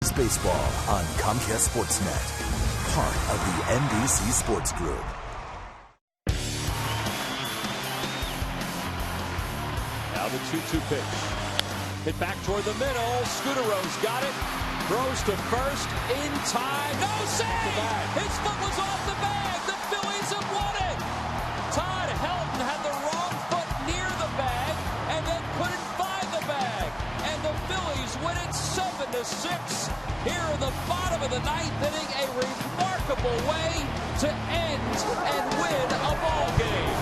Phillies baseball on Comcast Sportsnet, part of the NBC Sports Group. Now the 2-2 pitch. Hit back toward the middle. Scooterow's got it. Throws to first. In time. No save! His foot was off the bag. The Phillies have won it. Todd Helton had the wrong foot near the bag and then couldn't find the bag. And the Phillies win it 7-6. Here in the bottom of the ninth inning, a remarkable way to end and win a ball game.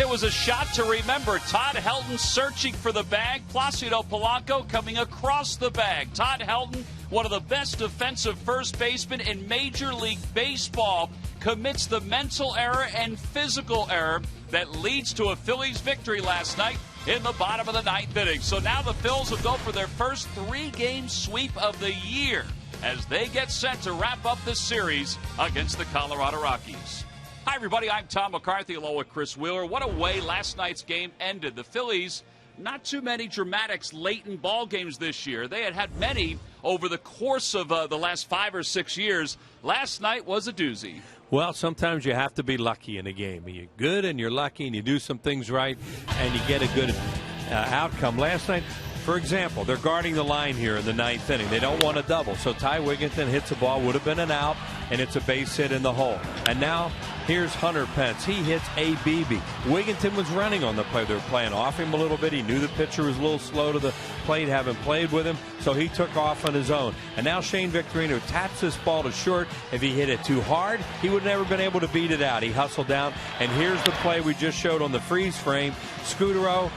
It was a shot to remember. Todd Helton searching for the bag. Placido Polanco coming across the bag. Todd Helton, one of the best defensive first basemen in Major League Baseball, commits the mental error and physical error that leads to a Phillies victory last night in the bottom of the ninth inning. So now the Phils will go for their first three-game sweep of the year as they get set to wrap up this series against the Colorado Rockies. Hi, everybody. I'm Tom McCarthy along with Chris Wheeler. What a way last night's game ended. The Phillies, not too many dramatics late in ball games this year. They had many over the course of the last 5 or 6 years. Last night was a doozy. Well, sometimes you have to be lucky in a game. You're good and you're lucky and you do some things right and you get a good outcome. Last night, for example, they're guarding the line here in the ninth inning. They don't want a double. So Ty Wigginton hits a ball, would have been an out, and it's a base hit in the hole. And now here's Hunter Pence. He hits a BB. Wigginton was running on the play. They were playing off him a little bit. He knew the pitcher was a little slow to the plate, having played with him, so he took off on his own. And now Shane Victorino taps this ball to short. If he hit it too hard, he would never been able to beat it out. He hustled down, and here's the play we just showed on the freeze frame. Scooterow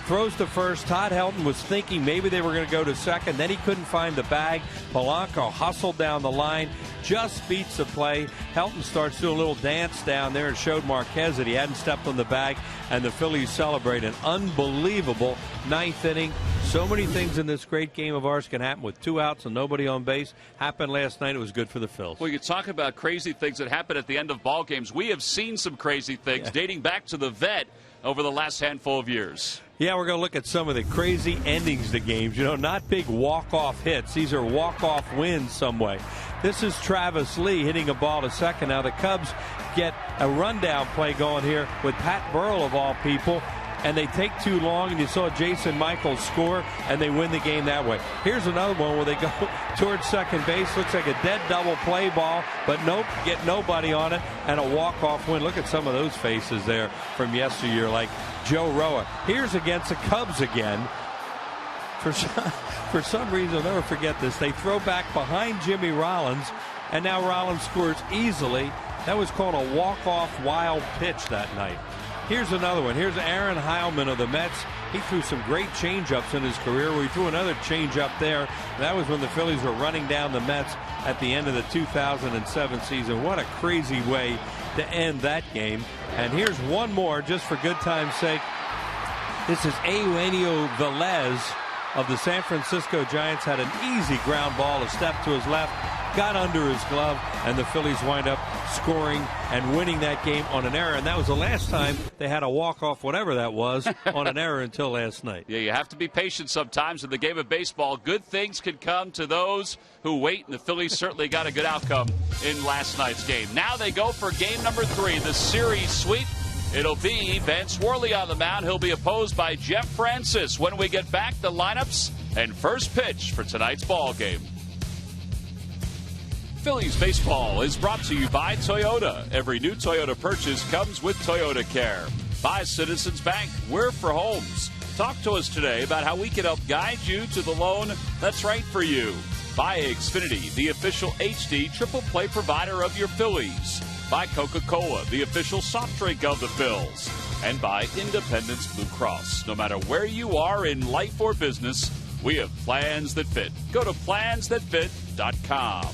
throws to first. Todd Helton was thinking maybe they were going to go to second. Then he couldn't find the bag. Polanco hustled down the line, just beats the play. Helton starts doing a little dance down there and showed Marquez that he hadn't stepped on the bag, and the Phillies celebrate an unbelievable ninth inning. So many things in this great game of ours can happen with 2 outs and nobody on base. Happened last night. It was good for the Phils. Well, you talk about crazy things that happen at the end of ball games. We have seen some crazy things dating back to the vet over the last handful of years. Yeah, we're going to look at some of the crazy endings to games. You know, not big walk-off hits. These are walk-off wins some way. This is Travis Lee hitting a ball to second. Now the Cubs get a rundown play going here with Pat Burrell of all people, and they take too long, and you saw Jason Michaels score, and they win the game that way. Here's another one where they go towards second base. Looks like a dead double play ball, but nope, get nobody on it, and a walk-off win. Look at some of those faces there from yesteryear, like Joe Roa. Here's against the Cubs again. For some reason, I'll never forget this. They throw back behind Jimmy Rollins, and now Rollins scores easily. That was called a walk-off wild pitch that night. Here's another one. Here's Aaron Heilman of the Mets. He threw some great changeups in his career. He threw another changeup there. That was when the Phillies were running down the Mets at the end of the 2007 season. What a crazy way to end that game. And here's one more, just for good time's sake. This is Eugenio Velez of the San Francisco Giants. Had an easy ground ball, a step to his left, got under his glove, and the Phillies wind up scoring and winning that game on an error. And that was the last time they had a walk-off, whatever that was, on an error until last night. Yeah, you have to be patient sometimes in the game of baseball. Good things can come to those who wait, and the Phillies certainly got a good outcome in last night's game. Now they go for game number 3, the series sweep. It'll be Vance Worley on the mound. He'll be opposed by Jeff Francis. When we get back, the lineups and first pitch for tonight's ball game. Phillies baseball is brought to you by Toyota. Every new Toyota purchase comes with Toyota Care. By Citizens Bank, we're for homes. Talk to us today about how we can help guide you to the loan that's right for you. By Xfinity, the official HD triple play provider of your Phillies. By Coca-Cola, the official soft drink of the Phils. And by Independence Blue Cross. No matter where you are in life or business, we have plans that fit. Go to plansthatfit.com.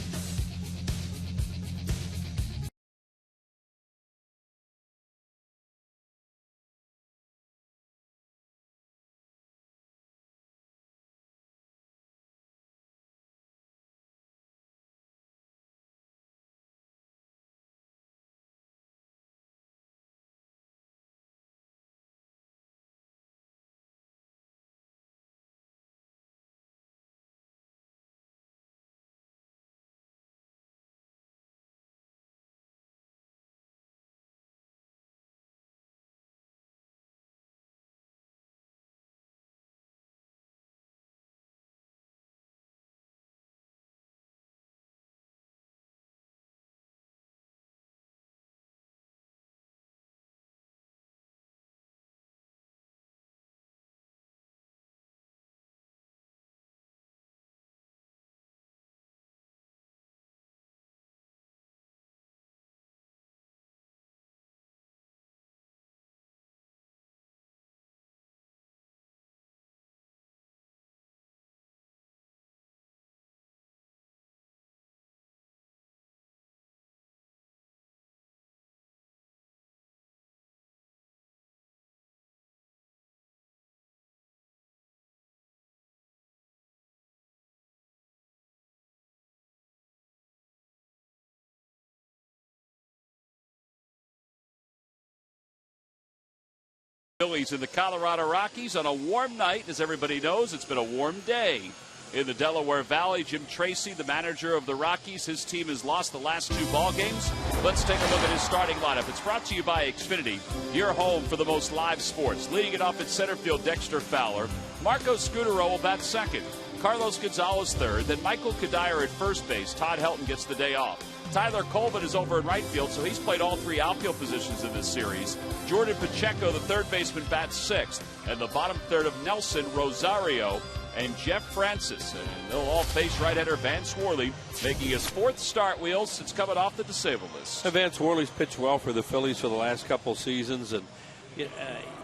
Phillies in the Colorado Rockies on a warm night. As everybody knows, it's been a warm day in the Delaware Valley. Jim Tracy, the manager of the Rockies, his team has lost the last 2 ball games. Let's take a look at his starting lineup. It's brought to you by Xfinity, your home for the most live sports. Leading it off at center field, Dexter Fowler. Marco Scutaro will bat second. Carlos Gonzalez third. Then Michael Kadire at first base. Todd Helton gets the day off. Tyler Colvin is over in right field, so he's played all 3 outfield positions in this series. Jordan Pacheco, the third baseman, bats sixth. And the bottom third of Nelson, Rosario, and Jeff Francis. And they'll all face right-hander Vance Worley, making his 4th start, Wheels, since coming off the disabled list. Vance Worley's pitched well for the Phillies for the last couple seasons, and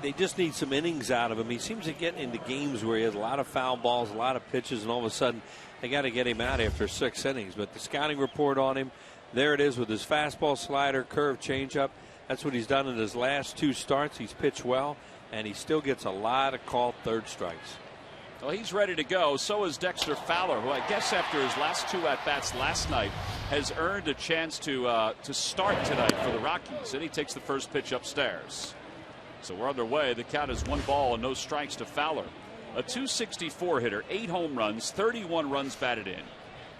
they just need some innings out of him. He seems to get into games where he has a lot of foul balls, a lot of pitches, and all of a sudden they got to get him out after 6 innings. But the scouting report on him, there it is with his fastball, slider, curve, changeup. That's what he's done in his last 2 starts. He's pitched well, and he still gets a lot of called third strikes. Well, he's ready to go. So is Dexter Fowler, who I guess after his last 2 at-bats last night has earned a chance to start tonight for the Rockies. And he takes the first pitch upstairs. So we're underway. The count is 1 ball and no strikes to Fowler. A .264 hitter, 8 home runs, 31 runs batted in.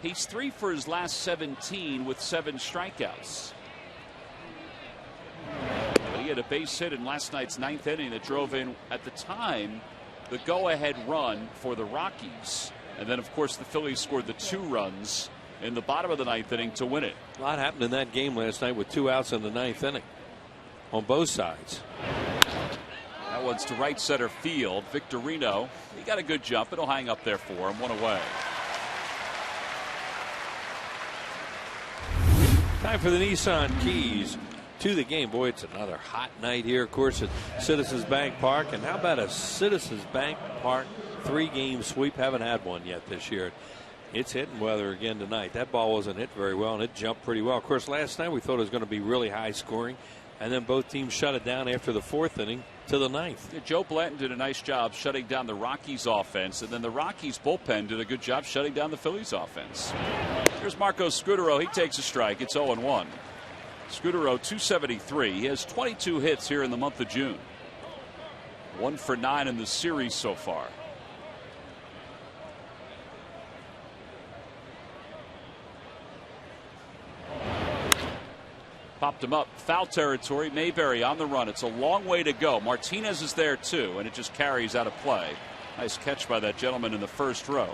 He's 3 for his last 17 with 7 strikeouts. But he had a base hit in last night's 9th inning that drove in, at the time, the go-ahead run for the Rockies. And then, of course, the Phillies scored the 2 runs in the bottom of the 9th inning to win it. A lot happened in that game last night with 2 outs in the 9th inning on both sides. That one's to right center field. Victorino, he got a good jump. It'll hang up there for him. 1 away. Time for the Nissan keys to the game. Boy, it's another hot night here, of course, at Citizens Bank Park. And how about a Citizens Bank Park 3-game sweep? Haven't had one yet this year. It's hitting weather again tonight. That ball wasn't hit very well, and it jumped pretty well. Of course, last night we thought it was going to be really high scoring, and then both teams shut it down after the 4th inning to the 9th. Yeah, Joe Blanton did a nice job shutting down the Rockies offense, and then the Rockies bullpen did a good job shutting down the Phillies offense. Here's Marco Scutaro. He takes a strike. It's 0-1. Scutaro, .273. He has 22 hits here in the month of June. 1 for 9 in the series so far. Popped him up. Foul territory. Mayberry on the run. It's a long way to go. Martinez is there too, and it just carries out of play. Nice catch by that gentleman in the first row,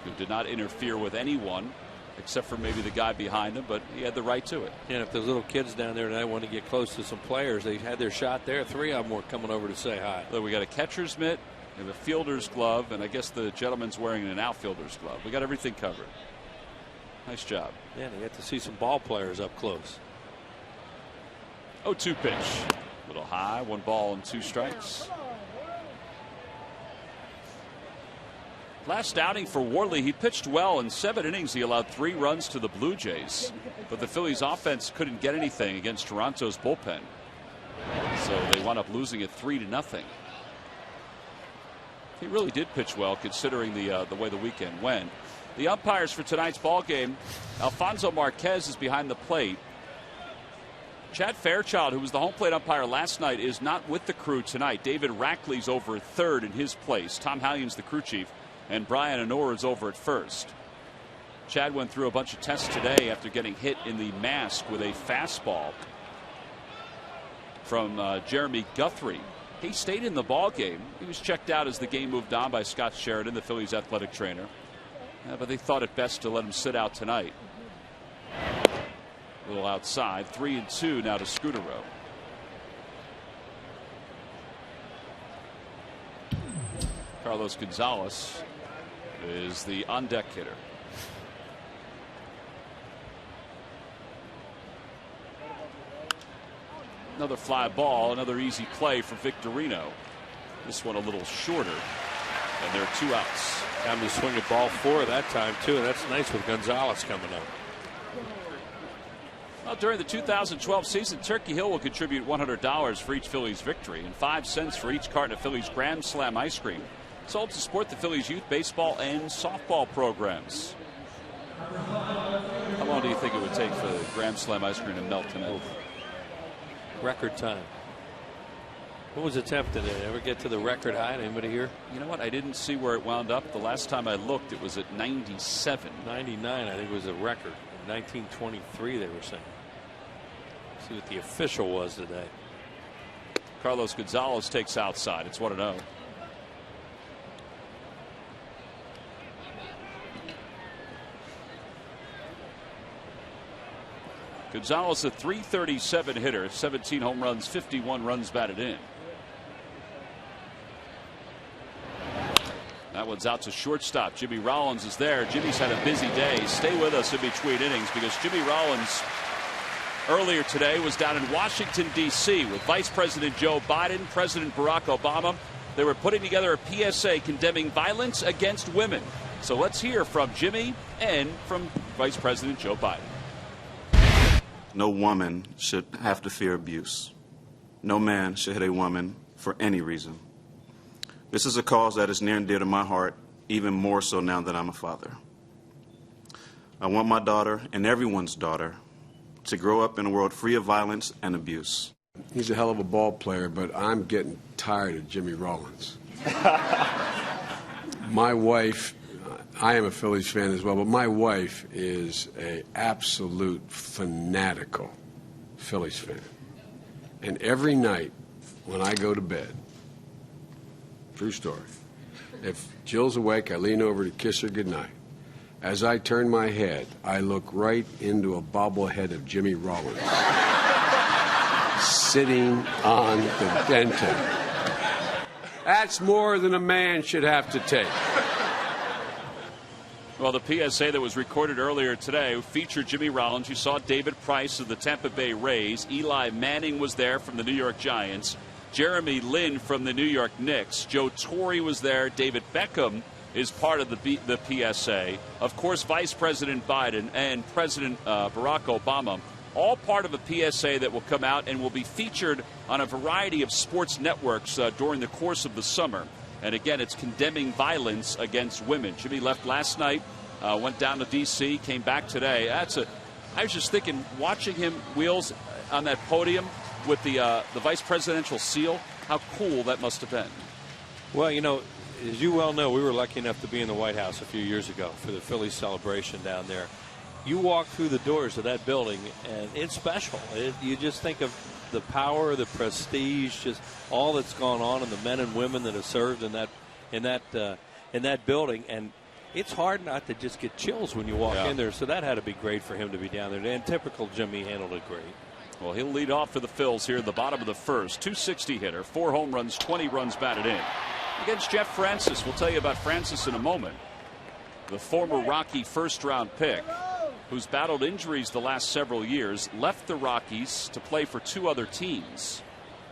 who did not interfere with anyone except for maybe the guy behind him, but he had the right to it. And if those little kids down there tonight want to get close to some players, they had their shot there. 3 of them were coming over to say hi. So we got a catcher's mitt, we have a fielder's glove, and I guess the gentleman's wearing an outfielder's glove. We got everything covered. Nice job. Yeah, you get to see some ball players up close. 0-2 pitch. A little high. 1 ball and 2 strikes. Last outing for Worley, he pitched well. In 7 innings, he allowed 3 runs to the Blue Jays. But the Phillies offense couldn't get anything against Toronto's bullpen. So they wound up losing it 3-0. He really did pitch well considering the way the weekend went. The umpires for tonight's ball game, Alfonso Marquez is behind the plate. Chad Fairchild, who was the home plate umpire last night, is not with the crew tonight. David Rackley's over at third in his place. Tom Hallion's the crew chief, and Brian Honora is over at first. Chad went through a bunch of tests today after getting hit in the mask with a fastball from Jeremy Guthrie. He stayed in the ball game. He was checked out as the game moved on by Scott Sheridan, the Phillies athletic trainer. But they thought it best to let him sit out tonight. A little outside. 3-2 now to Scutaro. Carlos Gonzalez is the on-deck hitter. Another fly ball, another easy play for Victorino. This one a little shorter, and there are 2 outs. Time to swing at ball 4 that time too, and that's nice with Gonzalez coming up. Well, during the 2012 season, Turkey Hill will contribute $100 for each Phillies victory and 5 cents for each carton of Phillies Grand Slam ice cream, sold to support the Phillies youth baseball and softball programs. How long do you think it would take for the Grand Slam ice cream to melt tonight? Record time. What was attempted? Did it ever get to the record high? Anybody here? You know what? I didn't see where it wound up. The last time I looked, it was at 97. 99, I think, was a record. 1923, they were saying. Let's see what the official was today. Carlos Gonzalez takes outside. It's 1-0. Gonzalez, a .337 hitter, 17 home runs, 51 runs batted in. That one's out to shortstop. Jimmy Rollins is there. Jimmy's had a busy day. Stay with us in between innings because Jimmy Rollins earlier today was down in Washington, D.C. with Vice President Joe Biden, President Barack Obama. They were putting together a PSA condemning violence against women. So let's hear from Jimmy and from Vice President Joe Biden. No woman should have to fear abuse. No man should hit a woman for any reason. This is a cause that is near and dear to my heart, even more so now that I'm a father. I want my daughter and everyone's daughter to grow up in a world free of violence and abuse. He's a hell of a ball player, but I'm getting tired of Jimmy Rollins. My wife, I am a Phillies fan as well, but my wife is an absolute fanatical Phillies fan. And every night when I go to bed, true story, if Jill's awake, I lean over to kiss her goodnight. As I turn my head, I look right into a bobblehead of Jimmy Rollins sitting on the den table. That's more than a man should have to take. Well, the PSA that was recorded earlier today featured Jimmy Rollins. You saw David Price of the Tampa Bay Rays. Eli Manning was there from the New York Giants. Jeremy Lin from the New York Knicks. Joe Torre was there. David Beckham is part of the PSA. Of course, Vice President Biden and President Barack Obama, all part of a PSA that will come out and will be featured on a variety of sports networks during the course of the summer. And again, it's condemning violence against women. Jimmy left last night, went down to D.C., came back today. I was just thinking, watching him, Wheels, on that podium with the vice presidential seal, how cool that must have been. Well, you know, as you well know, we were lucky enough to be in the White House a few years ago for the Phillies celebration down there. You walk through the doors of that building, and it's special. You just think of the power, the prestige, just all that's gone on, and the men and women that have served in that building. And it's hard not to just get chills when you walk in there. So that had to be great for him to be down there. And typical Jimmy handled it great. Well, he'll lead off for the Phils here at the bottom of the first. .260 hitter, 4 home runs, 20 runs batted in. Against Jeff Francis. We'll tell you about Francis in a moment. The former Rocky first-round pick, who's battled injuries the last several years, left the Rockies to play for 2 other teams,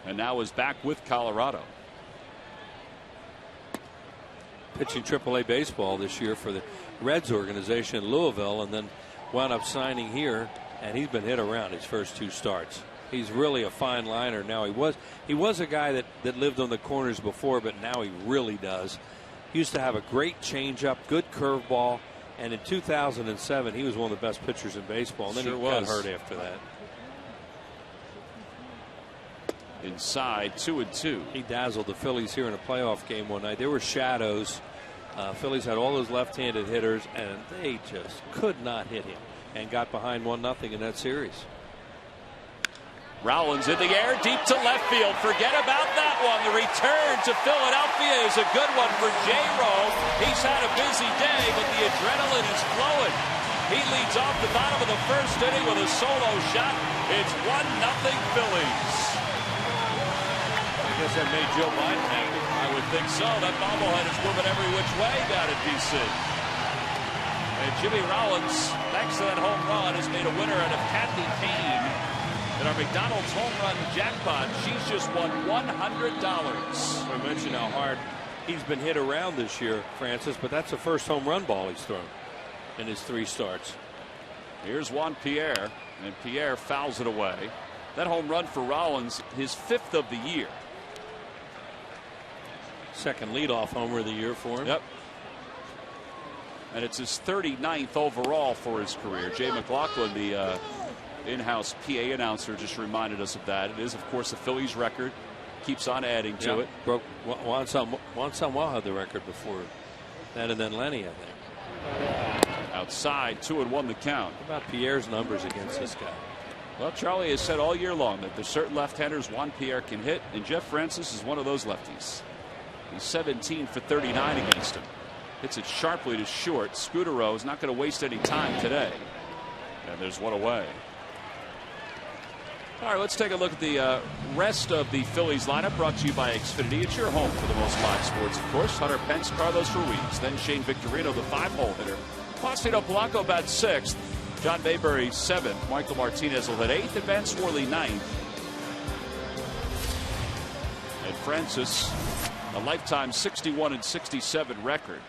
and now is back with Colorado. Pitching AAA baseball this year for the Reds organization in Louisville, and then wound up signing here, and he's been hit around his first 2 starts. He's really a fine liner now. He was a guy that lived on the corners before, but now he really does. He used to have a great changeup, good curveball, and in 2007 he was one of the best pitchers in baseball, and then he got hurt after that. Inside, 2-2. He dazzled the Phillies here in a playoff game one night. There were shadows. Phillies had all those left-handed hitters, and they just could not hit him, and got behind 1-0 in that series. Rollins in the air, deep to left field. Forget about that one. The return to Philadelphia is a good one for J-Ro. He's had a busy day, but the adrenaline is flowing. He leads off the bottom of the first inning with a solo shot. It's 1-0 Phillies. I guess that made Joe Biden angry. I would think so. That bobblehead is moving every which way down at D.C. And Jimmy Rollins, thanks to that home run, has made a winner out of Kathy Kane. In our McDonald's home run jackpot, she's just won $100. We mentioned how hard he's been hit around this year, Francis, but that's the first home run ball he's thrown in his 3 starts. Here's Juan Pierre, and Pierre fouls it away. That home run for Rollins, his 5th of the year. Second leadoff homer of the year for him. Yep. And it's his 39th overall for his career. Jay McLaughlin, the in-house PA announcer, just reminded us of that. It is, of course, the Phillies record. keeps on adding to it. Broke Juan Samuel had the record before that, and then Lenny, I think. Outside, 2-1 the count. What about Pierre's numbers against this guy? Well, Charlie has said all year long that there's certain left-handers Juan Pierre can hit, and Jeff Francis is one of those lefties. He's 17 for 39 against him. Hits it sharply to short. Scudero is not going to waste any time today. And there's one away. All right, let's take a look at the rest of the Phillies lineup, brought to you by Xfinity. It's your home for the most live sports, of course. Hunter Pence, Carlos Ruiz, then Shane Victorino, the 5-hole hitter. Placido Polanco bats 6th. John Mayberry 7th. Michael Martinez will hit 8th. And Van Swarley 9th. And Francis, a lifetime 61 and 67 record.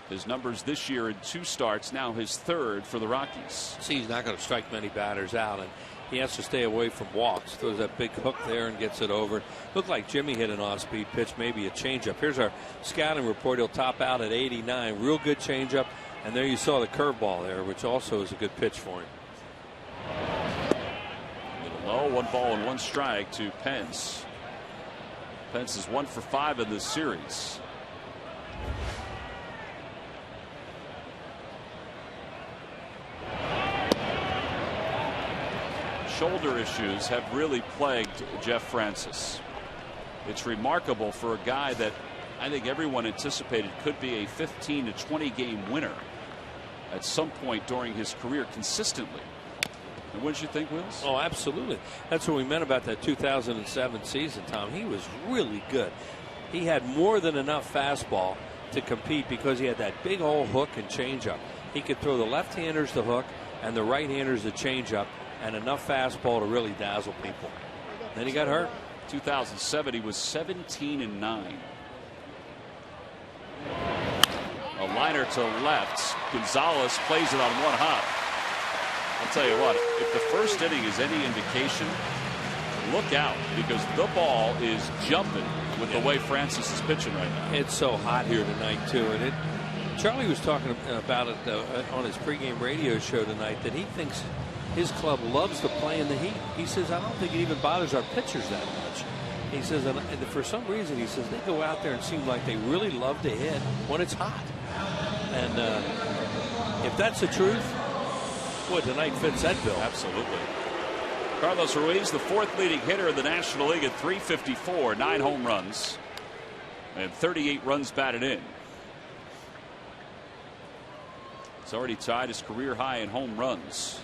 His numbers this year in 2 starts, now his 3rd for the Rockies. See, he's not going to strike many batters out, and he has to stay away from walks. Throws that big hook there and gets it over. Looked like Jimmy hit an off-speed pitch, maybe a changeup. Here's our scouting report. He'll top out at 89. Real good changeup. And there you saw the curveball there, which also is a good pitch for him. A little low, 1 ball and 1 strike to Pence. Pence is 1 for 5 in this series. Shoulder issues have really plagued Jeff Francis. It's remarkable for a guy that I think everyone anticipated could be a 15 to 20 game winner at some point during his career consistently. And what did you think, Wills? Oh, absolutely. That's what we meant about that 2007 season, Tom. He was really good. He had more than enough fastball to compete because he had that big old hook and changeup. He could throw the left-handers the hook and the right-handers the changeup, and enough fastball to really dazzle people. Then he got hurt. 2007, he was 17 and 9. A liner to left. Gonzalez plays it on 1 hop. I'll tell you what, if the first inning is any indication, look out, because the ball is jumping with the way Francis is pitching right now. It's so hot here tonight, too. And Charlie was talking about it on his pregame radio show tonight, that he thinks his club loves to play in the heat. He says, I don't think it even bothers our pitchers that much. He says, and for some reason, he says, they go out there and seem like they really love to hit when it's hot. And if that's the truth, boy, tonight fits that bill. Absolutely. Carlos Ruiz, the 4th leading hitter in the National League at 354, 9 home runs, and 38 runs batted in. He's already tied his career high in home runs.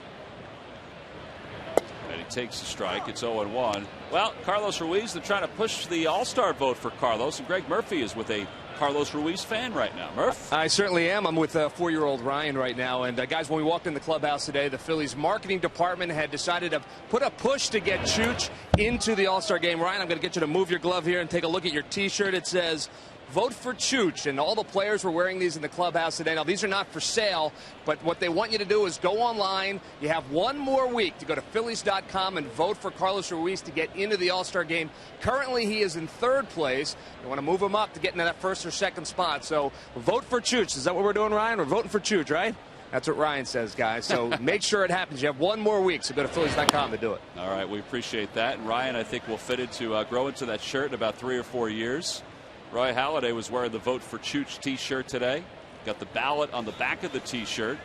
And he takes the strike. It's 0-1. Well, Carlos Ruiz, they're trying to push the All-Star vote for Carlos, and Greg Murphy is with a Carlos Ruiz fan right now. Murph? I certainly am. I'm with 4-year-old Ryan right now. And guys, when we walked in the clubhouse today, the Phillies marketing department had decided to put a push to get Chooch into the All-Star game. Ryan, I'm going to get you to move your glove here and take a look at your T-shirt. It says, "Vote for Chooch," and all the players were wearing these in the clubhouse today. Now, these are not for sale, but what they want you to do is go online. You have 1 more week to go to Phillies.com and vote for Carlos Ruiz to get into the All-Star game. Currently, he is in 3rd place. They want to move him up to get into that 1st or 2nd spot. So, vote for Chooch. Is that what we're doing, Ryan? We're voting for Chooch, right? That's what Ryan says, guys. So make sure it happens. You have 1 more week, so go to Phillies.com to do it. All right, we appreciate that. And Ryan, I think, will fit into grow into that shirt in about 3 or 4 years. Roy Halladay was wearing the Vote for Chooch T-shirt today. Got the ballot on the back of the T-shirt.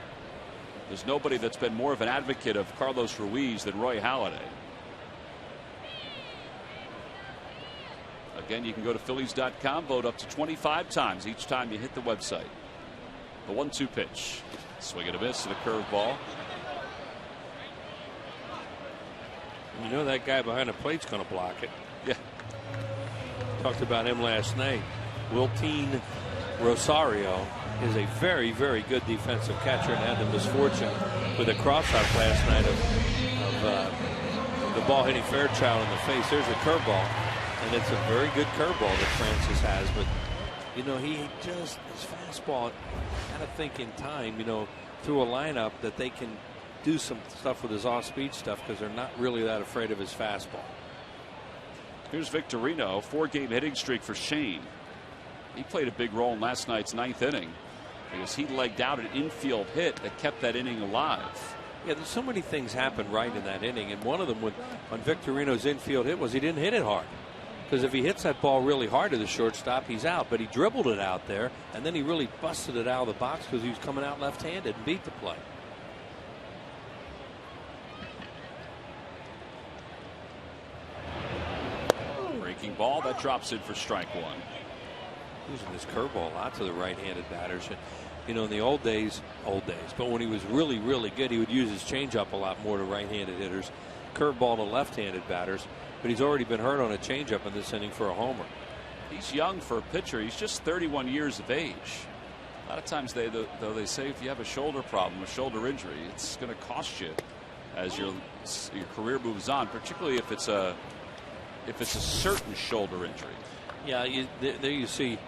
There's nobody that's been more of an advocate of Carlos Ruiz than Roy Halladay. Again, you can go to Phillies.com, vote up to 25 times each time you hit the website. The 1-2 pitch. Swing and a miss and a curveball. You know that guy behind the plate's going to block it. Yeah. Talked about him last night. Wiltine Rosario is a very, very good defensive catcher and had the misfortune with a cross-out last night of the ball hitting Fairchild in the face. There's a curveball, and it's a very good curveball that Francis has. But, you know, he just, his fastball, kind of think in time, you know, through a lineup that they can do some stuff with his off-speed stuff because they're not really that afraid of his fastball. Here's Victorino, 4-game hitting streak for Shane. He played a big role in last night's 9th inning because he legged out an infield hit that kept that inning alive. Yeah, there's so many things happen right in that inning, and one of them on Victorino's infield hit was he didn't hit it hard Because if he hits that ball really hard to the shortstop, he's out. But he dribbled it out there, and then he really busted it out of the box because he was coming out left-handed and beat the play. Breaking ball that drops in for strike one. Using his curveball a lot to the right-handed batters. You know, in the old days, but when he was really, really good, he would use his changeup a lot more to right-handed hitters, curveball to left-handed batters. But he's already been hurt on a changeup in this inning for a homer. He's young for a pitcher. He's just 31 years of age. A lot of times, they say if you have a shoulder problem, a shoulder injury, it's going to cost you as your career moves on, particularly if it's a certain shoulder injury. Yeah, there you see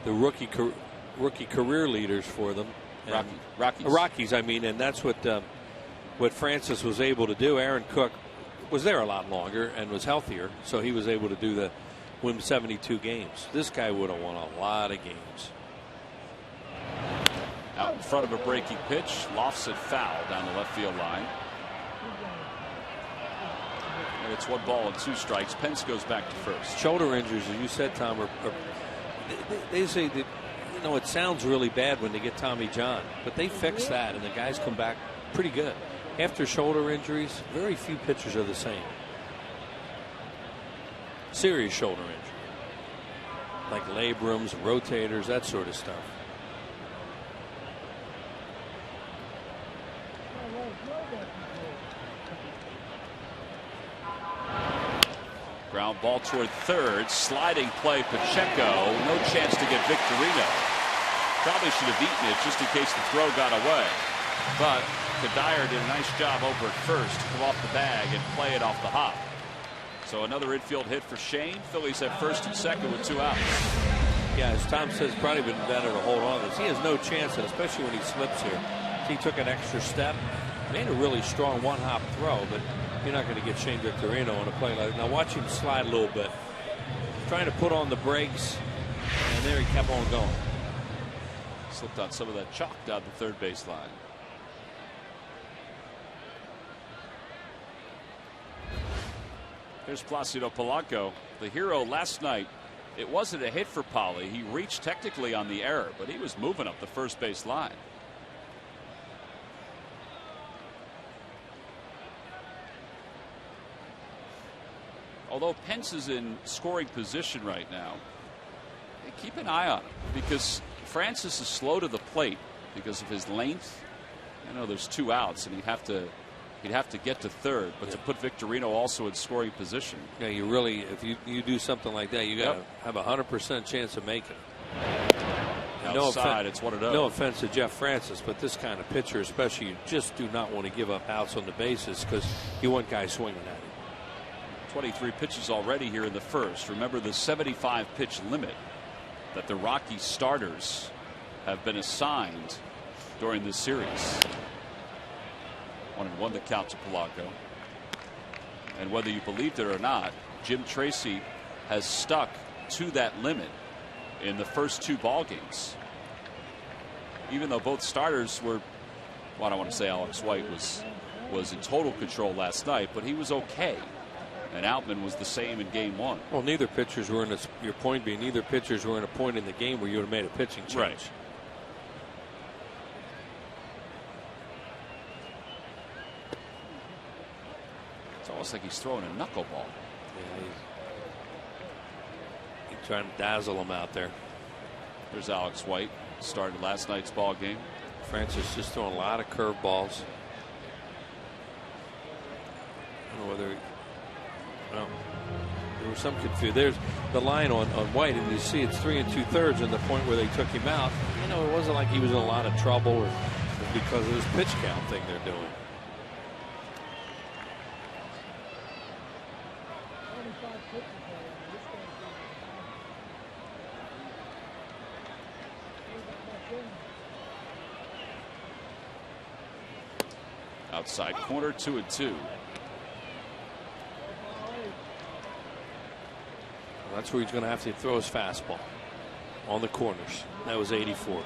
the rookie career leaders for them. Rockies, I mean, and that's what Francis was able to do. Aaron Cook was there a lot longer and was healthier, so he was able to win 72 games. This guy would have won a lot of games. Out in front of a breaking pitch, lofts it foul down the left field line. And it's 1 ball and 2 strikes. Pence goes back to first. Shoulder injuries, as you said, Tom, they say that, you know, it sounds really bad when they get Tommy John, but they fix that and the guys come back pretty good. After shoulder injuries, very few pitchers are the same. Serious shoulder injury, like labrums, rotators, that sort of stuff. Ground ball toward third. Sliding play, Pacheco. No chance to get Victorino. Probably should have eaten it just in case the throw got away. But Kadire did a nice job over at first to come off the bag and play it off the hop. So another infield hit for Shane. Phillies at first and second with 2 outs. Yeah, as Tom says, probably been better to hold on to this. He has no chance, and especially when he slips here. He took an extra step, made a really strong one-hop throw, but you're not going to get Shane Victorino on a play like that. Now watch him slide a little bit. Trying to put on the brakes, and there he kept on going. Slipped on some of that chalk down the third base line. Here's Placido Polanco, the hero last night. It wasn't a hit for Polly. He reached technically on the error, but he was moving up the first base line. Although Pence is in scoring position right now, keep an eye on him because Francis is slow to the plate because of his length. I know there's 2 outs, and he'd have to get to third, but to put Victorino also in scoring position. Yeah, you really, if you do something like that, you got to have 100% chance of making it. Outside, it's 1-0. No offense to Jeff Francis, but this kind of pitcher, especially, you just do not want to give up outs on the bases because you want guys swinging at him. 23 pitches already here in the first. Remember the 75 pitch limit that the Rockies starters have been assigned during this series. 1-1 the count to Polanco. And whether you believed it or not, Jim Tracy has stuck to that limit in the first 2 ball games. Even though both starters were, well, I don't want to say Alex White was in total control last night, but he was okay. And Outman was the same in game 1. Well, neither pitchers were in your point being neither pitchers were in a point in the game where you would have made a pitching change. Right. It's almost like he's throwing a knuckleball. Yeah, he's trying to dazzle him out there. There's Alex White, started last night's ball game. Francis just throwing a lot of curveballs. I don't know whether. Well, there was some confusion. There's the line on White, and you see it's 3 2/3, and the point where they took him out. You know, it wasn't like he was in a lot of trouble or because of this pitch count thing they're doing. Outside corner, 2-2. That's where he's going to have to throw his fastball on the corners. That was 84.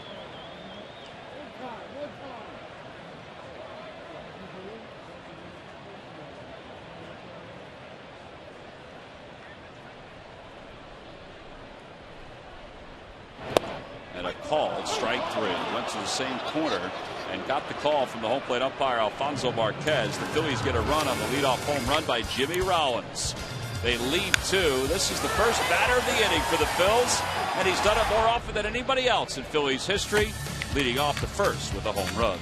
called strike 3. Went to the same corner and got the call from the home plate umpire Alfonso Marquez. The Phillies get a run on the leadoff home run by Jimmy Rollins. They lead 2. This is the first batter of the inning for the Phils, and he's done it more often than anybody else in Phillies history, leading off the first with a home run.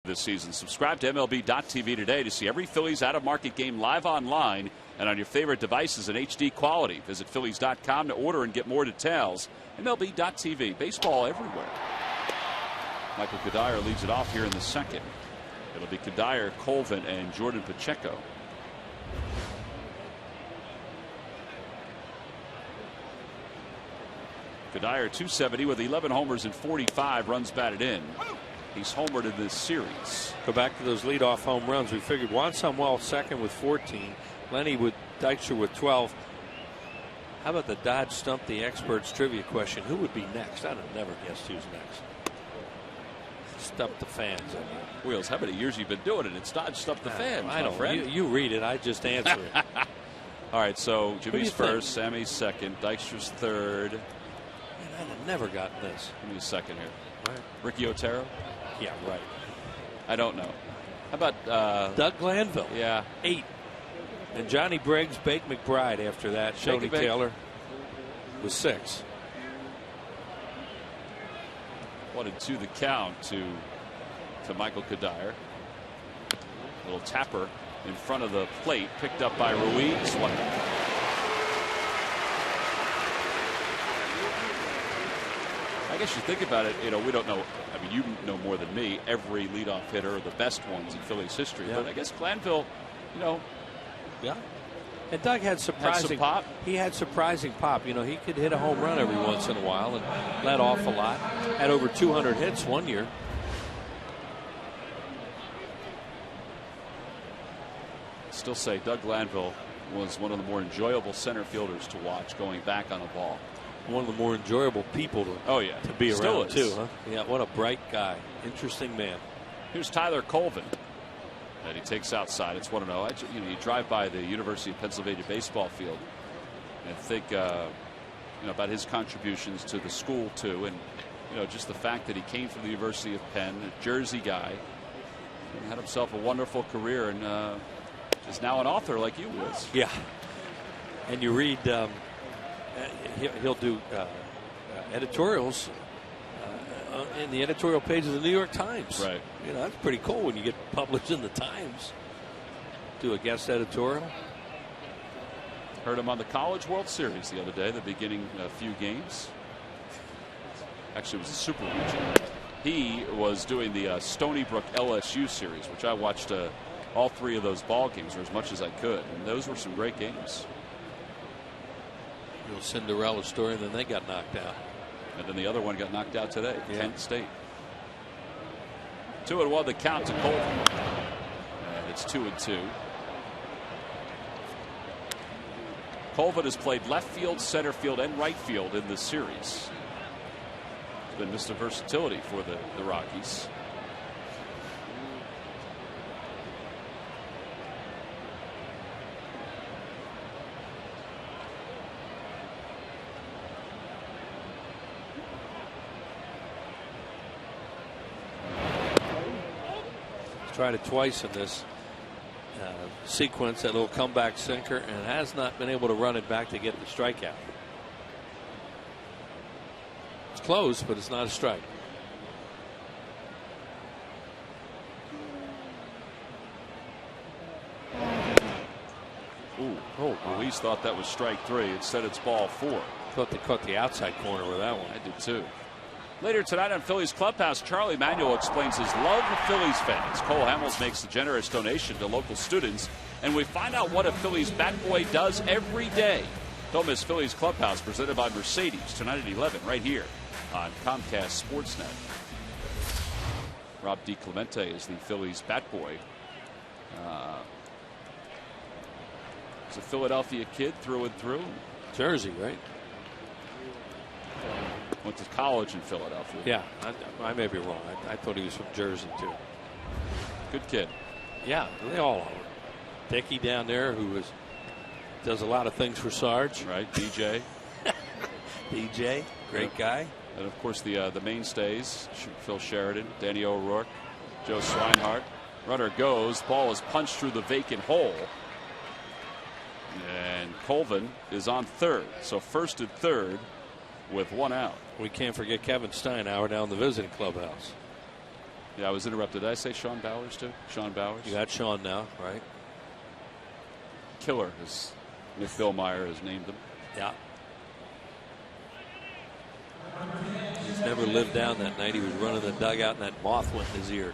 This season. Subscribe to MLB.tv today to see every Phillies out-of-market game live online and on your favorite devices in HD quality. Visit Phillies.com to order and get more details. MLB.tv. Baseball everywhere. Michael Cuddyer leads it off here in the second. It'll be Cuddyer, Colvin, and Jordan Pacheco. Cuddyer 270 with 11 homers and 45 runs batted in. He's homered in this series. Go back to those leadoff home runs. We figured Juan Samuel second with 14. Lenny with Dykstra with 12. How about the Dodge Stump the Experts trivia question? Who would be next? I'd have never guessed who's next. Stump the fans. I mean. Wheels, how many years you've been doing it? It's Dodge Stump the fans. I don't. You read it. I just answer it. All right. So Jimmy's first, Sammy's second, Dykstra's third. Man, I'd have never gotten this. Give me a second here. Right. Ricky Otero. Yeah, right. I don't know. How about Doug Glanville? Yeah. 8. And Johnny Briggs, Bake McBride after that. Shoney Taylor was 6. 1-2 the count to Michael Cuddyer. Little tapper in front of the plate, picked up by Ruiz. 1. I guess you think about it, we don't know. I mean, you know more than me every leadoff hitter, the best ones in Phillies history. Yeah. But I guess Glanville, Yeah. And Doug had surprising pop. He had surprising pop. He could hit a home run every once in a while and let off a lot. Had over 200 hits one year. Still say Doug Glanville was one of the more enjoyable center fielders to watch going back on the ball. One of the more enjoyable people to be Still around is. too, huh? Yeah, what a bright guy. Interesting man. Here's Tyler Colvin that he takes outside. It's 1-0. You drive by the University of Pennsylvania baseball field and think about his contributions to the school too, and just the fact that he came from the University of Penn, a Jersey guy, and had himself a wonderful career, and is now an author like you was. Yeah. And you read. He'll do editorials in the editorial page of the New York Times. Right. That's pretty cool when you get published in the Times. Do a guest editorial. Heard him on the College World Series the other day, the beginning few games. Actually, it was a Super Regional. He was doing the Stony Brook LSU series, which I watched a all 3 of those ball games, or as much as I could, and those were some great games. Real Cinderella story, and then they got knocked out. And then the other one got knocked out today, Kent State. 2-1 the count to Colton. And it's 2-2. Colvin has played left field, center field, and right field in this series. It's been Mr. Versatility for the Rockies. Tried it twice in this sequence, that little comeback sinker, and has not been able to run it back to get the strikeout. It's close, but it's not a strike. Luis thought that was strike 3. Instead, it's ball 4. Thought they caught the outside corner with that one. I did too. Later tonight on Phillies Clubhouse, Charlie Manuel explains his love of Phillies fans. Cole Hamels makes a generous donation to local students, and we find out what a Phillies bat boy does every day. Don't miss Phillies Clubhouse, presented by Mercedes, tonight at 11, right here on Comcast Sportsnet. Rob DiClemente is the Phillies bat boy. He's a Philadelphia kid through and through. Jersey, right? Went to college in Philadelphia. Yeah, I may be wrong. I thought he was from Jersey too. Good kid. Yeah, they all are. Dickey down there, who does a lot of things for Sarge. Right, DJ. DJ, great guy. And of course the mainstays: Phil Sheridan, Danny O'Rourke, Joe Swinehart. Runner goes. Ball is punched through the vacant hole, and Colvin is on third. So first and third with 1 out. We can't forget Kevin Steinhauer down in the visiting clubhouse. Yeah, I was interrupted. Did I say Sean Bowers too? Sean Bowers. You got Sean now, right? Killer, as Nick Billmeyer has named him. Yeah. He's never lived down that night. He was running the dugout and that moth went in his ear.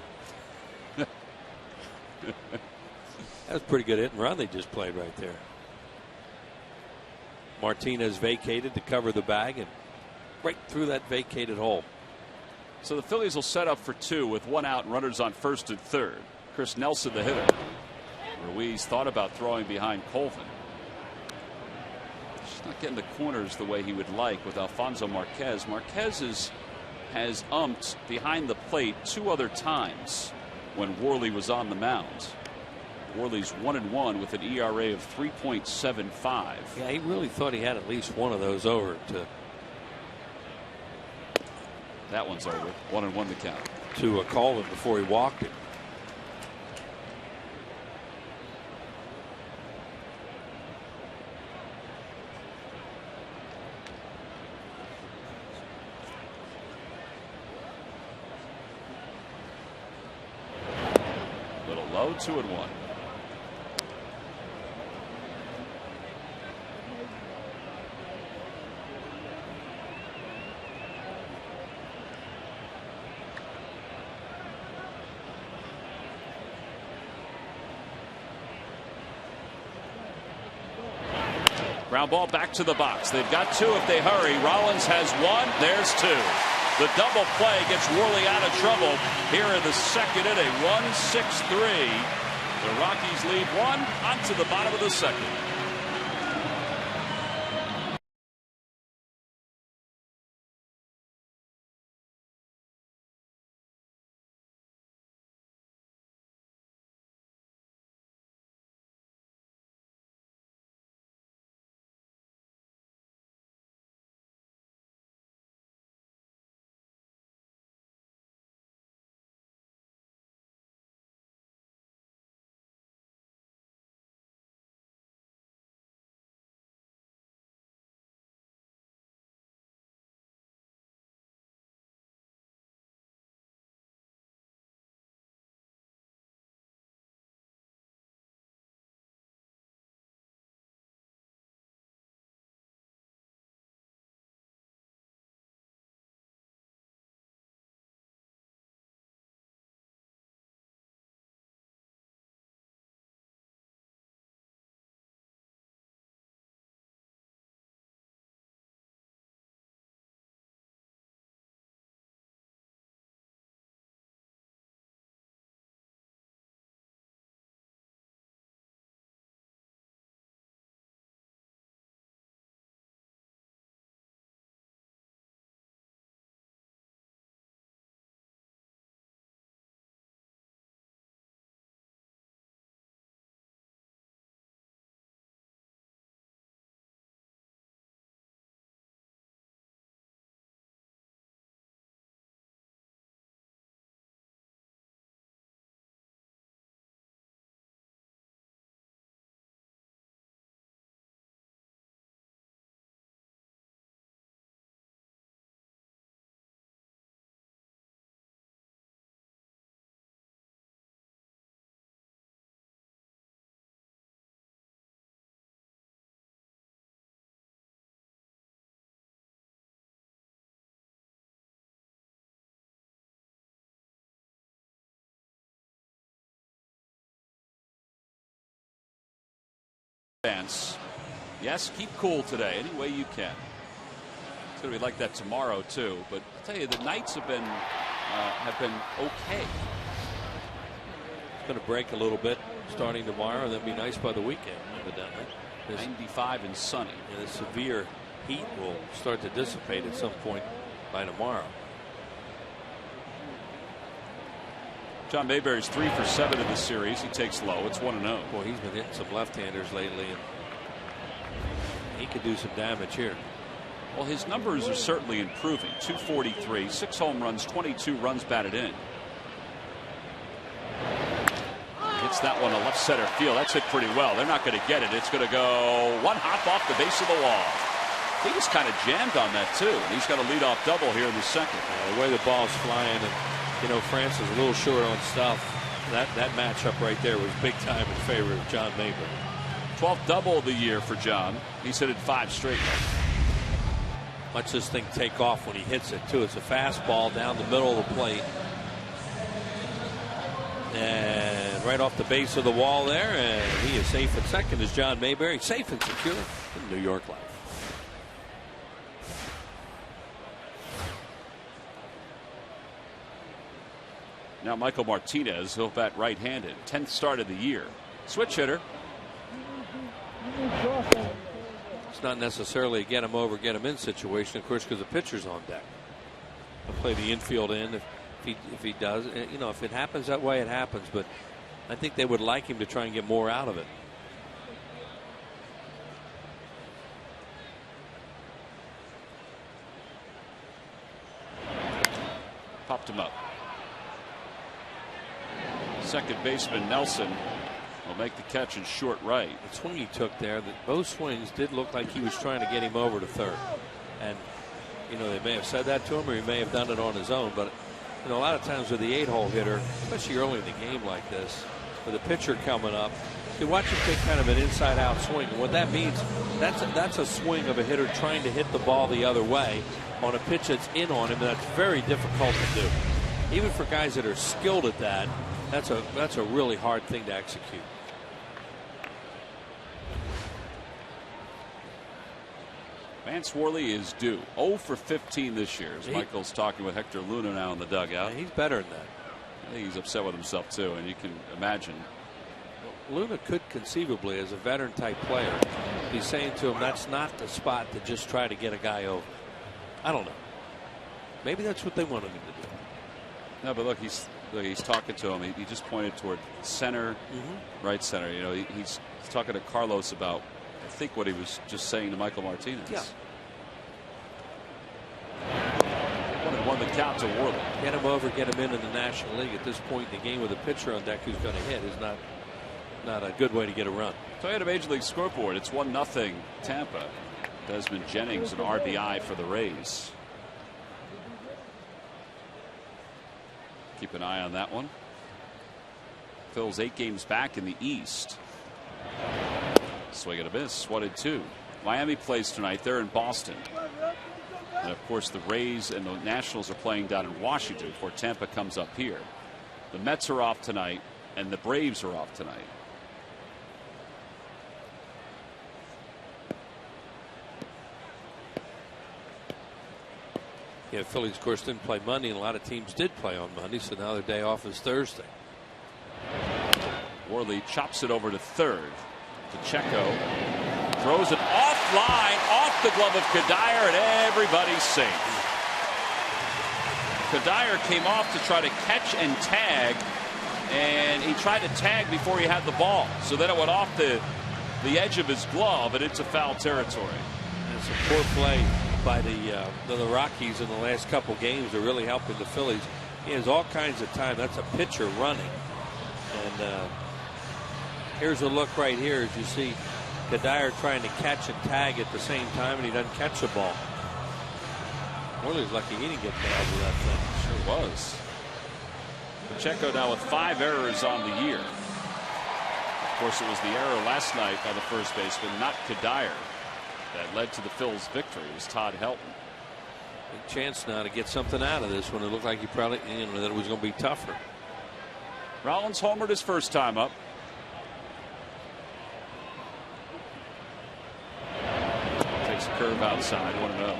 That was a pretty good hit and run they just played right there. Martinez vacated to cover the bag and right through that vacated hole. So the Phillies will set up for 2 with 1 out and runners on first and third. Chris Nelson, the hitter. Ruiz thought about throwing behind Colvin. Just not getting the corners the way he would like with Alfonso Marquez. Marquez has umped behind the plate 2 other times when Worley was on the mound. Worley's 1-1 with an ERA of 3.75. Yeah, he really thought he had at least one of those over to. That one's over. 1-1 the count. To Colvin before he walked it. Little low, 2-1. Ground ball back to the box. They've got 2 if they hurry. Rollins has 1. There's 2. The double play gets Worley out of trouble here in the second inning. 1-6-3. The Rockies lead 1 onto the bottom of the second. Fans, yes, keep cool today any way you can. It's going to be like that tomorrow too. But I'll tell you, the nights have been okay. It's going to break a little bit starting tomorrow, and then be nice by the weekend, evidently. 95 and sunny. And the severe heat will start to dissipate at some point by tomorrow. John Mayberry's 3 for 7 in the series. He takes low. It's 1-0. Boy, he's been hitting some left-handers lately, and he could do some damage here. Well, his numbers are certainly improving. 243, 6 home runs, 22 runs batted in. Hits that one to left center field. That's hit pretty well. They're not going to get it. It's going to go one hop off the base of the wall. He was kind of jammed on that too. He's got a leadoff double here in the second. The way the ball's flying, and you know, France is a little short on stuff. That matchup right there was big time in favor of John Mayberry. 12th double of the year for John. He's hit it 5 straight. Watch this thing take off when he hits it too. It's a fastball down the middle of the plate, and right off the base of the wall there, and he is safe at second as John Mayberry, safe and secure in New York Life. Now Michael Martinez, he'll bat right-handed. 10th start of the year. Switch hitter. It's not necessarily a get him over, get him in situation, of course, because the pitcher's on deck. He'll play the infield in if he does. You know, if it happens that way, it happens. But I think they would like him to try and get more out of it. Popped him up. Second baseman Nelson will make the catch in short right. The swing he took there, both swings did look like he was trying to get him over to third. And, you know, they may have said that to him, or he may have done it on his own. But, you know, a lot of times with the 8-hole hitter, especially early in the game like this, with a pitcher coming up, you watch him take kind of an inside-out swing. And what that means, that's a swing of a hitter trying to hit the ball the other way on a pitch that's in on him, and that's very difficult to do. Even for guys that are skilled at that, that's a really hard thing to execute. Vance Worley is due 0 for 15 this year. As Michael's talking with Hector Luna now in the dugout. Yeah, he's better than that. I think he's upset with himself too, and you can imagine. Luna could conceivably, as a veteran type player, be saying to him, that's not the spot to just try to get a guy over. I don't know. Maybe that's what they wanted him to do. No, but look, he's talking to him. He just pointed toward center, right center. You know, he's talking to Carlos about, I think, what he was just saying to Michael Martinez. Yeah. Won the count to Worley. Get him over, get him in the National League at this point in the game with a pitcher on deck who's going to hit is not a good way to get a run. Toyota Major League scoreboard. It's 1-0 Tampa. Desmond Jennings an RBI for the Rays. Keep an eye on that one. Phil's 8 games back in the East. Swing and a miss. 1-2. Miami plays tonight. They're in Boston. And of course the Rays and the Nationals are playing down in Washington before Tampa comes up here. The Mets are off tonight and the Braves are off tonight. Yeah, Phillies, of course, didn't play Monday, and a lot of teams did play on Monday, so now their day off is Thursday. Worley chops it over to third. Pacheco throws it offline, off the glove of Kadire, and everybody's safe. Kadire came off to try to catch and tag, and he tried to tag before he had the ball. So then it went off the edge of his glove and into foul territory. And some poor play by the Rockies in the last couple games are really helping the Phillies. He has all kinds of time. That's a pitcher running. And here's a look right here as you see Kadire trying to catch and tag at the same time, and he doesn't catch the ball. Worley's lucky he didn't get nailed with that thing. Sure was. Pacheco now with 5 errors on the year. Of course, it was the error last night by the first baseman, not Kadire, that led to the Phils' victory. It was Todd Helton. Big chance now to get something out of this one. It looked like he probably, that it was going to be tougher. Rollins homered his first time up. curve outside, 1-0.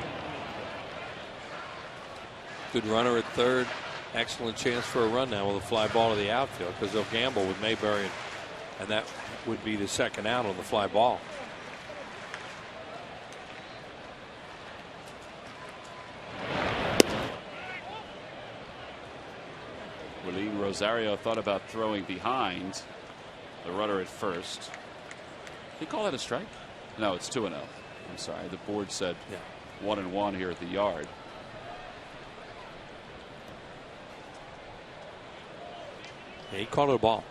Good runner at third. Excellent chance for a run now with a fly ball to the outfield, because they'll gamble with Mayberry, and that would be the second out on the fly ball. Willie Rosario thought about throwing behind the runner at first. Did he call that a strike? No, it's 2-0. I'm sorry. The board said 1-1 here at the yard. Yeah, he called it a ball,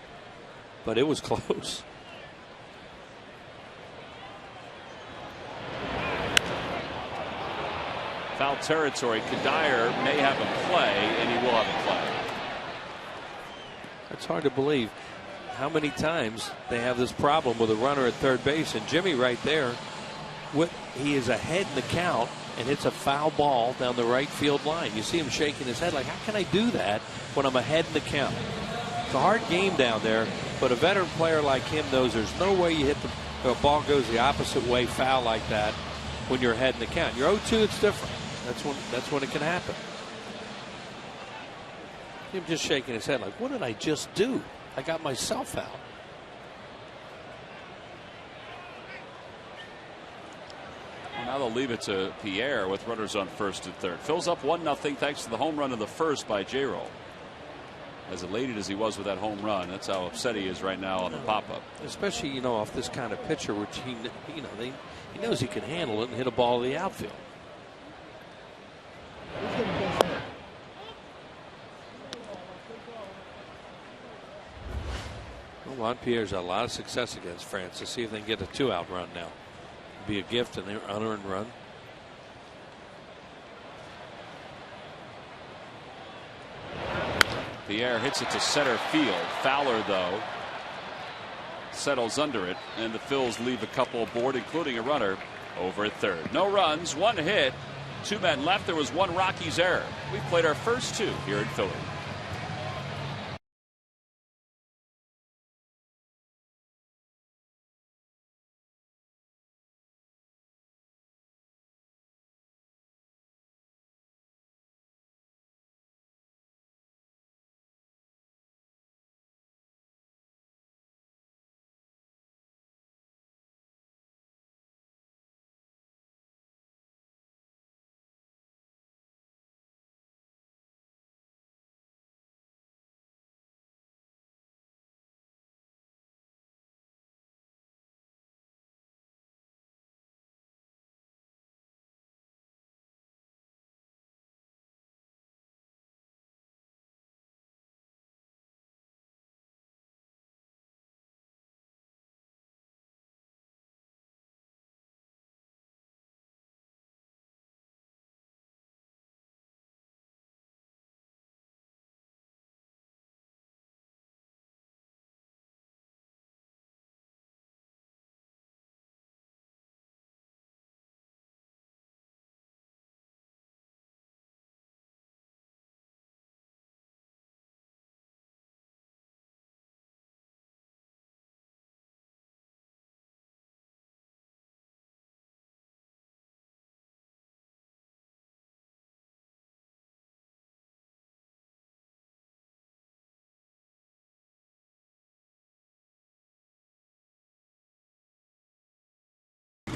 but it was close. Foul territory. Kadire may have a play, and he will have a play. It's hard to believe how many times they have this problem with a runner at third base, and Jimmy right there, he is ahead in the count and hits a foul ball down the right field line. You see him shaking his head like, how can I do that when I'm ahead in the count? It's a hard game down there, but a veteran player like him knows there's no way you hit the ball goes the opposite way, foul like that when you're ahead in the count. You're 0-2, it's different. That's when it can happen. Him just shaking his head like, what did I just do? I got myself out. Well, now they'll leave it to Pierre with runners on first and third. Phil's up 1-0 thanks to the home run in the first by J-Roll. As elated as he was with that home run, that's how upset he is right now on the pop-up. Especially, off this kind of pitcher, which he knows he can handle it and hit a ball to the outfield. Well, Juan Pierre's had a lot of success against France. Let's see if they can get a 2-out run now. It'd be a gift in their unearned run. Pierre hits it to center field. Fowler, though, settles under it, and the Phils leave a couple aboard, including a runner over at third. No runs, 1 hit, 2 men left. There was 1 Rockies error. We've played our first 2 here in Philly.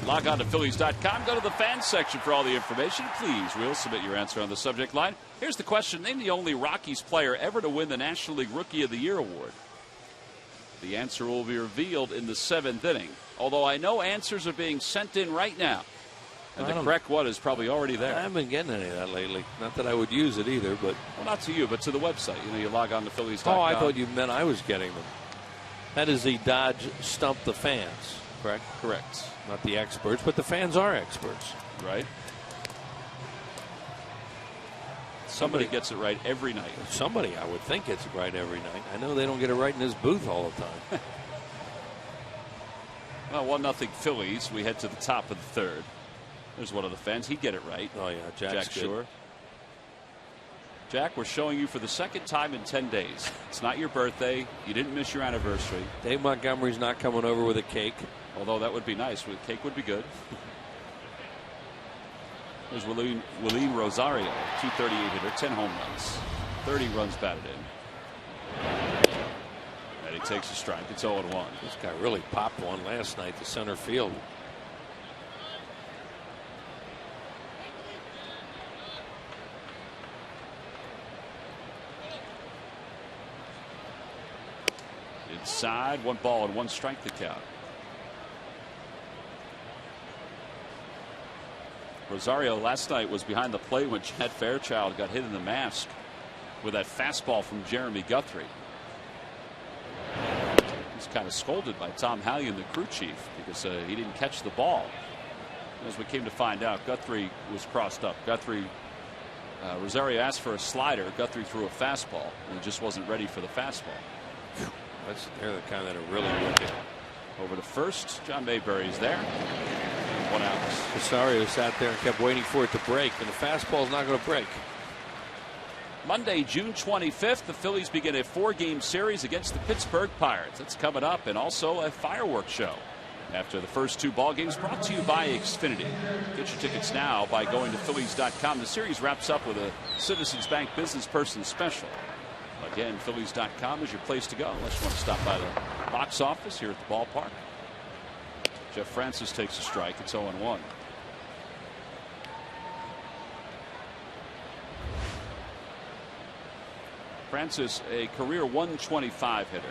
Log on to Phillies.com. Go to the fans section for all the information. Please, we'll submit your answer on the subject line. Here's the question. Name the only Rockies player ever to win the National League Rookie of the Year award. The answer will be revealed in the 7th inning. Although I know answers are being sent in right now. And the correct one is probably already there. I haven't been getting any of that lately. Not that I would use it either, but. Well, not to you, but to the website. You log on to Phillies.com. Oh, I thought you meant I was getting them. That is the Dodge Stump the Fans, correct? Correct. Not the experts, but the fans are experts. Right. Somebody gets it right every night. Somebody, I would think, gets it right every night. I know they don't get it right in this booth all the time. Well, 1-0 Phillies. We head to the top of the third. There's one of the fans. He'd get it right. Oh, yeah. Jack Shore. Jack, we're showing you for the second time in 10 days. It's not your birthday. You didn't miss your anniversary. Dave Montgomery's not coming over with a cake. Although that would be nice. Cake would be good. There's Willie Rosario, 238 hitter, 10 home runs, 30 runs batted in. And he takes a strike. It's 0-1. This guy really popped one last night to center field. Inside, 1 ball and 1 strike to count. Rosario last night was behind the plate when Chad Fairchild got hit in the mask with that fastball from Jeremy Guthrie. He's kind of scolded by Tom Hallion, the crew chief, because he didn't catch the ball. As we came to find out, Guthrie was crossed up. Rosario asked for a slider. Guthrie threw a fastball and just wasn't ready for the fastball. They're the kind that are really wicked. Over to first. John Mayberry's there. 1 out. Rosario sat there and kept waiting for it to break, and the fastball's not going to break. Monday, June 25th, the Phillies begin a 4-game series against the Pittsburgh Pirates. That's coming up, and also a fireworks show after the first 2 ball games, brought to you by Xfinity. Get your tickets now by going to Phillies.com. The series wraps up with a Citizens Bank Business Person Special. Again, Phillies.com is your place to go unless you want to stop by the box office here at the ballpark. Jeff Francis takes a strike. It's 0-1. Francis, a career 125 hitter.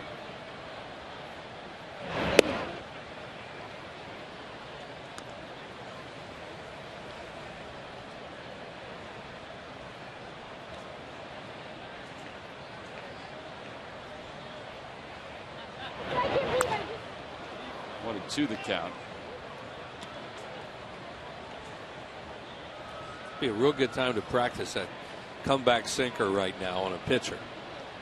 To the count. Be a real good time to practice that comeback sinker right now on a pitcher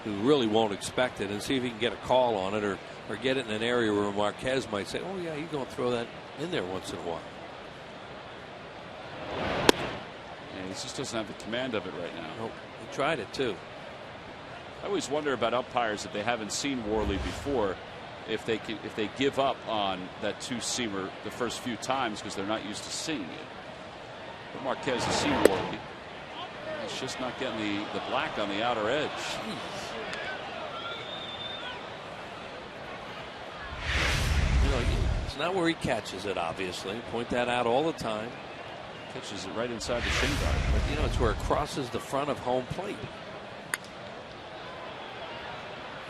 who really won't expect it, and see if he can get a call on it, or get it in an area where Marquez might say, oh yeah, you're going to throw that in there once in a while. Yeah, he just doesn't have the command of it right now. Nope. He tried it too. I always wonder about umpires if they haven't seen Worley before, if they give up on that 2-seamer the first few times because they're not used to seeing it. But Marquez has seen Worley. He's just not getting the black on the outer edge. You know, it's not where he catches it, obviously. Point that out all the time. Catches it right inside the shin guard. But you know, it's where it crosses the front of home plate.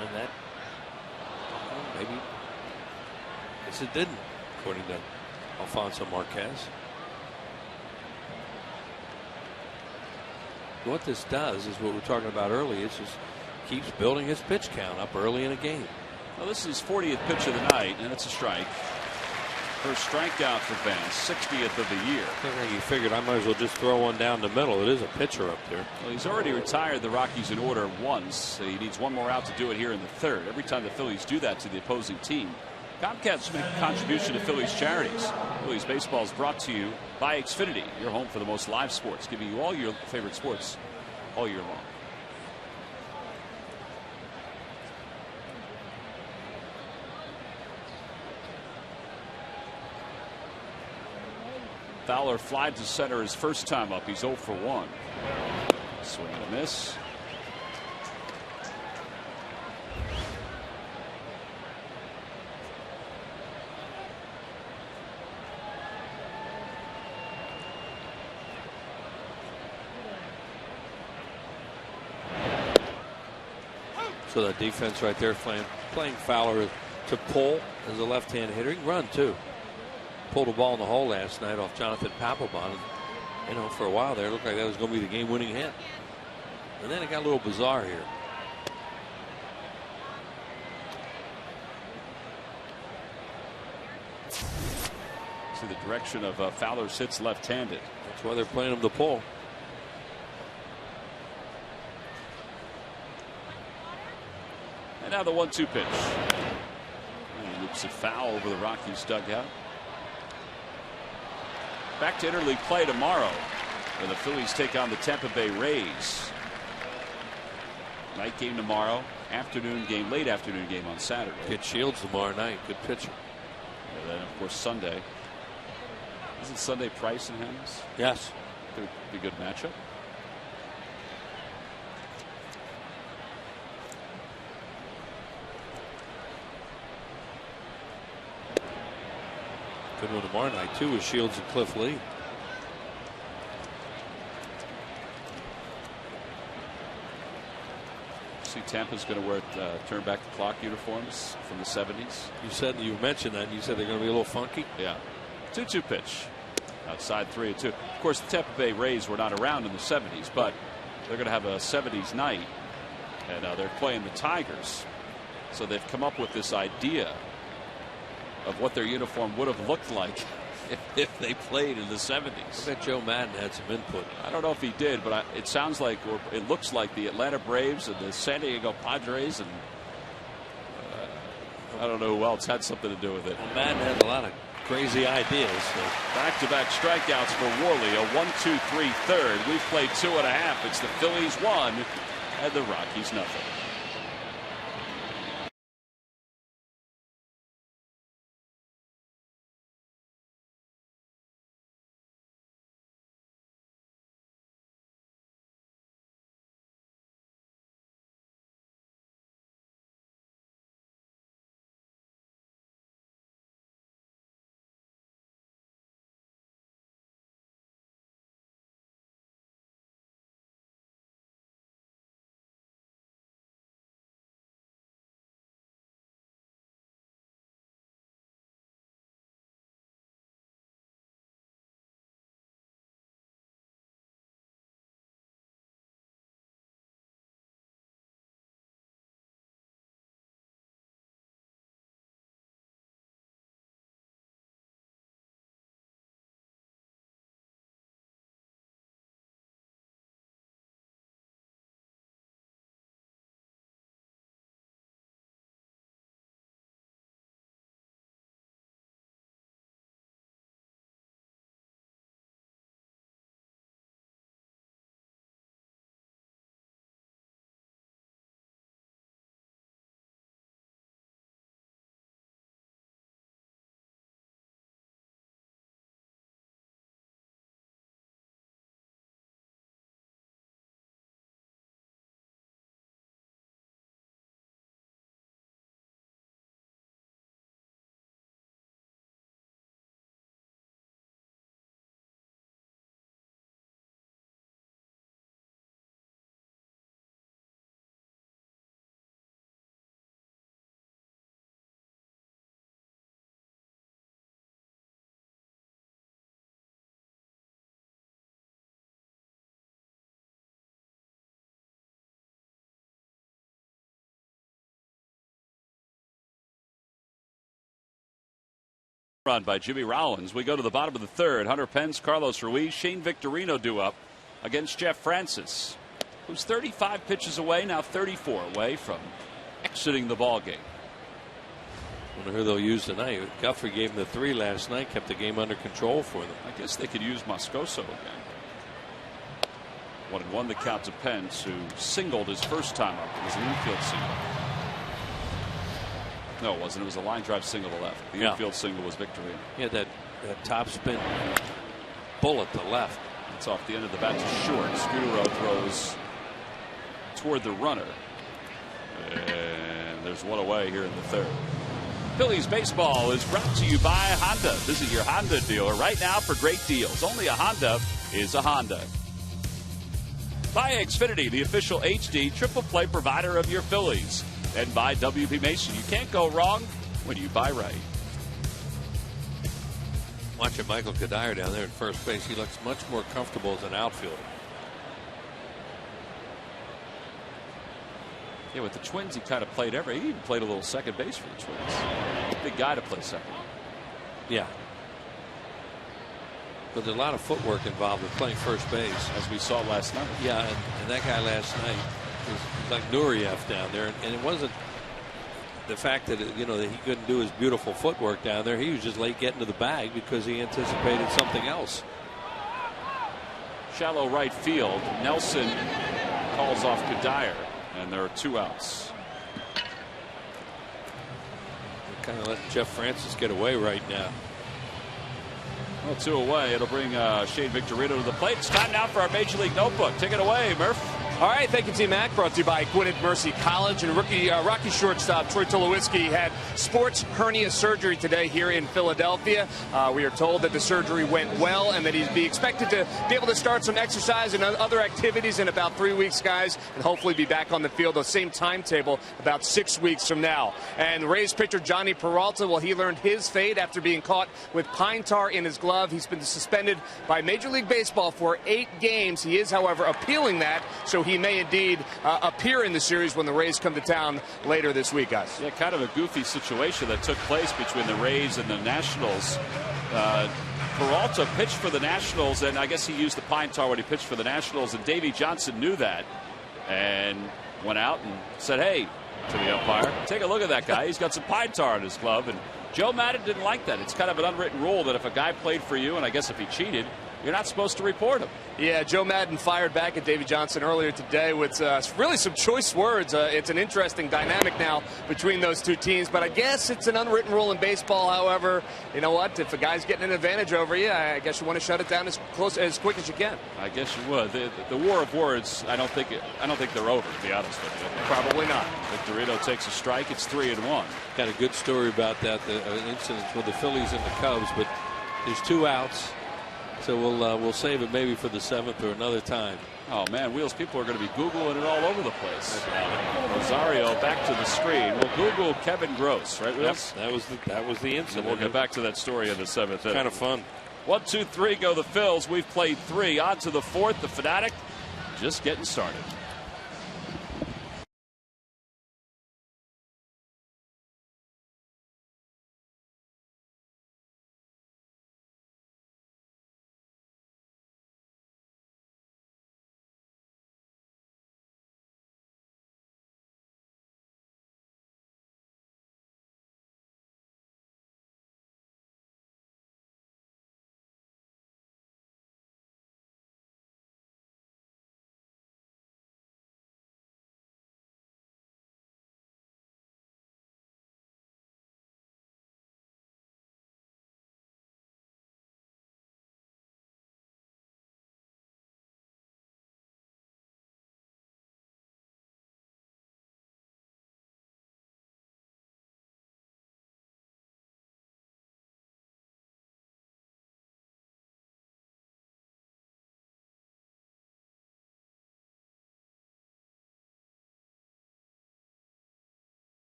And that, maybe, I guess it didn't, according to Alfonso Marquez. What this does is what we were talking about earlier. It just keeps building his pitch count up early in a game. Well, this is his 40th pitch of the night, and it's a strike. First strikeout for Vance, 60th of the year. I think he figured I might as well just throw one down the middle. It is a pitcher up there. Well, he's already retired the Rockies in order once. So he needs one more out to do it here in the third. Every time the Phillies do that to the opposing team, Comcast make a contribution to Phillies charities. Phillies baseball is brought to you by Xfinity, your home for the most live sports, giving you all your favorite sports all year long. Fowler flied to center his first time up. He's 0 for 1. Swing and a miss. So that defense right there playing Fowler to pull as a left-hand hitter. He can run too. Pulled a ball in the hole last night off Jonathan Papelbon. You know, for a while there, it looked like that was going to be the game-winning hit. And then it got a little bizarre here. See the direction of Fowler's hits left-handed. That's why they're playing him to pull. And now the 1-2 pitch. And he loops it foul over the Rockies dugout. Back to interleague play tomorrow, where the Phillies take on the Tampa Bay Rays. Night game tomorrow, afternoon game, late afternoon game on Saturday. Get Shields tomorrow night. Good pitcher. And then, of course, Sunday. Isn't Sunday Price and Helms? Yes. Could be a good matchup. Good one tomorrow night too with Shields and Cliff Lee. See, Tampa's going to wear turn back the clock uniforms from the 70s. You mentioned that. You said they're going to be a little funky. Yeah. 2-2 pitch. Outside 3-2. Of course, the Tampa Bay Rays were not around in the 70s, but they're going to have a 70s night, and they're playing the Tigers. So they've come up with this idea of what their uniform would have looked like if they played in the 70s. I bet Joe Madden had some input. I don't know if he did, but it sounds like, or it looks like, the Atlanta Braves and the San Diego Padres, and I don't know who else had something to do with it. Well, Madden had a lot of crazy ideas. So. Back-to-back strikeouts for Worley, a 1-2-3 third. We've played 2.5. It's the Phillies 1 and the Rockies nothing. Run by Jimmy Rollins. We go to the bottom of the third. Hunter Pence, Carlos Ruiz, Shane Victorino due up against Jeff Francis, who's 35 pitches away, now 34 away from exiting the ball game. I wonder who they'll use tonight. Guthrie gave them the 3 last night, kept the game under control for them. I guess they could use Moscoso again. 1-1 the count to Pence, who singled his first time up. It was an infield single. No, it wasn't. It was a line drive single to left. The infield single was Victorino. Yeah, that top spin bullet to left. It's off the end of the bat to short. Scudero throws toward the runner. And there's one away here in the third. Phillies baseball is brought to you by Honda. Visit your Honda dealer right now for great deals. Only a Honda is a Honda. By Xfinity, the official HD triple play provider of your Phillies. And by WB Mason. You can't go wrong when you buy right. Watching Michael Kadire down there at first base, he looks much more comfortable as an outfielder. Yeah, with the Twins, he kind of played he even played a little second base for the Twins. Big guy to play second. Yeah. But there's a lot of footwork involved in playing first base. As we saw last night. Yeah, and that guy last night was like Nureyev down there. And it wasn't the fact that, that he couldn't do his beautiful footwork down there. He was just late getting to the bag because he anticipated something else. Shallow right field. Nelson calls off Kadire. And there are 2 outs. They're kind of letting Jeff Francis get away right now. Well, 2 away. It'll bring Shane Victorino to the plate. It's time now for our Major League Notebook. Take it away, Murph. All right, thank you, T-Mac. Brought to you by Gwinnett Mercy College. And Rocky shortstop Troy Tulowitzki had sports hernia surgery today here in Philadelphia. We are told that the surgery went well and that he'd be expected to be able to start some exercise and other activities in about 3 weeks, guys, and hopefully be back on the field the same timetable about 6 weeks from now. And Rays pitcher Johnny Peralta, well, he learned his fate after being caught with pine tar in his glove. He's been suspended by Major League Baseball for 8 games. He is, however, appealing that, so he may indeed appear in the series when the Rays come to town later this week, guys. Yeah, kind of a goofy situation that took place between the Rays and the Nationals. Peralta pitched for the Nationals, and I guess he used the pine tar when he pitched for the Nationals, and Davey Johnson knew that and went out and said, hey, to the umpire, take a look at that guy. He's got some pine tar in his glove. And Joe Madden didn't like that. It's kind of an unwritten rule that if a guy played for you, and I guess if he cheated, you're not supposed to report him. Yeah, Joe Madden fired back at Davey Johnson earlier today with really some choice words. It's an interesting dynamic now between those two teams, but I guess it's an unwritten rule in baseball. However, you know what? If a guy's getting an advantage over you, I guess you want to shut it down as quick as you can. I guess you would. The war of words, I don't think they're over, to be honest with you. Probably not. Victorino takes a strike. It's 3-1. Got a good story about that, the incident with the Phillies and the Cubs, but there's 2 outs. So we'll save it maybe for the 7th or another time. Oh man, Wheels, people are going to be Googling it all over the place. Rosario back to the screen. We'll Google Kevin Gross, right, Wheels? Yep, that was the incident. And we'll get back to that story in the 7th. Kind of fun. 1, 2, 3 go the Phils. We've played 3. On to the 4th. The Fanatic just getting started.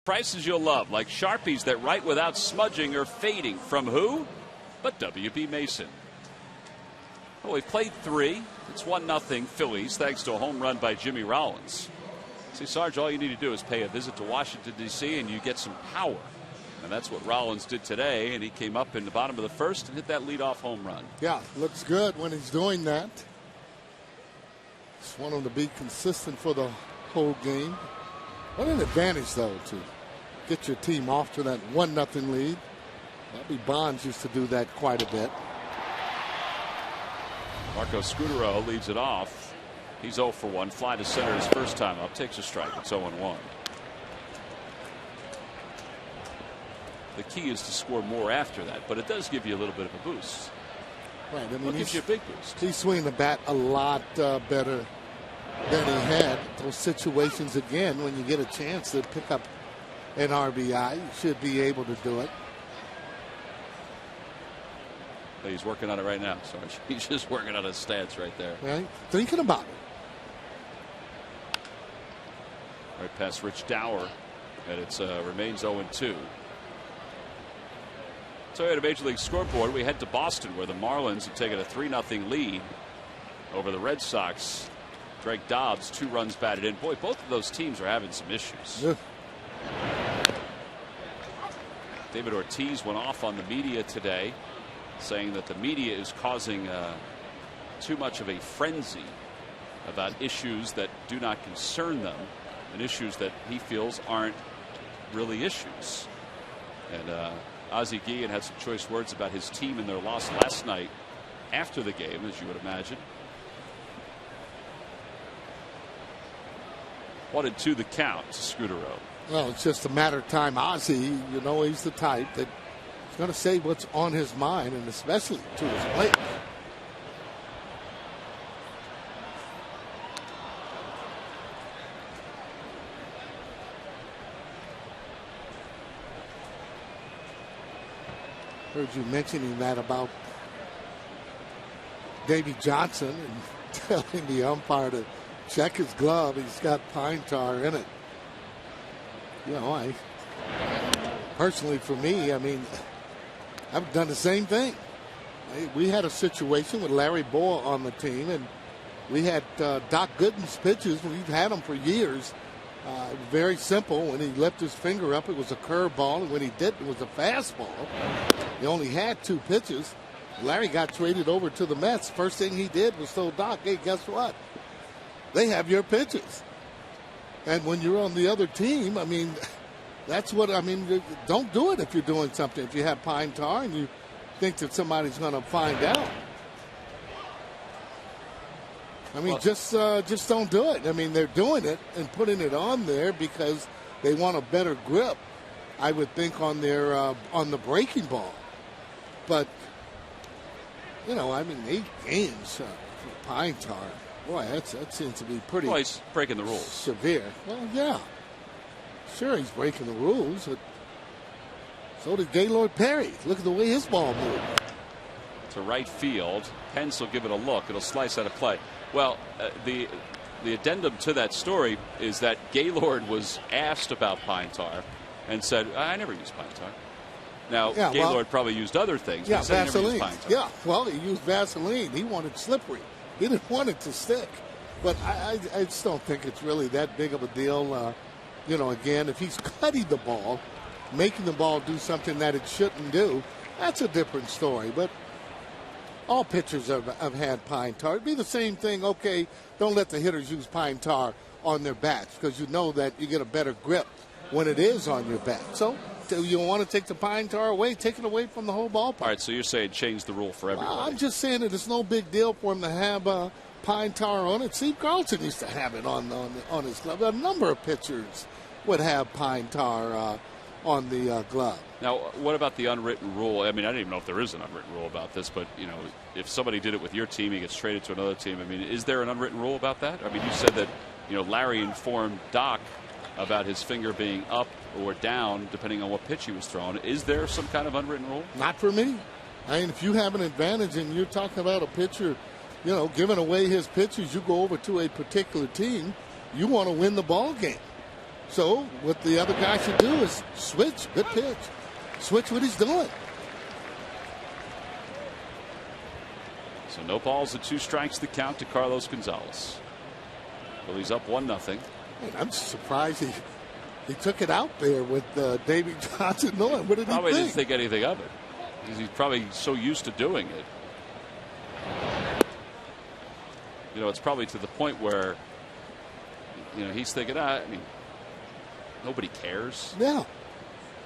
Prices you'll love, like Sharpies that write without smudging or fading. From who? But W.B. Mason. Well, we've played 3. It's 1-0 Phillies, thanks to a home run by Jimmy Rollins. See, Sarge, all you need to do is pay a visit to Washington, D.C., and you get some power. And that's what Rollins did today, and he came up in the bottom of the 1st and hit that leadoff home run. Yeah, looks good when he's doing that. Just want him to be consistent for the whole game. What an advantage, though, to get your team off to that 1-0 lead. Bobby Bonds used to do that quite a bit. Marco Scutaro leads it off. He's 0 for 1. Fly to center his first time up. Takes a strike. It's 0-1. The key is to score more after that, but it does give you a little bit of a boost. Right. I mean, Well, it gives you a big boost. He's swinging the bat a lot better than he had. Those situations, again, when you get a chance to pick up an RBI, you should be able to do it. He's working on it right now. Sorry, he's just working on his stats right there. Right? Thinking about it. Right past Rich Dower, and it remains 0-2. So at a Major League scoreboard, we head to Boston, where the Marlins have taken a 3-0 lead over the Red Sox. Drake Dobbs, 2 runs batted in. Boy, both of those teams are having some issues. Yeah. David Ortiz went off on the media today, saying that the media is causing too much of a frenzy about issues that do not concern them and issues that he feels aren't really issues. And Ozzie Guillen had some choice words about his team and their loss last night after the game, as you would imagine. 1-2 the count to Scudero. Well, it's just a matter of time. Ozzie, you know, he's the type that is going to say what's on his mind, and especially to his players. Heard you mentioning that about Davey Johnson and telling the umpire to check his glove. He's got pine tar in it. You know, I personally, for me, I mean, I've done the same thing. We had a situation with Larry Boa on the team, and we had Doc Gooden's pitches. We've had them for years. Very simple. When he left his finger up, it was a curveball, and when he didn't, it was a fastball. He only had 2 pitches. Larry got traded over to the Mets. First thing he did was tell Doc, hey, guess what? They have your pitches. And when you're on the other team, I mean, that's what, I mean, don't do it if you're doing something. If you have pine tar and you think that somebody's going to find out. I mean, just don't do it. I mean, they're doing it and putting it on there because they want a better grip, I would think, on their on the breaking ball. But, you know, I mean, 8 games for pine tar. Boy, that seems to be pretty. Well, he's breaking the rules. Severe. Well, yeah. Sure, he's breaking the rules. But so did Gaylord Perry. Look at the way his ball moved. To right field. Pence will give it a look. It'll slice out of play. Well, the addendum to that story is that Gaylord was asked about pine tar and said, I never use pine tar. Now, yeah, Gaylord probably used other things. Yeah, but he said Vaseline. He never used pine tar. Yeah, well, he used Vaseline. He wanted slippery. He didn't want it to stick. But I just don't think it's really that big of a deal. You know, again, if he's cutting the ball, making the ball do something that it shouldn't do, that's a different story. But all pitchers have had pine tar. It'd be the same thing, okay, don't let the hitters use pine tar on their bats because you know that you get a better grip when it is on your bat. So you want to take the pine tar away, take it away from the whole ballpark. All right, so you're saying change the rule for everybody. I'm just saying that it's no big deal for him to have pine tar on it. Steve Carlson used to have it on his glove. A number of pitchers would have pine tar on the glove. Now, what about the unwritten rule? I mean, I don't even know if there is an unwritten rule about this, but, you know, if somebody did it with your team, he gets traded to another team. I mean, is there an unwritten rule about that? I mean, you said that, you know, Larry informed Doc about his finger being up or down depending on what pitch he was throwing. Is there some kind of unwritten rule? Not for me. I mean, if you have an advantage and you're talking about a pitcher, you know, giving away his pitches, you go over to a particular team, you want to win the ball game. So what the other guy should do is switch, good pitch, switch what he's doing. So no balls and 2 strikes to count to Carlos Gonzalez. Well, he's up 1-0. I'm surprised he took it out there with Davey Johnson knowing. What did probably he didn't think anything of it. He's probably so used to doing it. You know, it's probably to the point where, you know, he's thinking, I mean, nobody cares. Yeah.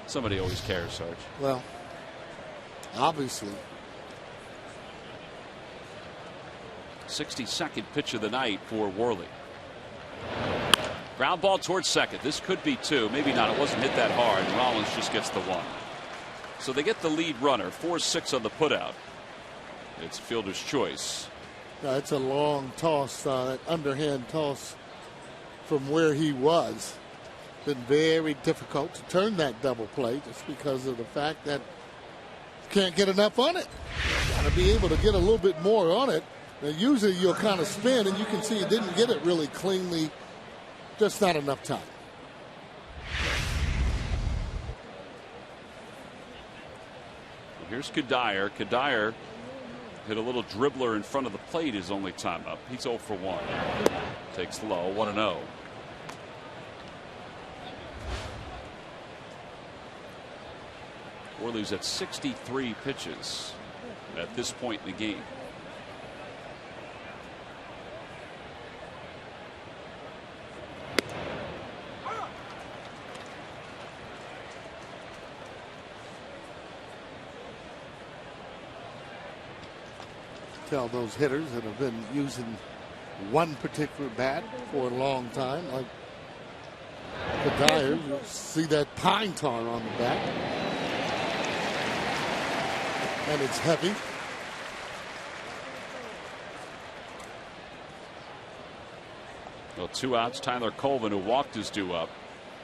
Somebody always cares, Sarge. Well, obviously. 62nd pitch of the night for Worley. Ground ball towards second. This could be 2. Maybe not. It wasn't hit that hard. Rollins just gets the 1. So they get the lead runner. 4-6 on the putout. It's fielder's choice. It's a long toss, underhand toss from where he was. Been very difficult to turn that double play just because of the fact that you can't get enough on it. Got to be able to get a little bit more on it. Now, usually you'll kind of spin, and you can see you didn't get it really cleanly. Just not enough time. Well, here's Kadire. Kadire hit a little dribbler in front of the plate his only time up. He's 0 for 1. Takes low, 1-0. Worley's at 63 pitches at this point in the game. Tell those hitters that have been using one particular bat for a long time, like the Dyers, you see that pine tar on the back, and it's heavy. Well, 2 outs. Tyler Colvin, who walked, is due up.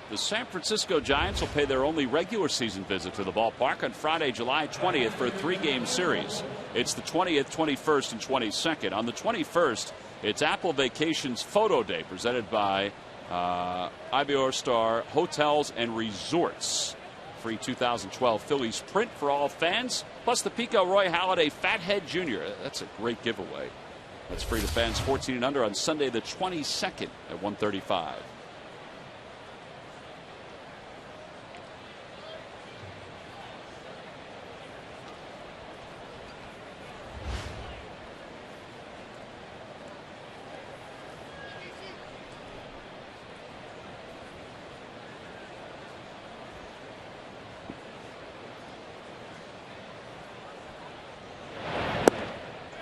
The San Francisco Giants will pay their only regular season visit to the ballpark on Friday, July 20th for a 3-game series. It's the 20th, 21st, and 22nd. On the 21st, it's Apple Vacations Photo Day presented by Ibeor Star Hotels and Resorts. Free 2012 Phillies print for all fans, plus the Pico Roy Halladay Fathead Jr. That's a great giveaway. That's free to fans 14 and under on Sunday the 22nd at 1:35.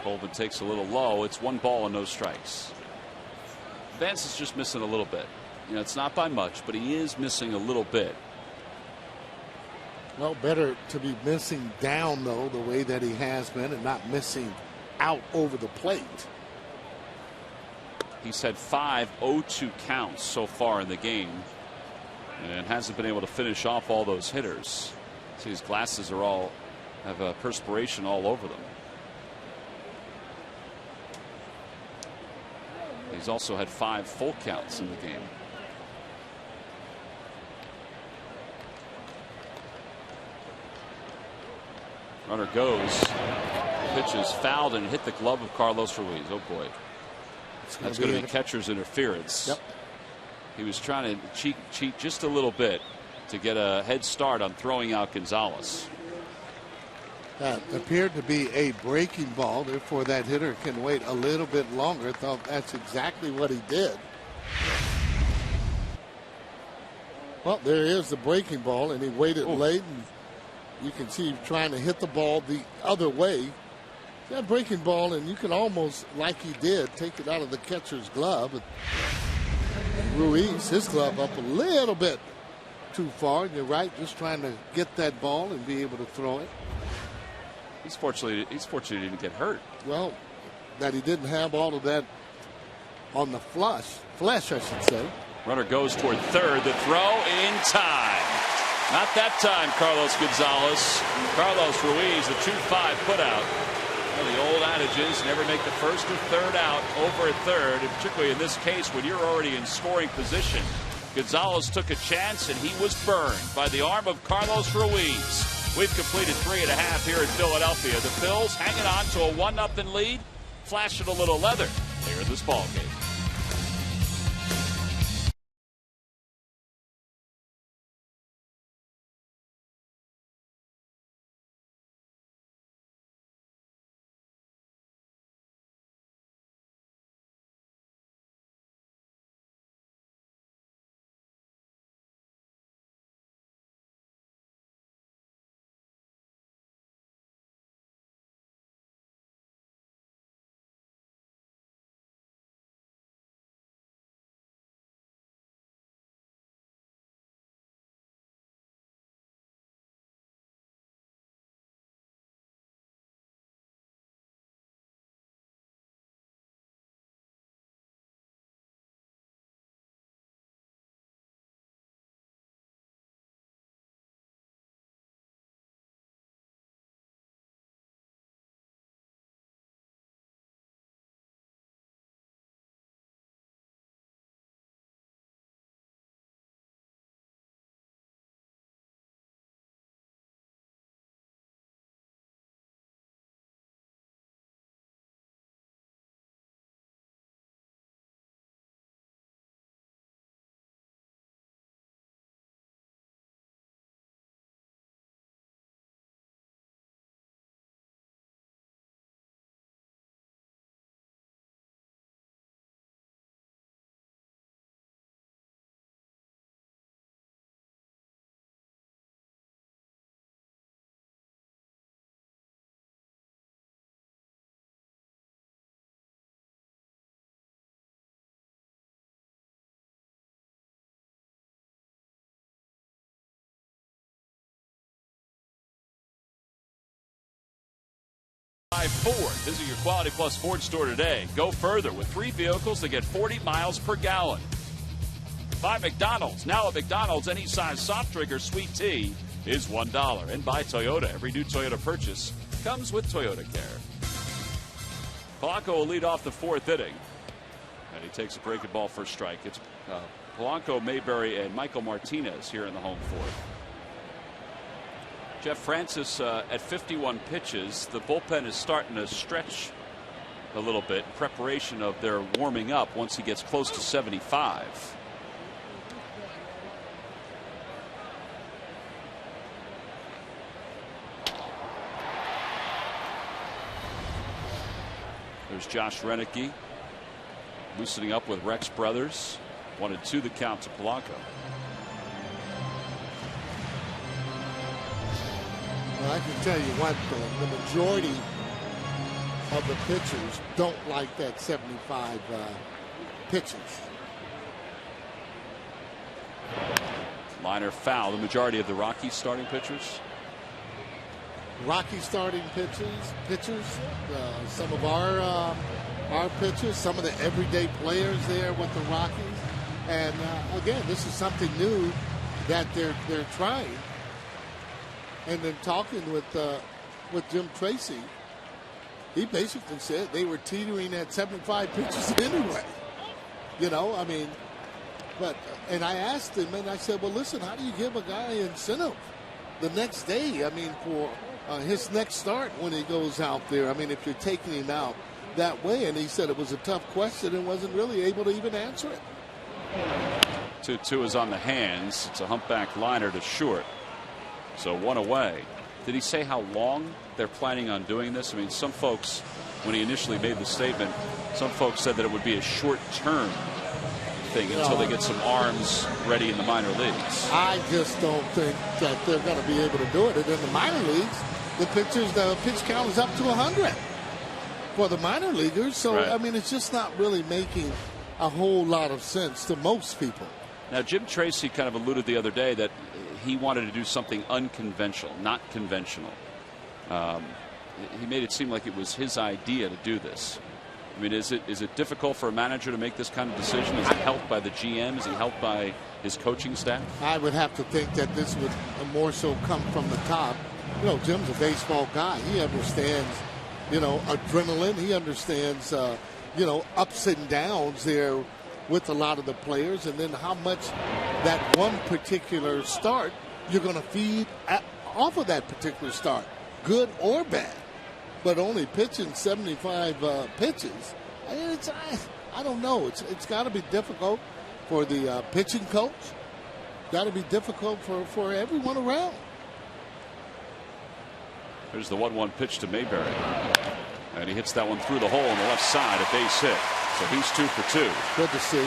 Colvin takes a little low. It's 1 ball and no strikes. Vance is just missing a little bit. You know, it's not by much, but he is missing a little bit. Well, better to be missing down, though, the way that he has been, and not missing out over the plate. He's had 5 0-2 counts so far in the game and hasn't been able to finish off all those hitters. See, his glasses are all have perspiration all over them. He's also had 5 full counts in the game. Runner goes. The pitch is fouled and hit the glove of Carlos Ruiz. Oh boy. That's going to be catcher's interference. Yep. He was trying to cheat just a little bit to get a head start on throwing out Gonzalez. That appeared to be a breaking ball, therefore that hitter can wait a little bit longer. Thought that's exactly what he did. Well, there is the breaking ball, and he waited late, and you can see him trying to hit the ball the other way. That breaking ball, and you can almost, like he did, take it out of the catcher's glove. And Ruiz, his glove up a little bit too far, and you're right, just trying to get that ball and be able to throw it. He's fortunate he didn't get hurt. Well, that he didn't have all of that on the flesh, I should say. Runner goes toward third. The throw in time. Not that time, Carlos Gonzalez. Carlos Ruiz, the 2-5 putout. Well, the old adage is never make the first or third out over a third, and particularly in this case when you're already in scoring position. Gonzalez took a chance, and he was burned by the arm of Carlos Ruiz. We've completed 3.5 here in Philadelphia. The Phils hanging on to a 1-0 lead, flashing a little leather here in this ballgame. by Ford. Visit your Quality Plus Ford store today. Go further with 3 vehicles that get 40 miles per gallon. By McDonald's. Now at McDonald's, any size soft drink or sweet tea is $1. And by Toyota. Every new Toyota purchase comes with Toyota Care. Polanco will lead off the 4th inning. And he takes a breaking ball for a strike. It's Polanco, Mayberry, and Michael Martinez here in the home 4th. Jeff Francis at 51 pitches. The bullpen is starting to stretch a little bit in preparation of their warming up once he gets close to 75. There's Josh Renicky loosening up with Rex Brothers. 1-2 the count to Polanco. Well, I can tell you what, the majority of the pitchers don't like that 75 pitches. Liner foul. The majority of the Rockies starting pitchers. Rocky starting pitchers, some of our pitchers, some of the everyday players there with the Rockies, and again, this is something new that they're trying. And then talking with Jim Tracy, he basically said they were teetering at 75 pitches anyway. You know, I mean, and I asked him, and I said, well, listen, how do you give a guy incentive the next day? I mean, for his next start when he goes out there. I mean, if you're taking him out that way. And he said it was a tough question and wasn't really able to even answer it. 2-2 is on the hands. It's a humpback liner to short. So 1 away. Did he say how long they're planning on doing this? I mean, some folks, when he initially made the statement, some folks said that it would be a short-term thing until they get some arms ready in the minor leagues. I just don't think that they're going to be able to do it. And in the minor leagues, the pitch count is up to 100 for the minor leaguers. So, right. I mean, it's just not really making a whole lot of sense to most people. Now, Jim Tracy kind of alluded the other day that he wanted to do something unconventional, not conventional. He made it seem like it was his idea to do this. I mean, is it difficult for a manager to make this kind of decision? Is he helped by the GM? Is he helped by his coaching staff? I would have to think that this would more so come from the top. You know, Jim's a baseball guy. He understands, you know, adrenaline. He understands, you know, ups and downs there with a lot of the players, and then how much that one particular start you're going to feed off of that particular start, good or bad. But only pitching 75 pitches, I mean, I don't know. It's got to be difficult for the pitching coach. Got to be difficult for everyone around. There's the 1-1 pitch to Mayberry, and he hits that one through the hole on the left side, a base hit. So he's 2 for 2. Good to see.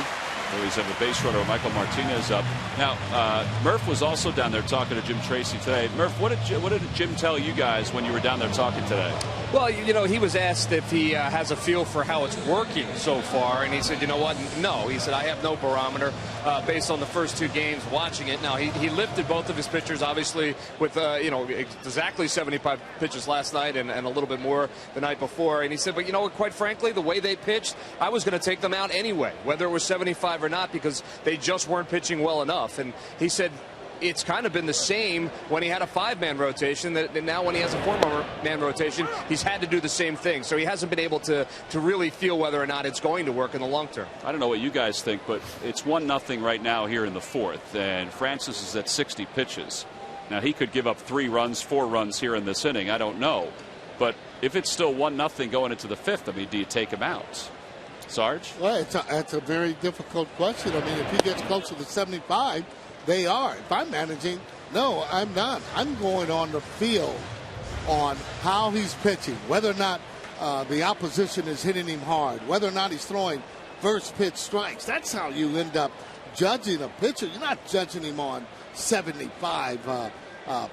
Phillies have a base runner, Michael Martinez up. Now, Murph was also down there talking to Jim Tracy today. Murph, what did Jim tell you guys when you were down there talking today? Well, you know, he was asked if he has a feel for how it's working so far, and he said, you know what, no. He said, I have no barometer based on the first 2 games watching it. Now, he lifted both of his pitchers, obviously, with, you know, exactly 75 pitches last night and a little bit more the night before. And he said, but, you know, quite frankly, the way they pitched, I was going to take them out anyway, whether it was 75 or not, because they just weren't pitching well enough. And he said it's kind of been the same when he had a 5-man rotation, that now when he has a 4-man rotation, he's had to do the same thing. So he hasn't been able to really feel whether or not it's going to work in the long term. I don't know what you guys think, but it's 1-0 right now here in the 4th, and Francis is at 60 pitches. Now, he could give up 3 runs, 4 runs here in this inning. I don't know. But if it's still 1-0 going into the 5th, I mean, do you take him out? Sarge? Well, that's a very difficult question. I mean, if he gets closer to 75, they are. If I'm managing, no, I'm not. I'm going on the field on how he's pitching, whether or not the opposition is hitting him hard, whether or not he's throwing first pitch strikes. That's how you end up judging a pitcher. You're not judging him on 75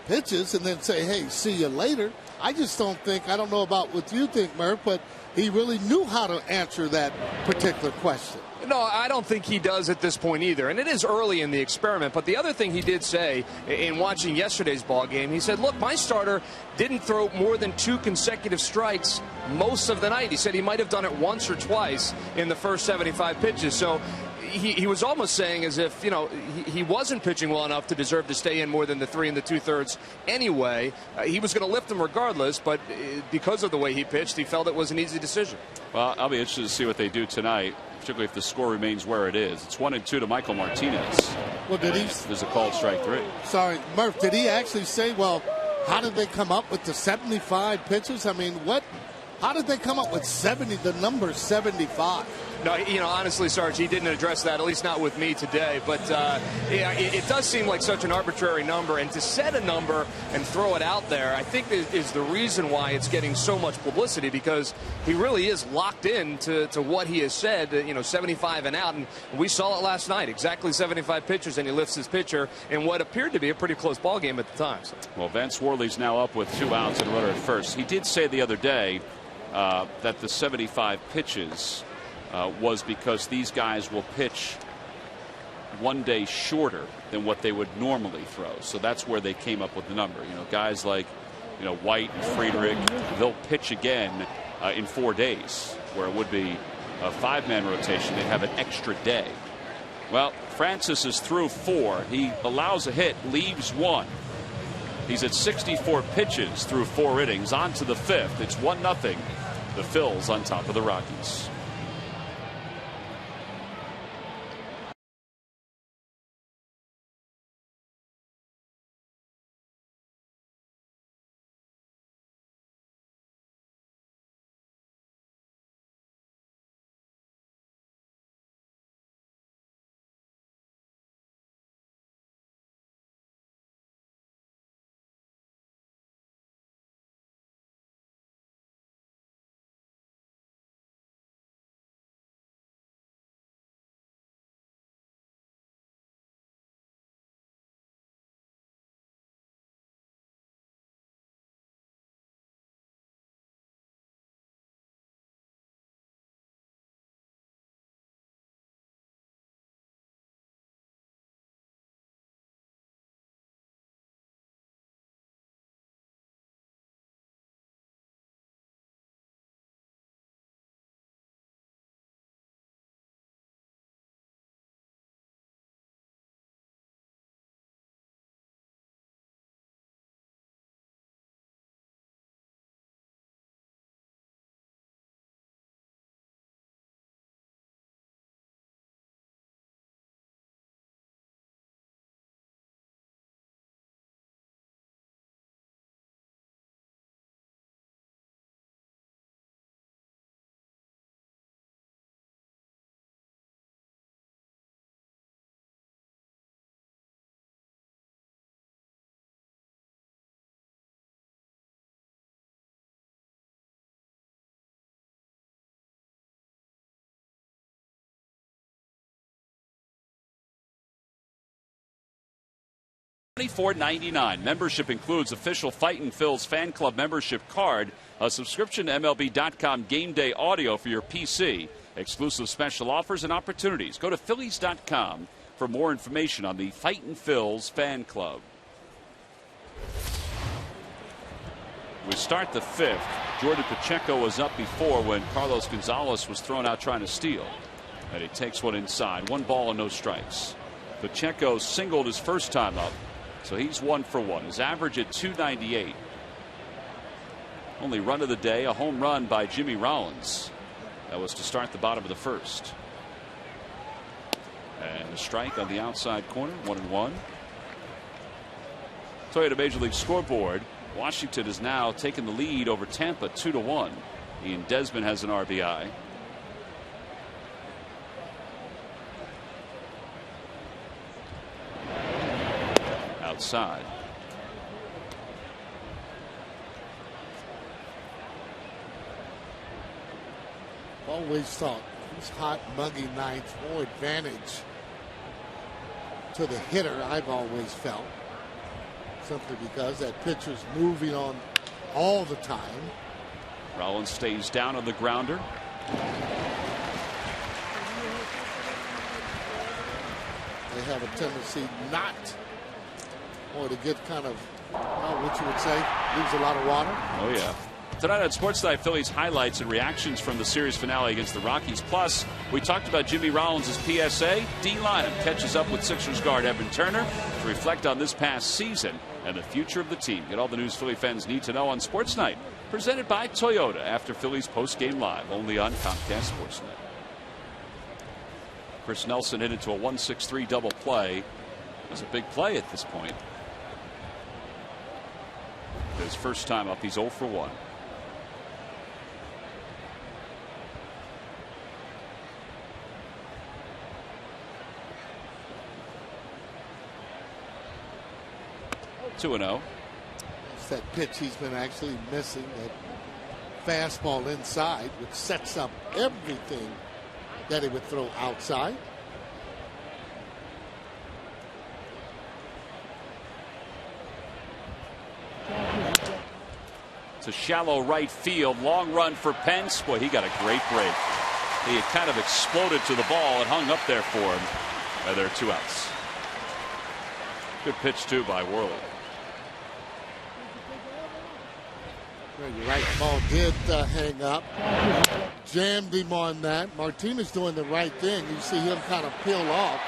pitches and then say, hey, see you later. I just don't think, I don't know about what you think, Murph, but he really knew how to answer that particular question. No, I don't think he does at this point either. And it is early in the experiment. But the other thing he did say in watching yesterday's ball game, he said, look, my starter didn't throw more than 2 consecutive strikes most of the night. He said he might have done it once or twice in the first 75 pitches. So he was almost saying as if, you know, he wasn't pitching well enough to deserve to stay in more than the 3 2/3 anyway. He was going to lift him regardless, but because of the way he pitched, he felt it was an easy decision. Well, I'll be interested to see what they do tonight, particularly if the score remains where it is. It's 1-2 to Michael Martinez. Well, did he? There's a called strike 3. Sorry, Murph, did he actually say, well, how did they come up with the 75 pitches? I mean, how did they come up with the number 75? No, you know, honestly, Sarge, he didn't address that, at least not with me today. But it does seem like such an arbitrary number. And to set a number and throw it out there, I think is the reason why it's getting so much publicity, because he really is locked in to what he has said, you know, 75 and out. And we saw it last night, exactly 75 pitches, and he lifts his pitcher in what appeared to be a pretty close ball game at the time. So. Well, Vance Worley's now up with 2 outs and a runner at first. He did say the other day that the 75 pitches was because these guys will pitch 1 day shorter than what they would normally throw. So that's where they came up with the number. You know, guys like, you know, White and Friedrich, they'll pitch again in 4 days, where it would be a 5-man rotation. They have an extra day. Well, Francis is through 4. He allows a hit, leaves 1. He's at 64 pitches through 4 innings. On to the 5th. It's 1-0. The Phils on top of the Rockies. $24.99. Membership includes official Fightin' Phil's fan club membership card, a subscription to MLB.com game day audio for your PC, exclusive special offers and opportunities. Go to Phillies.com for more information on the Fightin' Phil's fan club. We start the 5th. Jordan Pacheco was up before when Carlos Gonzalez was thrown out trying to steal. And he takes one inside. 1 ball and no strikes. Pacheco singled his first time up. So he's 1 for 1. His average at .298. Only run of the day, a home run by Jimmy Rollins. That was to start the bottom of the 1st. And a strike on the outside corner, 1-1. Toyota Major League Scoreboard. Washington has now taken the lead over Tampa 2-1. Ian Desmond has an RBI. Outside. Always thought these hot, muggy nights, more advantage to the hitter, I've always felt. simply because that pitcher's moving on all the time. Rollins stays down on the grounder. They have a tendency not, or to get kind of, what you would say, lose a lot of water. Oh, yeah. Tonight on Sports Night, Phillies highlights and reactions from the series finale against the Rockies. Plus, we talked about Jimmy Rollins' PSA. D. Lynham catches up with Sixers guard Evan Turner to reflect on this past season and the future of the team. Get all the news Philly fans need to know on Sports Night, presented by Toyota after Phillies post-game live, only on Comcast Sportsnet. Chris Nelson hit into a 1-6-3 double play. It was a big play at this point. His first time up, he's 0 for 1. Two and 0. It's that pitch he's been actually missing, that fastball inside, which sets up everything that he would throw outside. It's a shallow right field, long run for Pence. Boy, he got a great break. He had kind of exploded to the ball and hung up there for him. There are 2 outs. Good pitch too by Worley. You're right, the ball did hang up. Jammed him on that. Martinez doing the right thing. You see him kind of peel off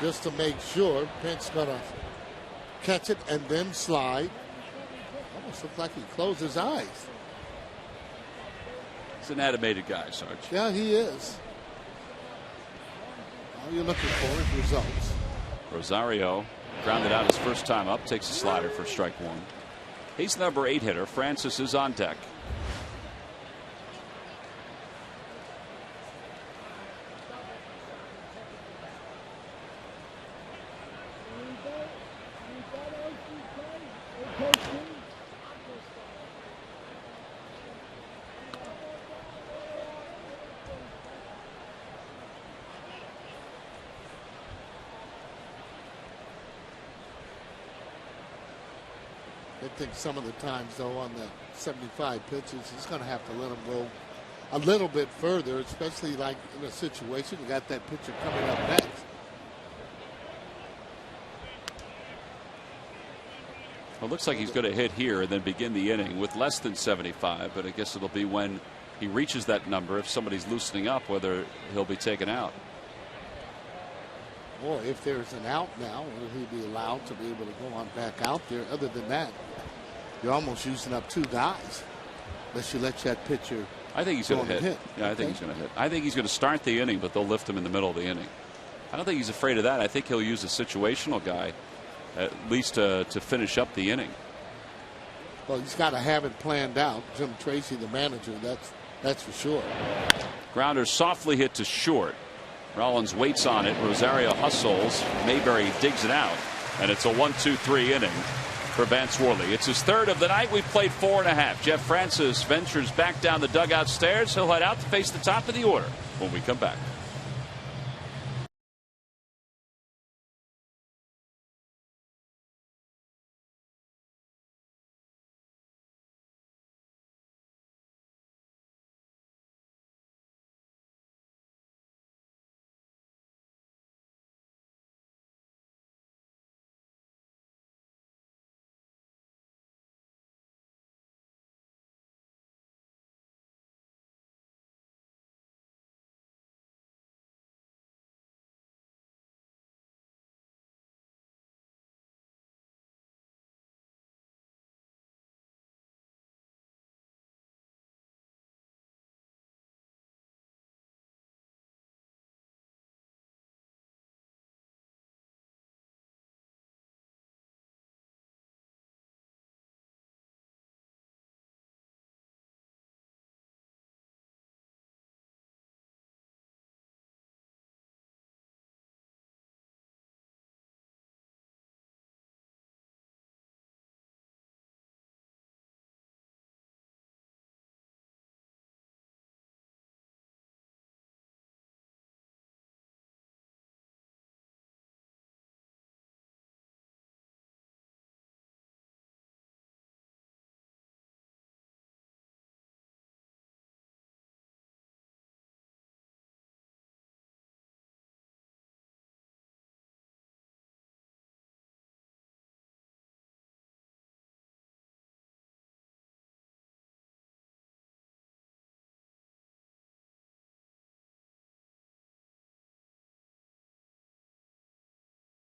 just to make sure. Pence going to catch it and then slide. Almost looked like he closed his eyes. He's an animated guy, Sarge. Yeah, he is. All you're looking for is results. Rosario grounded out his first time up, takes a slider for strike 1. He's the number 8 hitter. Francis is on deck. I think some of the times, though, on the 75 pitches, he's going to have to let him go a little bit further, especially like in a situation you got that pitcher coming up next. Well, it looks like he's going to hit here and then begin the inning with less than 75, but I guess it'll be when he reaches that number, if somebody's loosening up, whether he'll be taken out. Or if there's an out now, will he be allowed to be able to go on back out there? Other than that, you're almost using up 2 guys unless you let that pitcher. I think he's going to hit. Yeah, I think he's going to hit. I think he's going to start the inning, but they'll lift him in the middle of the inning. I don't think he's afraid of that. I think he'll use a situational guy at least to finish up the inning. Well, he's got to have it planned out. Jim Tracy, the manager, that's for sure. Grounder softly hit to short. Rollins waits on it. Rosario hustles. Mayberry digs it out. And it's a 1-2-3 inning for Vance Worley. It's his 3rd of the night. We've played 4.5. Jeff Francis ventures back down the dugout stairs. He'll head out to face the top of the order when we come back.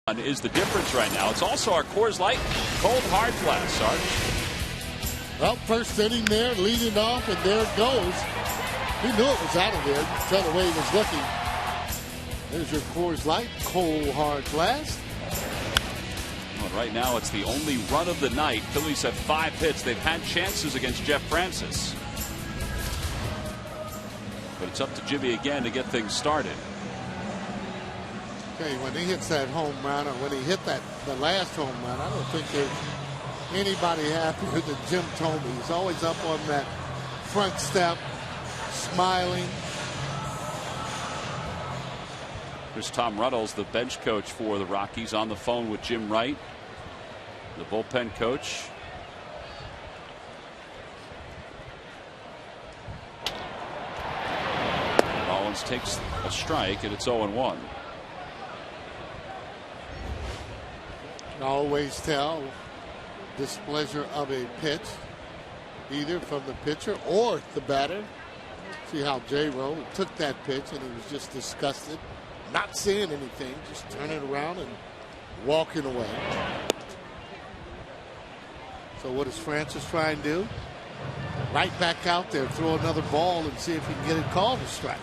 Is the difference right now. It's also our Coors Light cold hard blast, Sarge. Well, first inning there, leading off, and there it goes. He knew it was out of there. You can tell the way he was looking. There's your Coors Light cold hard blast. Well, right now, it's the only run of the night. Phillies have 5 hits. They've had chances against Jeff Francis. But it's up to Jimmy again to get things started. Okay, when he hits that home run, or when he hit the last home run, I don't think there's anybody happier than Jim Thome. He's always up on that front step, smiling. Here's Tom Ruddles, the bench coach for the Rockies, on the phone with Jim Wright, the bullpen coach. Rollins takes a strike, and it's 0-1. can always tell displeasure of a pitch, either from the pitcher or the batter. See how J-Ro took that pitch and he was just disgusted, not saying anything, just turning around and walking away. So what does Francis try and do? Right back out there, throw another ball and see if he can get it called a strike.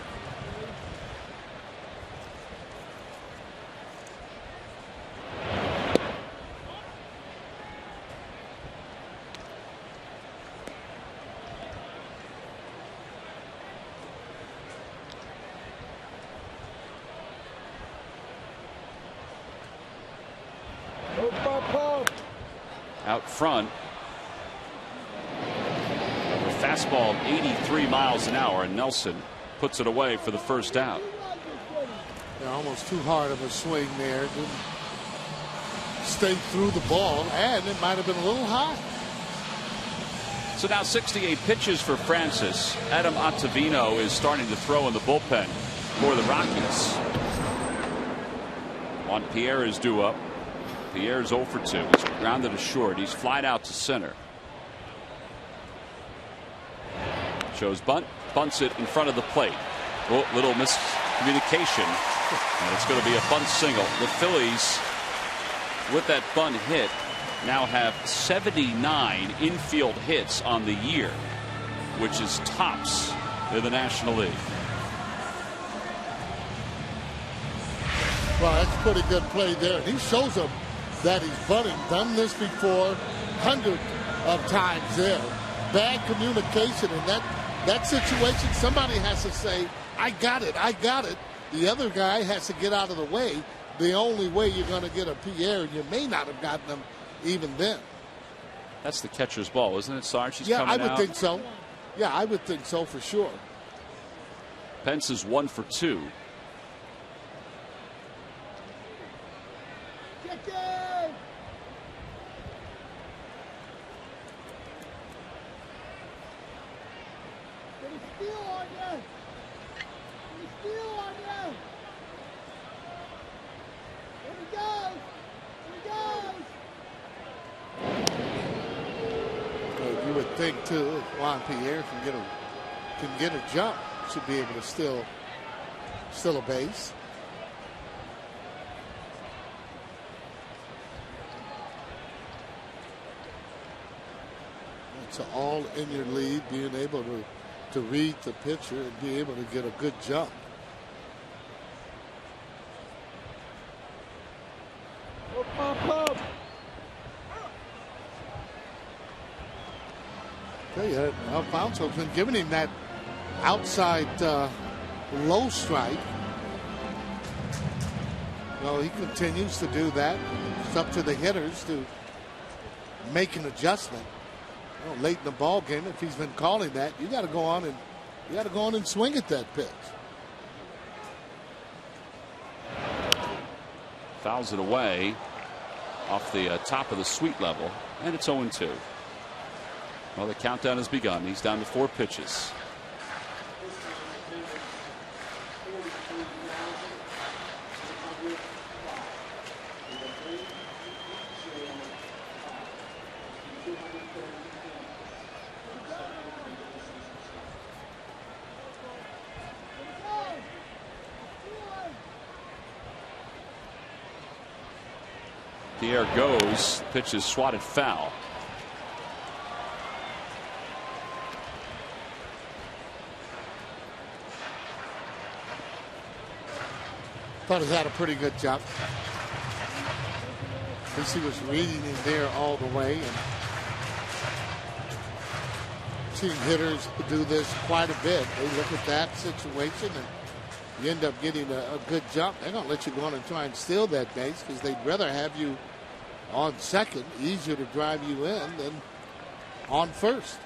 Out front, a fastball 83 miles an hour, and Nelson puts it away for the first out. Yeah, almost too hard of a swing there. Didn't stay through the ball, and it might have been a little high. So now 68 pitches for Francis. Adam Ottavino is starting to throw in the bullpen for the Rockies. Juan Pierre is due up. Pierre's 0 for 2. He's grounded to short. He's flied out to center. Shows bunt. Bunts it in front of the plate. Oh, little miscommunication. And it's going to be a bunt single. The Phillies, with that bunt hit, now have 79 infield hits on the year, which is tops in the National League. Well, that's a pretty good play there. He shows them that he's bunting. Done this before, hundreds of times there. Bad communication in that situation. Somebody has to say, I got it, I got it. The other guy has to get out of the way. The only way you're going to get a Pierre, and you may not have gotten him even then. That's the catcher's ball, isn't it, Sarge? He's yeah, I would out. think so. Yeah, I would think so for sure. Pence is 1 for 2. You would think too, if Juan Pierre can get a jump, should be able to steal a base. It's all in your lead, being able to read the pitcher and be able to get a good jump. Alfonso's been giving him that outside low strike. Well, he continues to do that. It's up to the hitters to make an adjustment. Well, late in the ball game, if he's been calling that, you got to go on and swing at that pitch. Fouls it away off the top of the suite level, and it's 0-2. Well, the countdown has begun. He's down to 4 pitches. The air goes. Pitch is swatted foul. Thought he had a pretty good jump. At least he was reading him there all the way. And seeing hitters do this quite a bit. They look at that situation and you end up getting a good jump. They're going to let you go on and try and steal that base because they'd rather have you on second. Easier to drive you in than on first.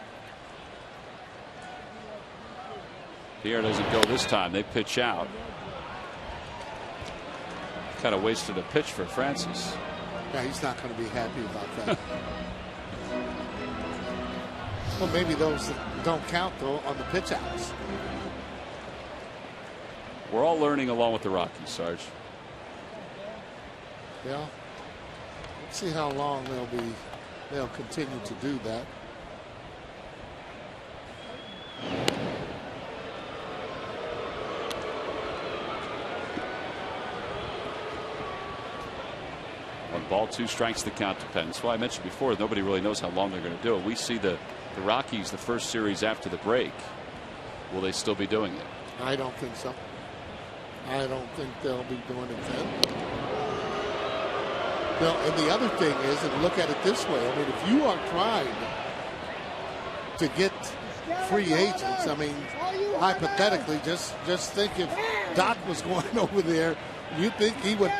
The air doesn't go this time. They pitch out. Kind of wasted a pitch for Francis. Yeah, he's not going to be happy about that. Well, maybe those don't count, though, on the pitch outs. We're all learning along with the Rockies, Sarge. Yeah. Let's see how long they'll continue to do that. One ball, 2 strikes, the count depends. Well, I mentioned before, nobody really knows how long they're going to do it. We see the Rockies, the first series after the break. Will they still be doing it? I don't think so. I don't think they'll be doing it then. Well, and the other thing is, and look at it this way, I mean, if you are trying to get free agents, I mean, hypothetically, just think if Doc was going over there, you think he would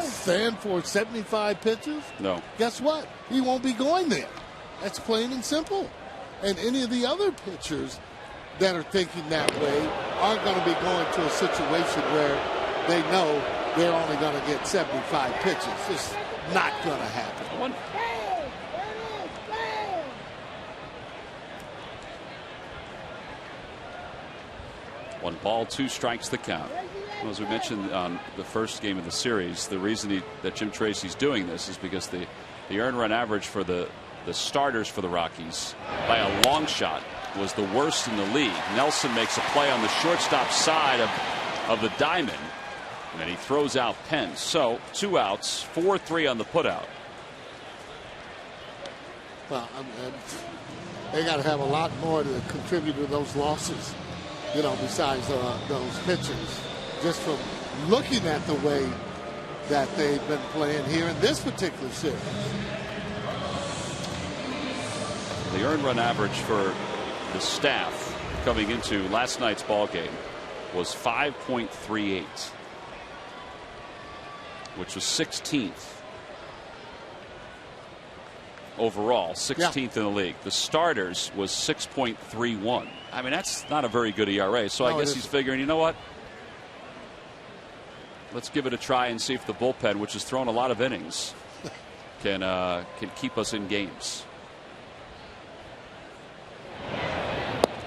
stand for 75 pitches? No. Guess what? He won't be going there. That's plain and simple. And any of the other pitchers that are thinking that way aren't going to be going to a situation where they know they're only going to get 75 pitches. It's not going to happen. One ball, 2 strikes, the count. Well, as we mentioned on the first game of the series, the reason that Jim Tracy's doing this is because the earned run average for the starters for the Rockies by a long shot was the worst in the league. Nelson makes a play on the shortstop side of the diamond, and then he throws out Penn. So 2 outs, 4-3 on the putout. Well, they got to have a lot more to contribute to those losses, you know, besides those pitchers. Just from looking at the way that they've been playing here in this particular series. The earned run average for the staff coming into last night's ball game was 5.38, which was 16th overall, 16th in the league. The starters was 6.31. I mean, that's not a very good ERA. So I guess he's figuring, you know what? Let's give it a try and see if the bullpen, which has thrown a lot of innings, can keep us in games.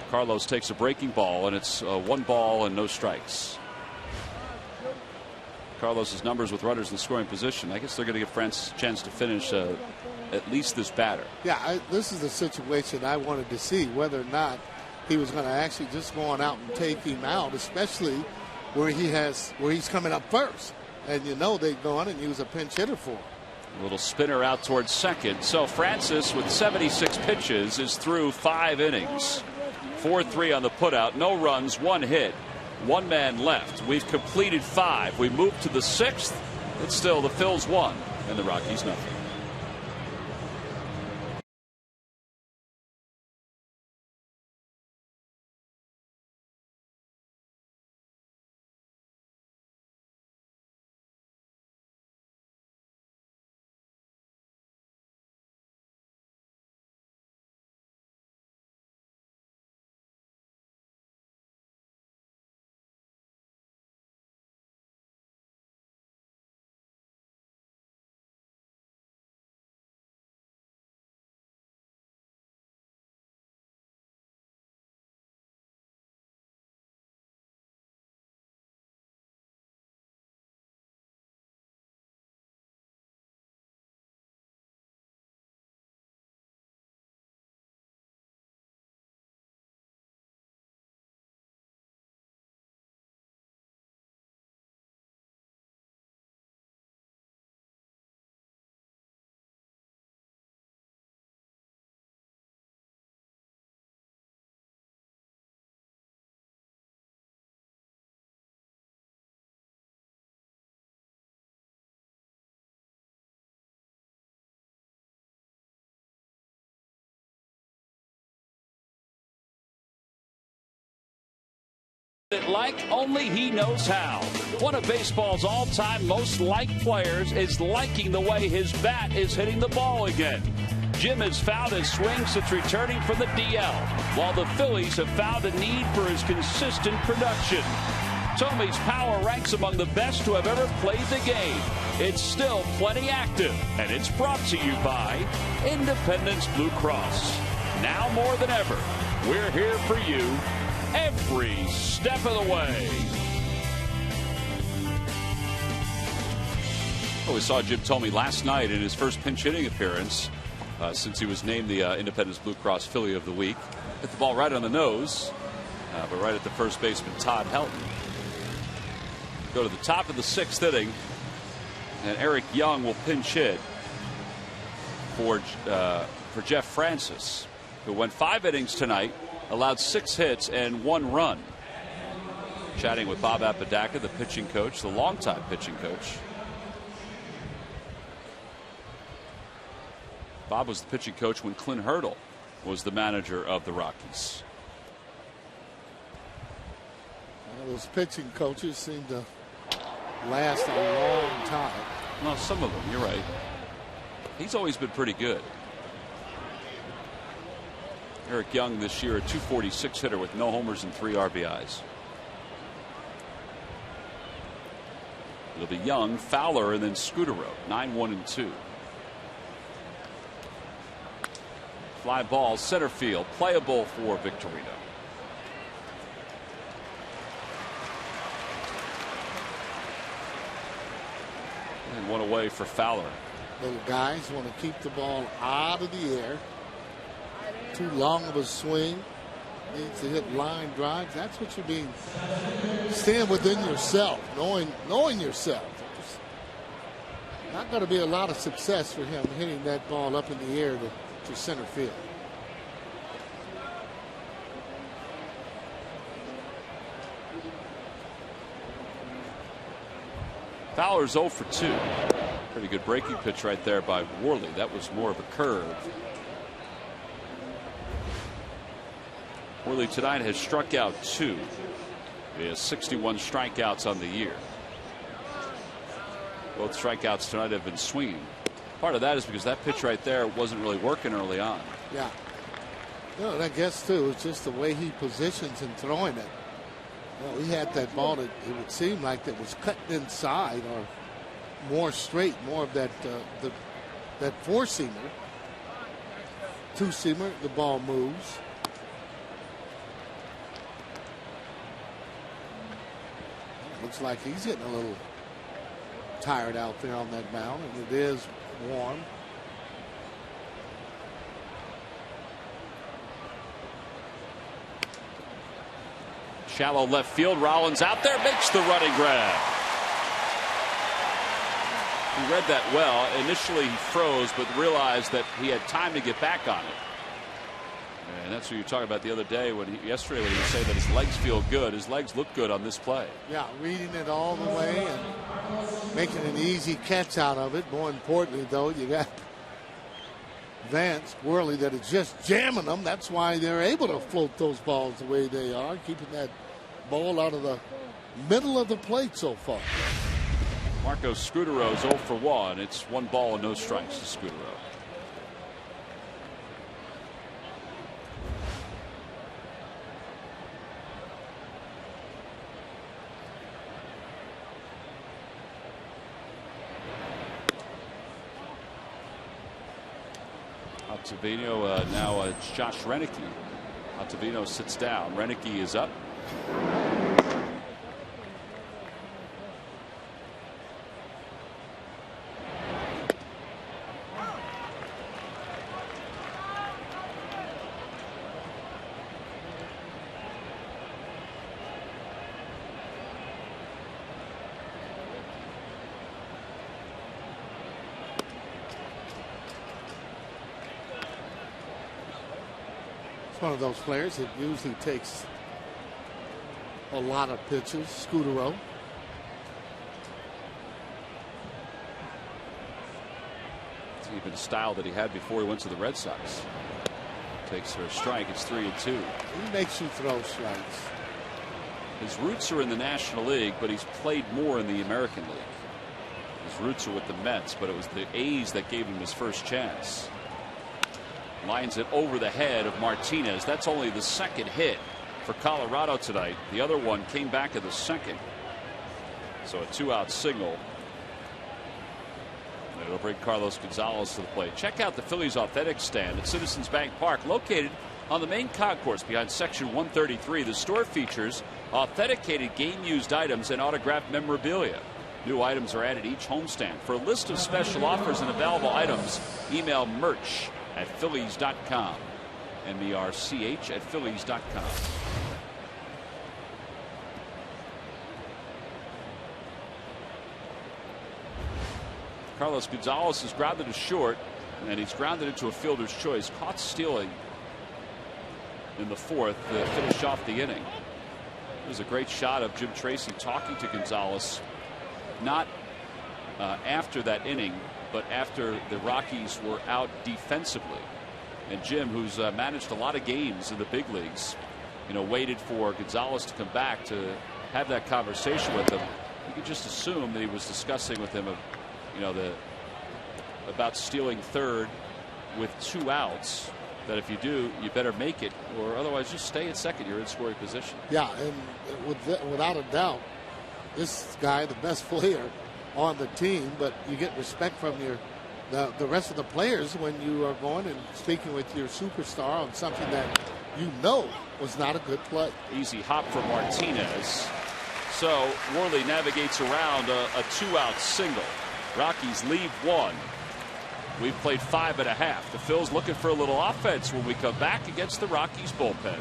Carlos takes a breaking ball, and it's 1 ball and no strikes. Carlos's numbers with runners in scoring position. I guess they're going to give Francis a chance to finish at least this batter. Yeah, this is the situation I wanted to see, whether or not he was going to actually just go on out and take him out, especially where he's coming up first. And you know they go on and use a pinch hitter for him. A little spinner out towards second. So Francis, with 76 pitches, is through 5 innings. 4-3 on the putout. No runs, 1 hit, 1 man left. We've completed 5. We move to the 6th. It's still the Phils 1 and the Rockies nothing. It like only he knows how. One of baseball's all-time most liked players is liking the way his bat is hitting the ball again. Jim has found his swing since returning from the DL, while the Phillies have found a need for his consistent production. Tommy's power ranks among the best who have ever played the game. It's still plenty active, and it's brought to you by Independence Blue Cross. Now more than ever, we're here for you every step of the way. Well, we saw Jim Thome last night in his first pinch hitting appearance since he was named the Independence Blue Cross Philly of the Week. Hit the ball right on the nose, but right at the first baseman, Todd Helton. Go to the top of the 6th inning, and Eric Young will pinch hit for Jeff Francis, who went 5 innings tonight, allowed 6 hits and 1 run. Chatting with Bob Apodaca, the pitching coach, the longtime pitching coach. Bob was the pitching coach when Clint Hurdle was the manager of the Rockies. Well, those pitching coaches seem to last a long time. Well, some of them, you're right. He's always been pretty good. Eric Young this year, a .246 hitter with no homers and 3 RBIs. It'll be Young, Fowler, and then Scudero, 9-1-2. Fly ball, center field, playable for Victorino. And 1 away for Fowler. Little guys want to keep the ball out of the air. Too long of a swing. Needs to hit line drives. That's what you're being. Stand within yourself, knowing yourself. Not going to be a lot of success for him hitting that ball up in the air to center field. Fowler's 0 for 2. Pretty good breaking pitch right there by Worley. That was more of a curve. Worley tonight has struck out 2. He has 61 strikeouts on the year. Both strikeouts tonight have been swinging. Part of that is because that pitch right there wasn't really working early on. Yeah. No, and I guess too, it's just the way he positions and throwing it. Well, he had that ball that it would seem like that was cut inside or more straight, more of that that 4-seamer. 2-seamer, the ball moves. Looks like he's getting a little tired out there on that mound, and it is warm. Shallow left field. Rollins out there, makes the running grab. He read that well. Initially he froze, but realized that he had time to get back on it. And that's what you were talking about the other day yesterday when he was saying that his legs feel good. His legs look good on this play. Yeah, reading it all the way and making an easy catch out of it. More importantly, though, you got Vance Worley that is just jamming them. That's why they're able to float those balls the way they are, keeping that ball out of the middle of the plate so far. Marco Scudero's 0 for 1. It's 1 ball and no strikes to Scudero. Ottavino, now it's Josh Renicky. Ottavino sits down. Renicky is up. One of those players that usually takes a lot of pitches. Scudero. It's even a style that he had before he went to the Red Sox. Takes her a strike. It's 3-2. He makes you throw strikes. His roots are in the National League, but he's played more in the American League. His roots are with the Mets, but it was the A's that gave him his first chance. Lines it over the head of Martinez. That's only the second hit for Colorado tonight. The other one came back in the second. So a 2-out single. And it'll bring Carlos Gonzalez to the plate. Check out the Phillies Authentic Stand at Citizens Bank Park, located on the main concourse behind Section 133. The store features authenticated game-used items and autographed memorabilia. New items are added each homestand. For a list of special offers and available items, email merch@phillies.com. MERCH@phillies.com. Carlos Gonzalez is grounded to short, and he's grounded into a fielder's choice. Caught stealing in the fourth to finish off the inning. It was a great shot of Jim Tracy talking to Gonzalez, not after that inning, but after the Rockies were out defensively. And Jim, who's managed a lot of games in the big leagues, waited for Gonzalez to come back to have that conversation with him. You could just assume that he was discussing with him about stealing third with 2 outs. That if you do, you better make it, or otherwise just stay at second. You're in scoring position. Yeah, and without a doubt, this guy, the best player on the team, but you get respect from the rest of the players when you are going and speaking with your superstar on something that was not a good play. Easy hop for Martinez. So Worley navigates around a 2-out single. Rockies lead 1. We've played 5.5. The Phils looking for a little offense when we come back against the Rockies bullpen.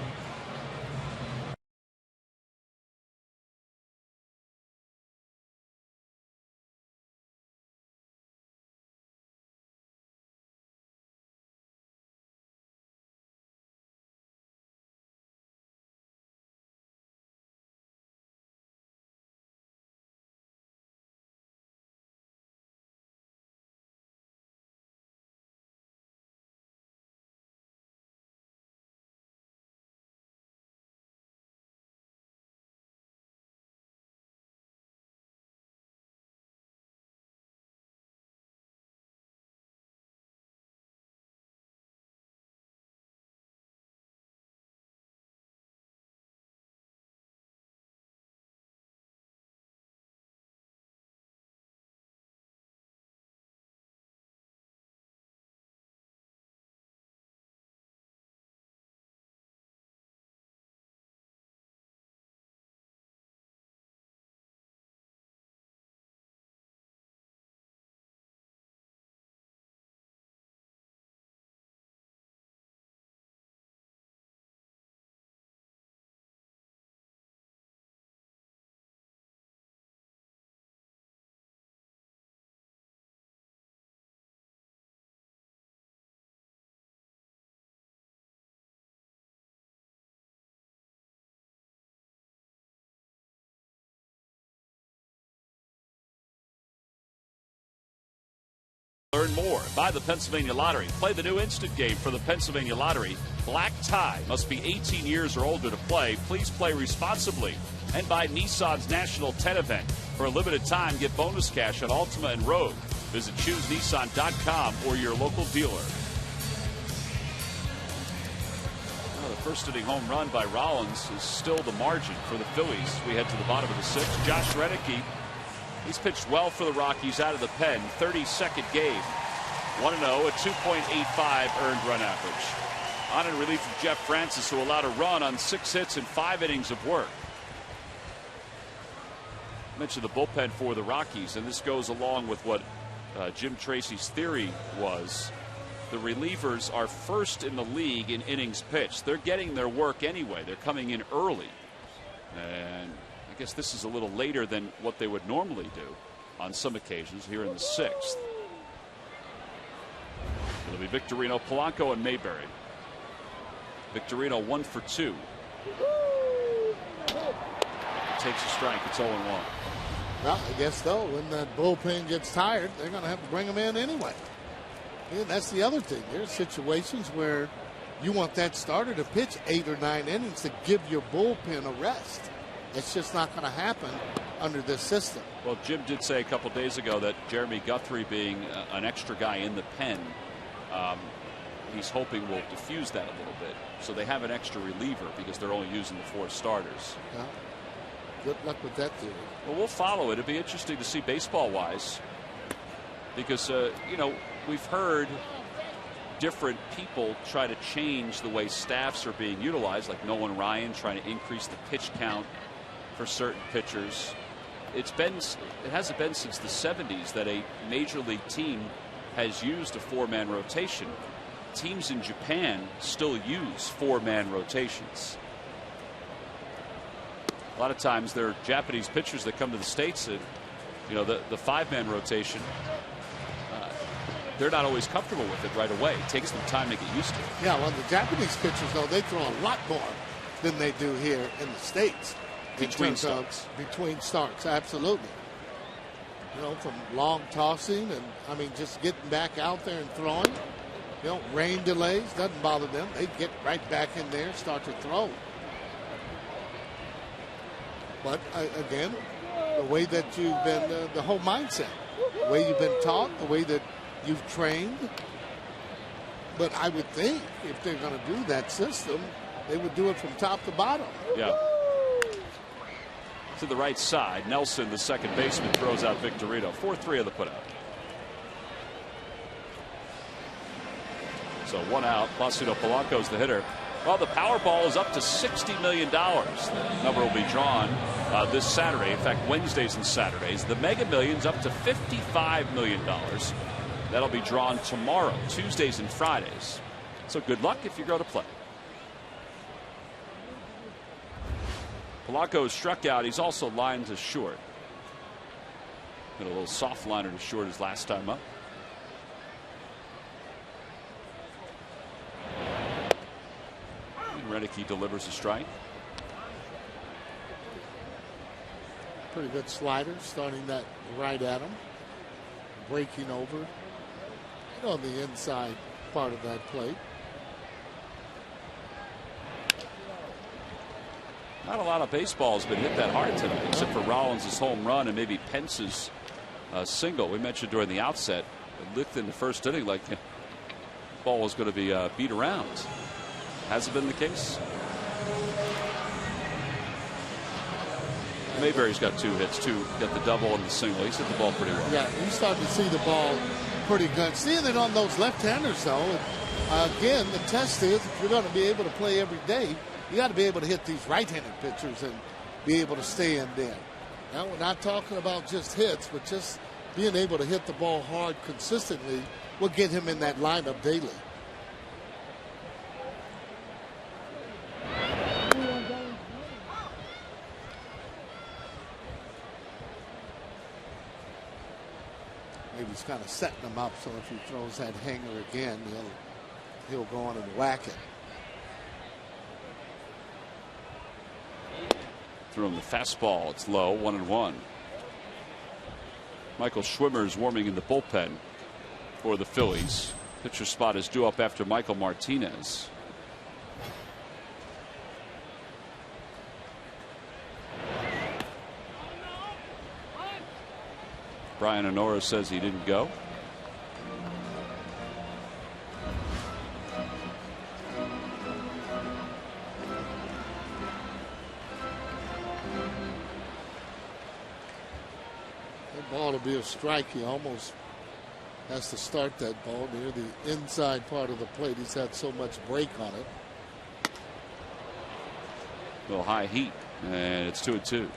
Learn more. Buy the Pennsylvania Lottery. Play the new instant game for the Pennsylvania Lottery. Black Tie. Must be 18 years or older to play. Please play responsibly. And buy Nissan's National 10 event. For a limited time, get bonus cash on Altima and Rogue. Visit ChooseNissan.com or your local dealer. Well, the first inning home run by Rollins is still the margin for the Phillies. We head to the bottom of the 6th. Josh Reddick. He's pitched well for the Rockies out of the pen. 32nd game. 1-0, a 2.85 earned run average. On in relief of Jeff Francis, who allowed a run on 6 hits and 5 innings of work. I mentioned the bullpen for the Rockies, and this goes along with what Jim Tracy's theory was. The relievers are first in the league in innings pitched. They're getting their work anyway. They're coming in early. And I guess this is a little later than what they would normally do on some occasions here in the 6th. It'll be Victorino, Polanco, and Mayberry. Victorino 1 for 2. Takes a strike. It's 0-1. Well, I guess so. When that bullpen gets tired, they're going to have to bring him in anyway. And that's the other thing. There's situations where you want that starter to pitch 8 or 9 innings to give your bullpen a rest. It's just not going to happen under this system. Well, Jim did say a couple days ago that Jeremy Guthrie being an extra guy in the pen, he's hoping will diffuse that a little bit. So they have an extra reliever because they're only using the 4 starters. Yeah. Good luck with that theory. Well, we'll follow it. It'll be interesting to see baseball-wise because, you know, we've heard different people try to change the way staffs are being utilized, like Nolan Ryan trying to increase the pitch count for certain pitchers. It hasn't been since the 70s that a major league team has used a 4-man rotation. Teams in Japan still use 4-man rotations. A lot of times there are Japanese pitchers that come to the States and, you know, the 5-man rotation, they're not always comfortable with it right away. It takes them time to get used to it. Yeah, well, the Japanese pitchers, though, they throw a lot more than they do here in the States. Between starts. Between starts, absolutely. You know, from long tossing and, I mean, just getting back out there and throwing. You know, rain delays, doesn't bother them. They get right back in there, start to throw. But, again, the way that you've been, the whole mindset, the way you've been taught, the way that you've trained. But I would think if they're going to do that system, they would do it from top to bottom. Yeah. To the right side, Nelson, the second baseman, throws out Victorino. 4-3 of the putout. So 1 out. Placido Polanco's the hitter. Well, the Powerball is up to $60 million. The number will be drawn this Saturday. In fact, Wednesdays and Saturdays. The Mega Millions up to $55 million. That'll be drawn tomorrow, Tuesdays and Fridays. So good luck if you go to play. Polanco struck out. He's also lined to short. Got a little soft liner to short his last time up. Reddick delivers a strike. Pretty good slider, starting that right at him. Breaking over on the inside part of that plate. Not a lot of baseball has been hit that hard tonight, except for Rollins' home run and maybe Pence's single. We mentioned during the outset, it looked in the first inning like the ball was going to be beat around. Hasn't been the case. Mayberry's got 2 hits, too. Got the double and the single. He's hit the ball pretty well. Yeah, you start to see the ball pretty good. Seeing it on those left-handers, though, again, the test is if you're going to be able to play every day, you got to be able to hit these right-handed pitchers and be able to stay in there. Now, we're not talking about just hits, but just being able to hit the ball hard consistently will get him in that lineup daily. Maybe he's kind of setting him up so if he throws that hanger again, he'll go on and whack it. Threw him the fastball. It's low, 1-1. Michael Schwimmer's warming in the bullpen for the Phillies. Pitcher spot is due up after Michael Martinez. Brian Honora says he didn't go. That ball to be a strike. He almost has to start that ball near the inside part of the plate. He's had so much break on it. A little high heat, and it's 2-2.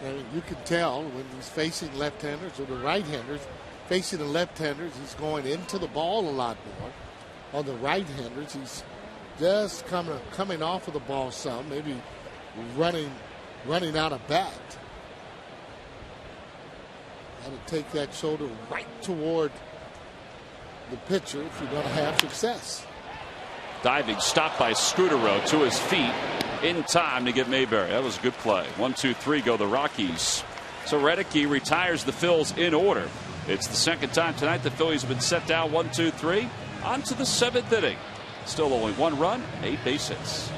And you can tell when he's facing left-handers or the right-handers, facing the left-handers, he's going into the ball a lot more. On the right-handers, he's just coming off of the ball some, maybe running out of bat. Got to take that shoulder right toward the pitcher if you're going to have success. Diving stop by Scudero to his feet in time to get Mayberry. That was a good play. 1-2-3 go the Rockies. So Reddick retires the Phils in order. It's the second time tonight the Phillies have been set down 1-2-3. On to the 7th inning. Still only 1 run, 8 base hits.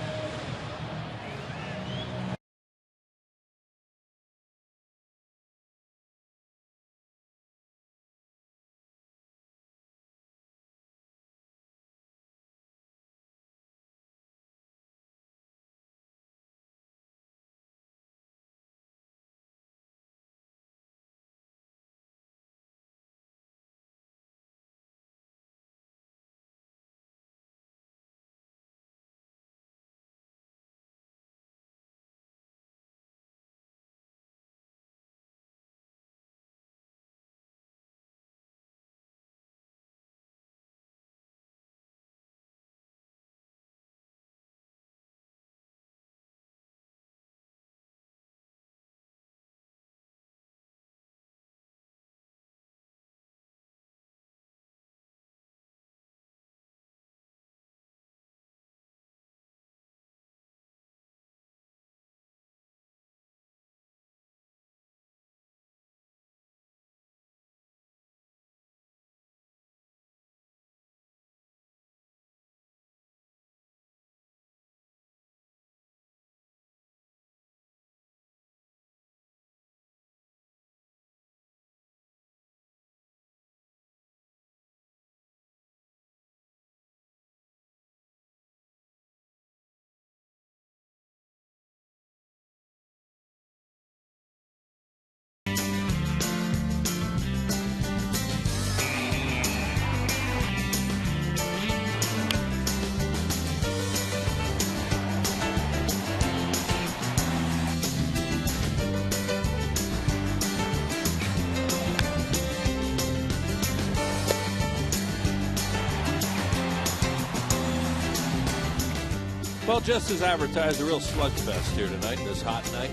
Well, just as advertised, a real slugfest here tonight, this hot night.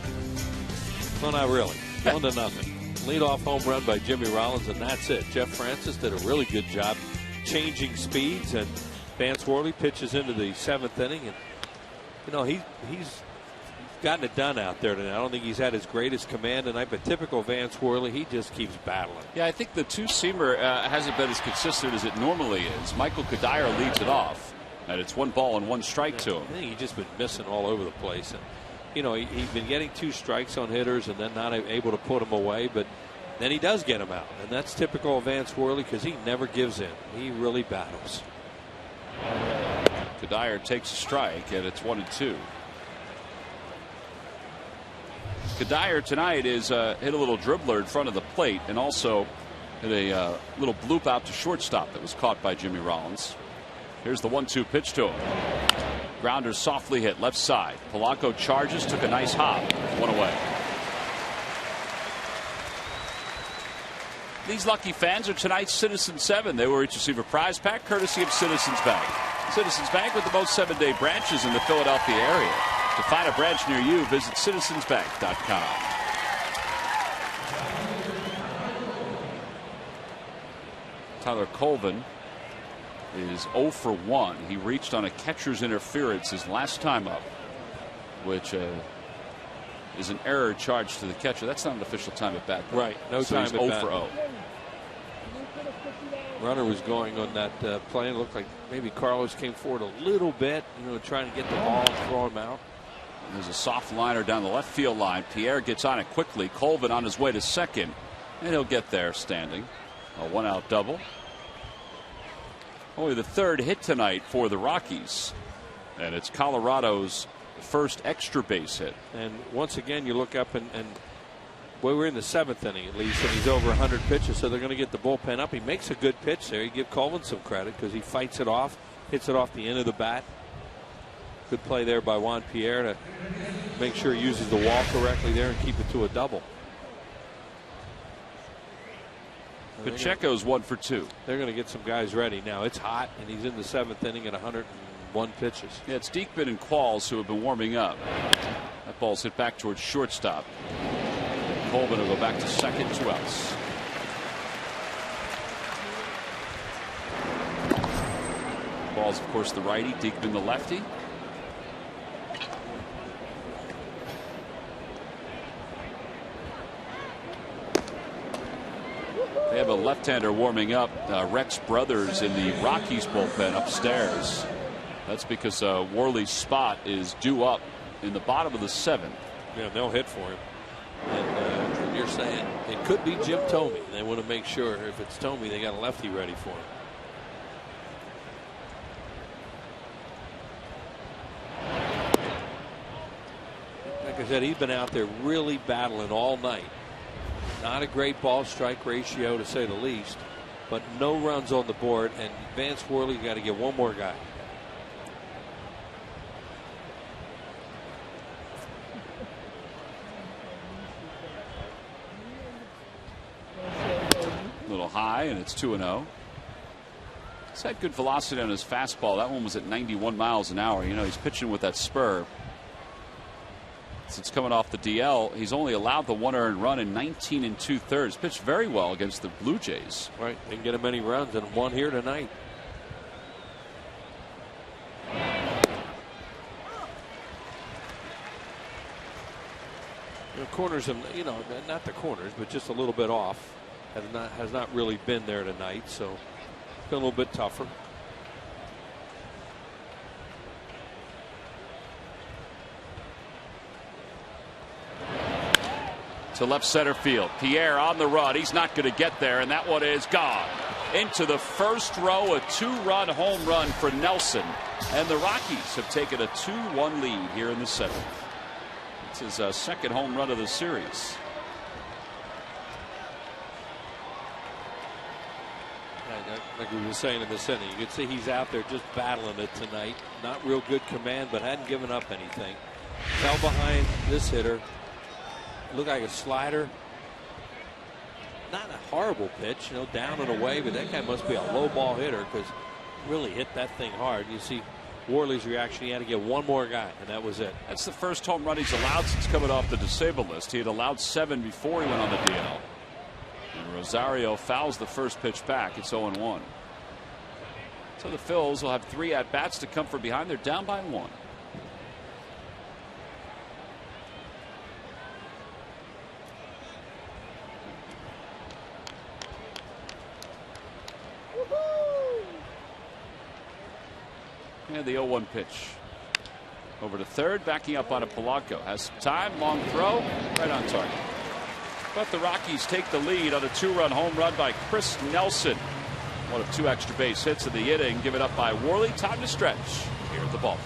Well, not really. 1-0. Leadoff home run by Jimmy Rollins, and that's it. Jeff Francis did a really good job changing speeds, and Vance Worley pitches into the 7th inning, and you know he's gotten it done out there tonight. I don't think he's had his greatest command tonight, but typical Vance Worley, he just keeps battling. Yeah, I think the two-seamer hasn't been as consistent as it normally is. Michael Kadire leads it off, and it's 1 ball and 1 strike to him. I think he's just been missing all over the place, and you know he's been getting 2 strikes on hitters and then not able to put them away, but then he does get them out, and that's typical of Vance Worley because he never gives in. He really battles. Kadire takes a strike, and it's 1-2. Kadire tonight is hit a little dribbler in front of the plate, and also hit a little bloop out to shortstop that was caught by Jimmy Rollins. Here's the 1-2 pitch to him. Grounder softly hit left side. Polanco charges, took a nice hop, 1 away. These lucky fans are tonight's Citizens 7. They will each receive a prize pack courtesy of Citizens Bank. Citizens Bank with the most 7-day branches in the Philadelphia area. To find a branch near you, visit citizensbank.com. Tyler Colvin is 0 for 1. He reached on a catcher's interference his last time up, which is an error charged to the catcher. That's not an official time at bat. Right. No so time he's at 0 bat. for 0. Runner was going on that play. It looked like maybe Carlos came forward a little bit, you know, trying to get the ball and throw him out. There's a soft liner down the left field line. Pierre gets on it quickly. Colvin on his way to second, and he'll get there standing. A 1-out double. Only the 3rd hit tonight for the Rockies, and it's Colorado's first extra base hit. And once again, you look up and well, we're in the 7th inning at least, and he's over 100 pitches, so they're going to get the bullpen up. He makes a good pitch there. You give Colvin some credit because he fights it off, hits it off the end of the bat. Good play there by Juan Pierre to make sure he uses the wall correctly there and keep it to a double. Pacheco's 1 for 2. They're going to get some guys ready now. It's hot, and he's in the 7th inning at 101 pitches. Yeah, it's Diekman and Qualls who have been warming up. That ball's hit back towards shortstop. Colvin will go back to second, 2 outs. Ball's, of course, the righty. Diekman the lefty. They have a left-hander warming up, Rex Brothers in the Rockies bullpen upstairs. That's because Worley's spot is due up in the bottom of the 7th. Yeah, they'll hit for him. And you're saying it could be Jim Thome. They want to make sure if it's Thome, they got a lefty ready for him. Like I said, he's been out there really battling all night. Not a great ball strike ratio to say the least, but no runs on the board, and Vance Worley got to get one more guy. A little high, and it's 2-0. He's had good velocity on his fastball. That one was at 91 miles an hour. You know, he's pitching with that spur. Since coming off the DL, he's only allowed the 1 earned run in 19 2/3. Pitched very well against the Blue Jays. Right, didn't get him many runs, and one here tonight. The corners, you know, not the corners, but just a little bit off. Has not really been there tonight, so it's been a little bit tougher. To left center field. Pierre on the run. He's not going to get there, and that one is gone. Into the first row, a 2-run home run for Nelson. And the Rockies have taken a 2-1 lead here in the 7th. It's his 2nd home run of the series. Like we were saying in this inning, you could see he's out there just battling it tonight. Not real good command, but hadn't given up anything. Fell behind this hitter. Looked like a slider. Not a horrible pitch, you know, down and away, but that guy must be a low ball hitter because really hit that thing hard. You see Worley's reaction. He had to get one more guy, and that was it. That's the first home run he's allowed since coming off the disabled list. He had allowed 7 before he went on the DL. And Rosario fouls the first pitch back. It's 0-1. So the Phils will have 3 at-bats to come from behind. They're down by 1. And the 0-1 pitch. Over to third, backing up on a Polanco. Has some time, long throw, right on target. But the Rockies take the lead on a 2-run home run by Chris Nelson. One of 2 extra base hits of the inning, given up by Worley. Time to stretch here at the ballpark.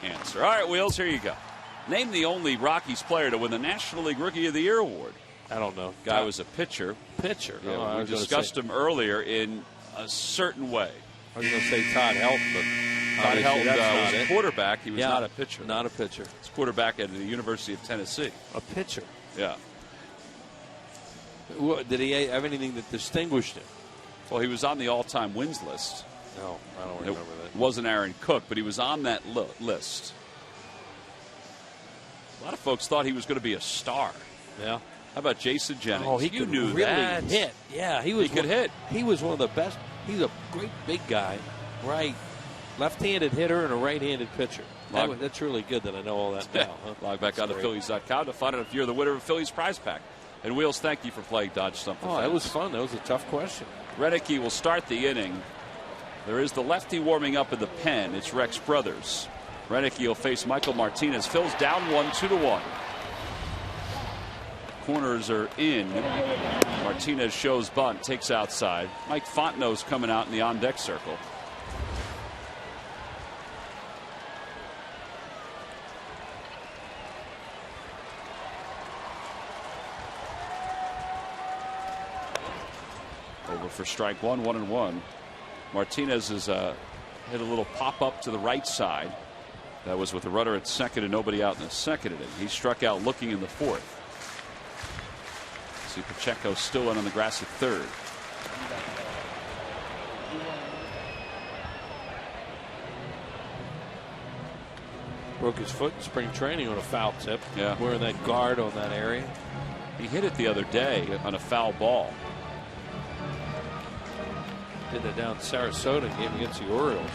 Answer. All right, Wheels, here you go. Name the only Rockies player to win the National League Rookie of the Year award. I don't know. Guy was a pitcher. Pitcher. Yeah, Oh, we discussed him earlier in a certain way. I was going to say Todd Helton, but Todd Helton was it. a quarterback. He was not a pitcher. Not a pitcher. He's quarterback at the University of Tennessee. A pitcher. Yeah. Did he have anything that distinguished him? Well, he was on the all-time wins list. No, I don't remember that. It wasn't Aaron Cook, but he was on that list. A lot of folks thought he was going to be a star. Yeah. How about Jason Jennings? Oh, he you could knew really that. hit. Yeah, he could hit. He was one of the best. He's a great big guy, right? Left-handed hitter and a right-handed pitcher. That's really good that I know all that now. Huh? Log back on to Phillies.com to find out if you're the winner of Phillies prize pack. And Wheels, thank you for playing Dodge Something. Oh, that was fun. That was a tough question. Renicky will start the inning. There is the lefty warming up in the pen. It's Rex Brothers. Renicky will face Michael Martinez. Phil's down 1, 2-1. Corners are in. Martinez shows bunt, takes outside. Mike Fontenot's coming out in the on-deck circle. Over for strike 1, 1-1. Martinez has hit a little pop-up to the right side. That was with a runner at second and nobody out in the second inning. He struck out looking in the fourth. See Pacheco still in on the grass at third. Broke his foot in spring training on a foul tip. Yeah. Wearing that guard on that area. He hit it the other day on a foul ball. Did that down in Sarasota game against the Orioles.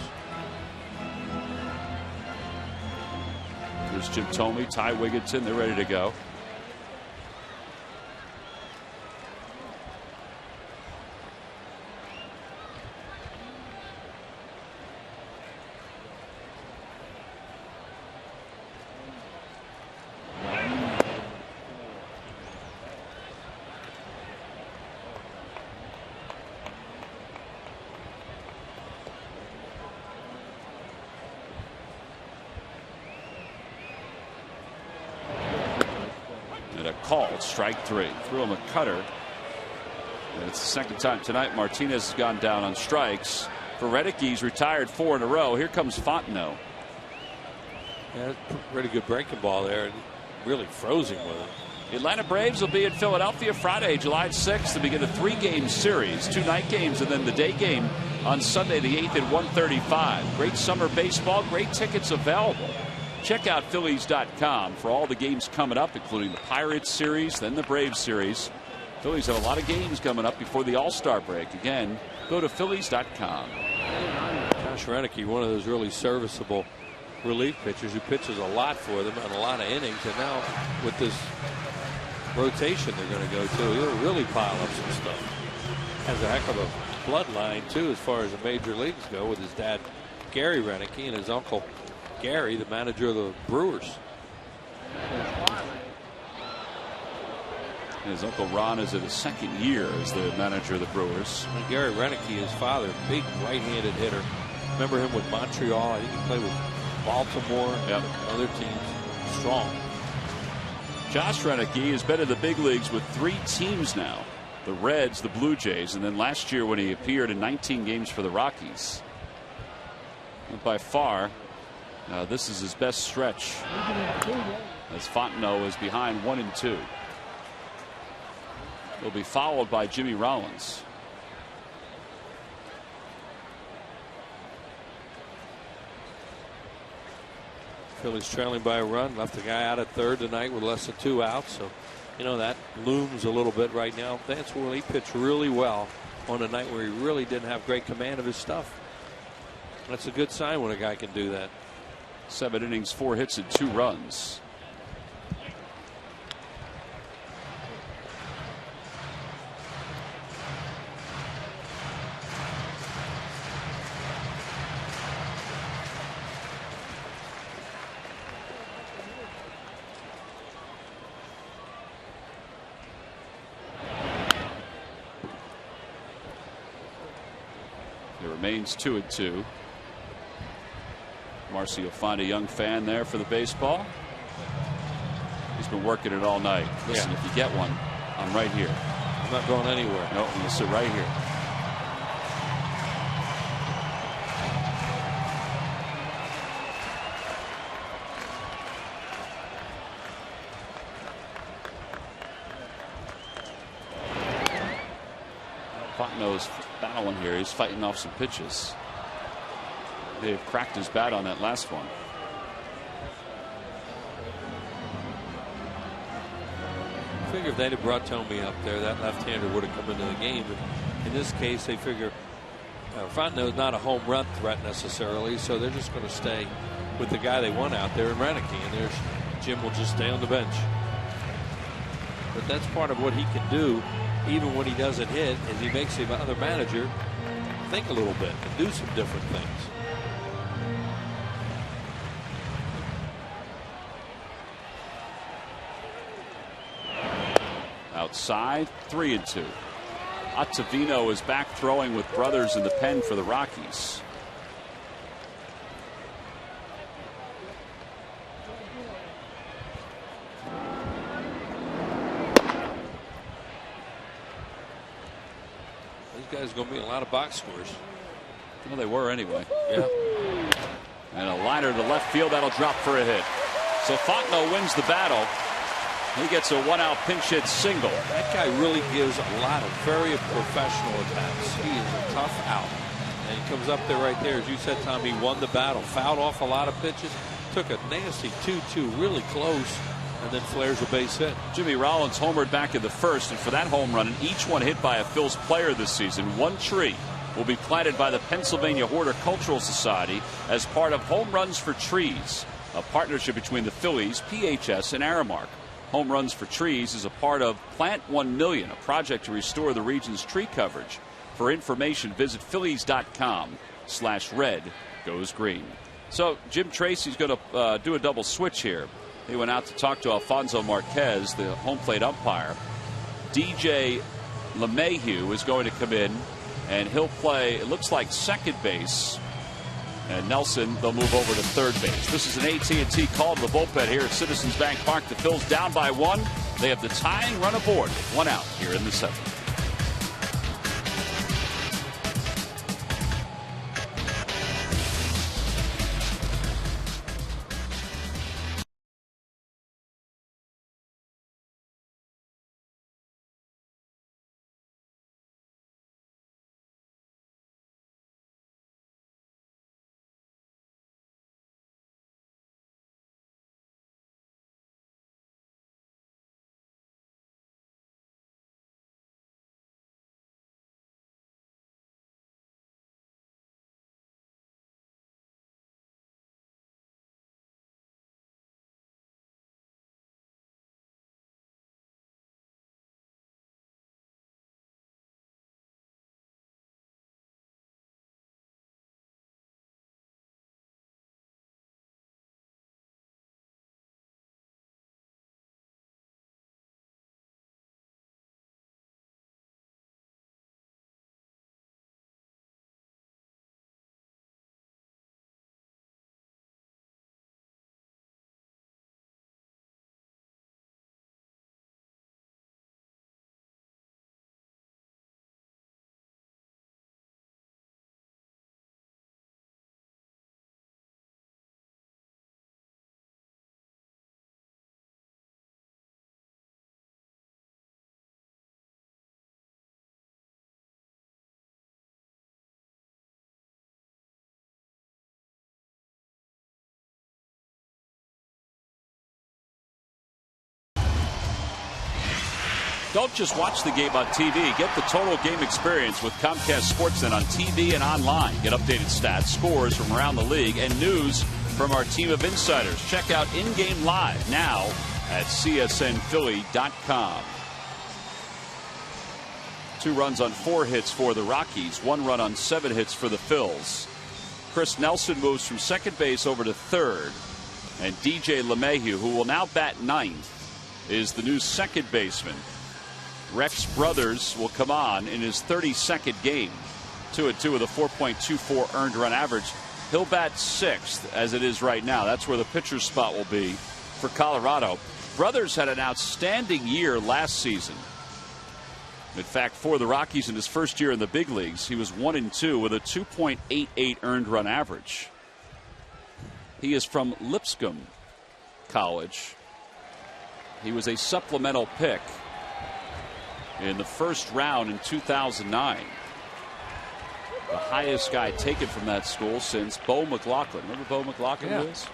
There's Jim Thome, Ty Wigginton. They're ready to go. called. Strike 3. Threw him a cutter. And it's the second time tonight Martinez has gone down on strikes. For Reddick, he's retired 4 in a row. Here comes Fontenot. Yeah, pretty good breaking ball there. Really froze him with it. The Atlanta Braves will be in Philadelphia Friday, July 6th, to begin a 3-game series. 2 night games and then the day game on Sunday the 8th at 1:35. Great summer baseball, great tickets available. Check out Phillies.com for all the games coming up, including the Pirates series, then the Braves series. Phillies have a lot of games coming up before the All-Star break. Again, go to Phillies.com. Josh Reddick, one of those really serviceable relief pitchers who pitches a lot for them and a lot of innings. And now with this rotation they're going to go to, he'll really pile up some stuff. Has a heck of a bloodline too as far as the major leagues go, with his dad Gary Reddick and his uncle Gary, the manager of the Brewers. His uncle Ron is in his second year as the manager of the Brewers. And Gary Reddick, his father, big right-handed hitter. Remember him with Montreal. I think he played with Baltimore and other teams. Strong. Josh Reddick has been in the big leagues with 3 teams now. The Reds, the Blue Jays, and then last year when he appeared in 19 games for the Rockies. And by far, this is his best stretch, as Fontenot is behind 1-2. He'll be followed by Jimmy Rollins. Phillies trailing by a run. Left the guy out at third tonight with less than 2 outs. So, you know, that looms a little bit right now. That's where he pitched really well on a night where he really didn't have great command of his stuff. That's a good sign when a guy can do that. 7 innings, 4 hits, and 2 runs. Remains 2-2. Marcy will find a young fan there for the baseball. He's been working it all night. Listen, if you get one, I'm right here. I'm not going anywhere. No, I'm going to sit right here. Fontenot's battling here. He's fighting off some pitches. They've cracked his bat on that last one. I figure if they'd have brought Tomey up there, that left-hander would have come into the game. But in this case, they figure Fontenot's not a home run threat necessarily, so they're just going to stay with the guy they want out there in Reddick, and there's Jim will just stay on the bench. But that's part of what he can do, even when he doesn't hit, is he makes the other manager think a little bit and do some different things. Outside, 3-2. Ottavino is back throwing with brothers in the pen for the Rockies. There's going to be a lot of box scores. Well, they were anyway. Yeah. And a liner to left field that'll drop for a hit. So Fontenot wins the battle. He gets a 1-out pinch hit single. That guy really gives a lot of very professional attacks. He is a tough out. And he comes up there right there. As you said, Tom, he won the battle. Fouled off a lot of pitches. Took a nasty 2-2 really close. And then flares a base hit. Jimmy Rollins homered back in the first, and for that home run, and each one hit by a Phil's player this season, one tree will be planted by the Pennsylvania Horticultural Society as part of Home Runs for Trees, a partnership between the Phillies, PHS, and Aramark. Home Runs for Trees is a part of Plant 1 Million, a project to restore the region's tree coverage. For information, visit Phillies.com/red goes green. So Jim Tracy's going to do a double switch here. He went out to talk to Alfonso Marquez, the home plate umpire. DJ LeMahieu is going to come in, and he'll play, it looks like, second base. And Nelson, they'll move over to third base. This is an AT&T call to the bullpen here at Citizens Bank Park. The Phils down by 1. They have the tying run aboard with 1 out here in the 7th. Don't just watch the game on TV. Get the total game experience with Comcast Sportsnet on TV and online. Get updated stats, scores from around the league, and news from our team of insiders. Check out In-Game Live now at csnphilly.com. 2 runs on 4 hits for the Rockies, 1 run on 7 hits for the Phils. Chris Nelson moves from second base over to third, and DJ LeMahieu, who will now bat 9th, is the new second baseman. Rex Brothers will come on in his 32nd game. 2-2 with a 4.24 earned run average. He'll bat 6th as it is right now. That's where the pitcher's spot will be for Colorado. Brothers had an outstanding year last season. In fact, for the Rockies in his first year in the big leagues, he was 1-2 with a 2.88 earned run average. He is from Lipscomb College. He was a supplemental pick in the first round in 2009. The highest guy taken from that school since Bo McLaughlin. Remember Bo McLaughlin? Yeah. Was?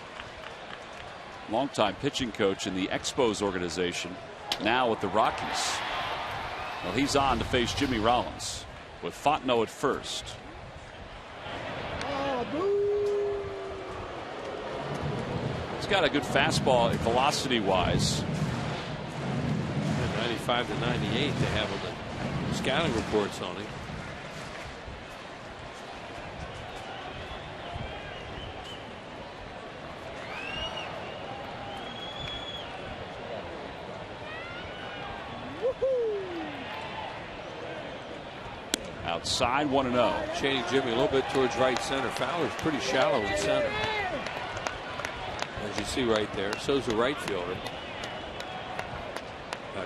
Longtime pitching coach in the Expos organization, now with the Rockies. Well, he's on to face Jimmy Rollins with Fontenot at first. He's got a good fastball velocity-wise. 95 to 98, they have the scouting reports on him. Outside, 1-0. Shading Jimmy a little bit towards right center. Fowler's pretty shallow in center, as you see right there. So's the right fielder,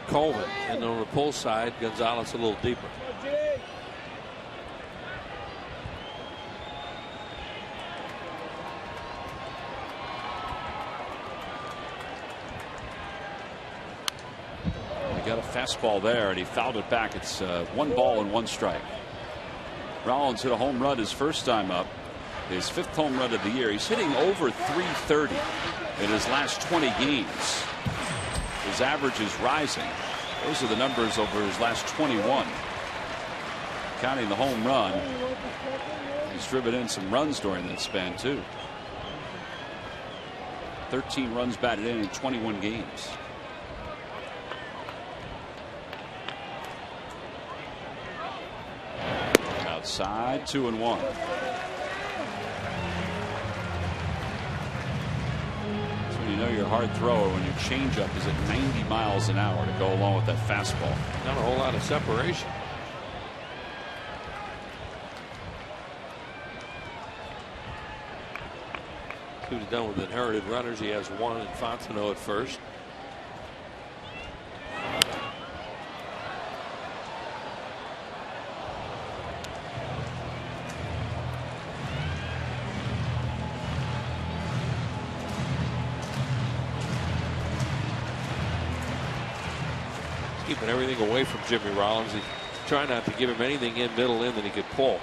Coleman, and on the pull side, Gonzalez a little deeper. He got a fastball there, and he fouled it back. It's 1 ball and 1 strike. Rollins hit a home run his first time up, his 5th home run of the year. He's hitting over 330 in his last 20 games. His average is rising. Those are the numbers over his last 21. Counting the home run, he's driven in some runs during that span too. 13 runs batted in 21 games. Outside, 2-1. So when you know you're a hard thrower, when your changeup is at 90 miles an hour to go along with that fastball. Not a whole lot of separation. See what he's done with inherited runners. He has one in Fontenot at first. Keeping everything away from Jimmy Rollins. He's trying not to give him anything in middle in that he could pull.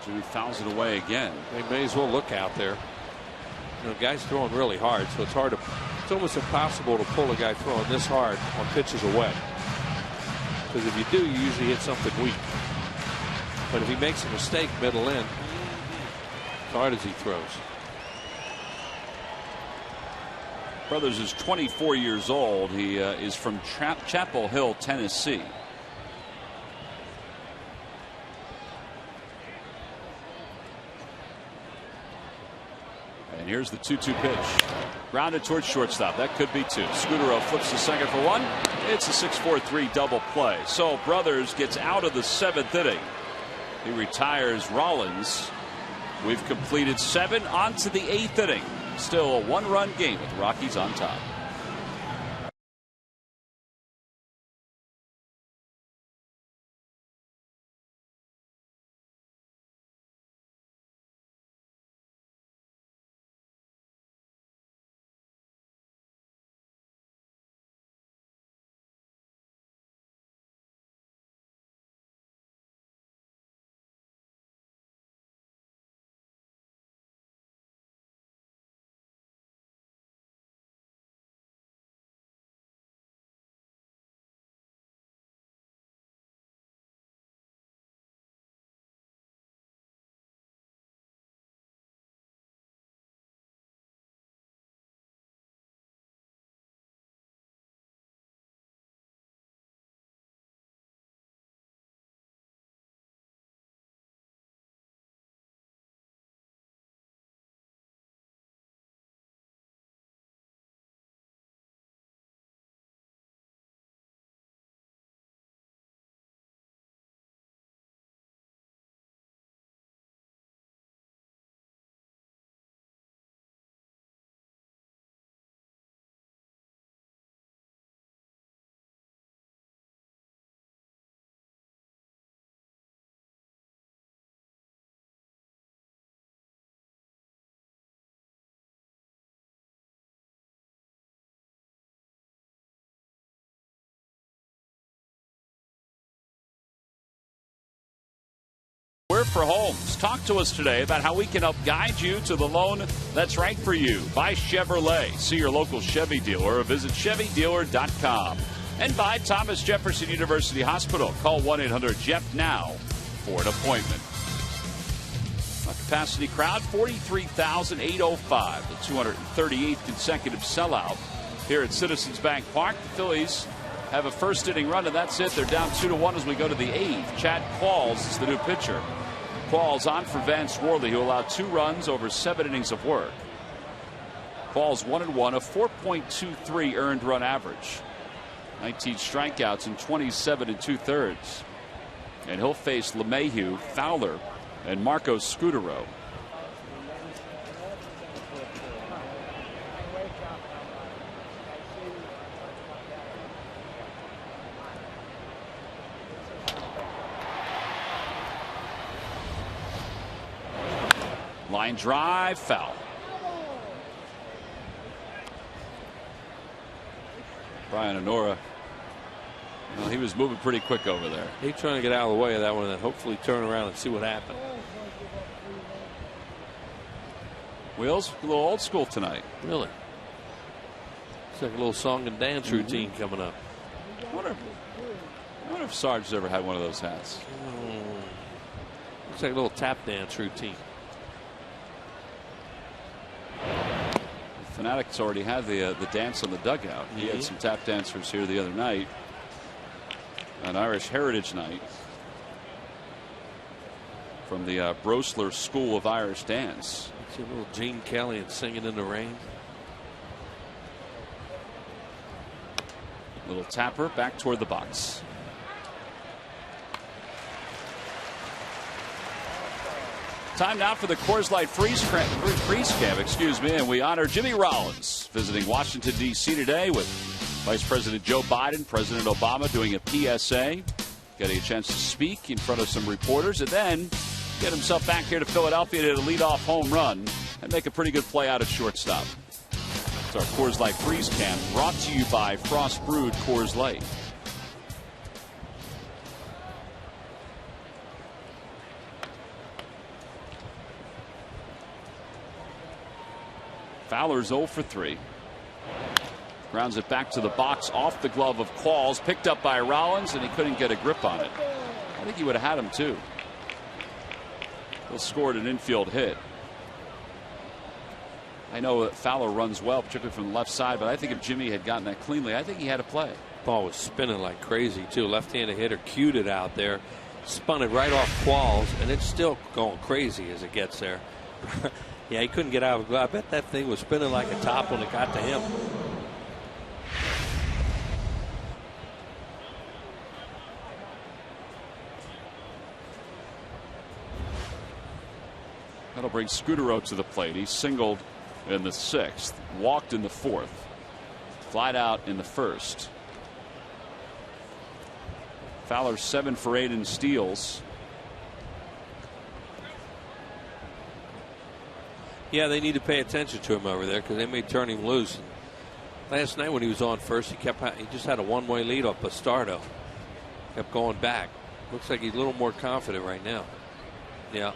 Jimmy fouls it away again. They may as well look out there. You know, guy's throwing really hard, so it's hard to. It's almost impossible to pull a guy throwing this hard on pitches away. Because if you do, you usually hit something weak. But if he makes a mistake middle in, as hard as he throws. Brothers is 24 years old. He is from Chapel Hill, Tennessee. And here's the 2-2 pitch. Grounded towards shortstop. That could be two. Scudero flips to second for one. It's a 6-4-3 double play. So Brothers gets out of the 7th inning. He retires Rollins. We've completed 7 on to the 8th inning. Still a 1-run game with the Rockies on top. We're for homes. Talk to us today about how we can help guide you to the loan that's right for you. By Chevrolet. See your local Chevy dealer or visit ChevyDealer.com. And by Thomas Jefferson University Hospital. Call 1-800-JEF-NOW for an appointment. A capacity crowd, 43,805. The 238th consecutive sellout here at Citizens Bank Park. The Phillies have a first inning run, and that's it. They're down 2-1 as we go to the 8th. Chad Qualls is the new pitcher. Qualls on for Vance Worley, who allowed 2 runs over 7 innings of work. Qualls 1-1, a 4.23 earned run average. 19 strikeouts in 27 2/3. And he'll face LeMahieu, Fowler, and Marcos Scudero. Line drive, foul. Brian Honora, well, he was moving pretty quick over there. He's trying to get out of the way of that one and then hopefully turn around and see what happened. Wheels, a little old school tonight. Really? It's like a little song and dance routine coming up. I wonder if Sarge has ever had one of those hats. Looks like a little tap dance routine. Fanatics already had the dance on the dugout. He had some tap dancers here the other night. An Irish Heritage Night. from the Brosler School of Irish Dance. See a little Gene Kelly and Singing in the Rain. Little tapper back toward the box. Time now for the Coors Light freeze cam, excuse me, and we honor Jimmy Rollins visiting Washington, D.C. today with Vice President Joe Biden, President Obama doing a PSA, getting a chance to speak in front of some reporters, and then get himself back here to Philadelphia to hit a leadoff home run and make a pretty good play out at shortstop. It's our Coors Light freeze cam, brought to you by Frost Brewed Coors Light. Fowler's 0 for 3. Grounds it back to the box off the glove of Qualls, picked up by Rollins, and he couldn't get a grip on it. I think he would have had him too. He'll scored an infield hit. I know that Fowler runs well, particularly from the left side, but I think if Jimmy had gotten that cleanly, I think he had a play. Ball was spinning like crazy too. Left-handed hitter cued it out there, spun it right off Qualls, and it's still going crazy as it gets there. Yeah, he couldn't get out of it. I bet that thing was spinning like a top when it got to him. That'll bring Scudero to the plate. He singled in the 6th, walked in the 4th, flied out in the 1st. Fowler 7 for 8 in steals. Yeah, they need to pay attention to him over there because they may turn him loose. Last night when he was on first, he just had a one-way lead off Bastardo. Kept going back. Looks like he's a little more confident right now. Yeah.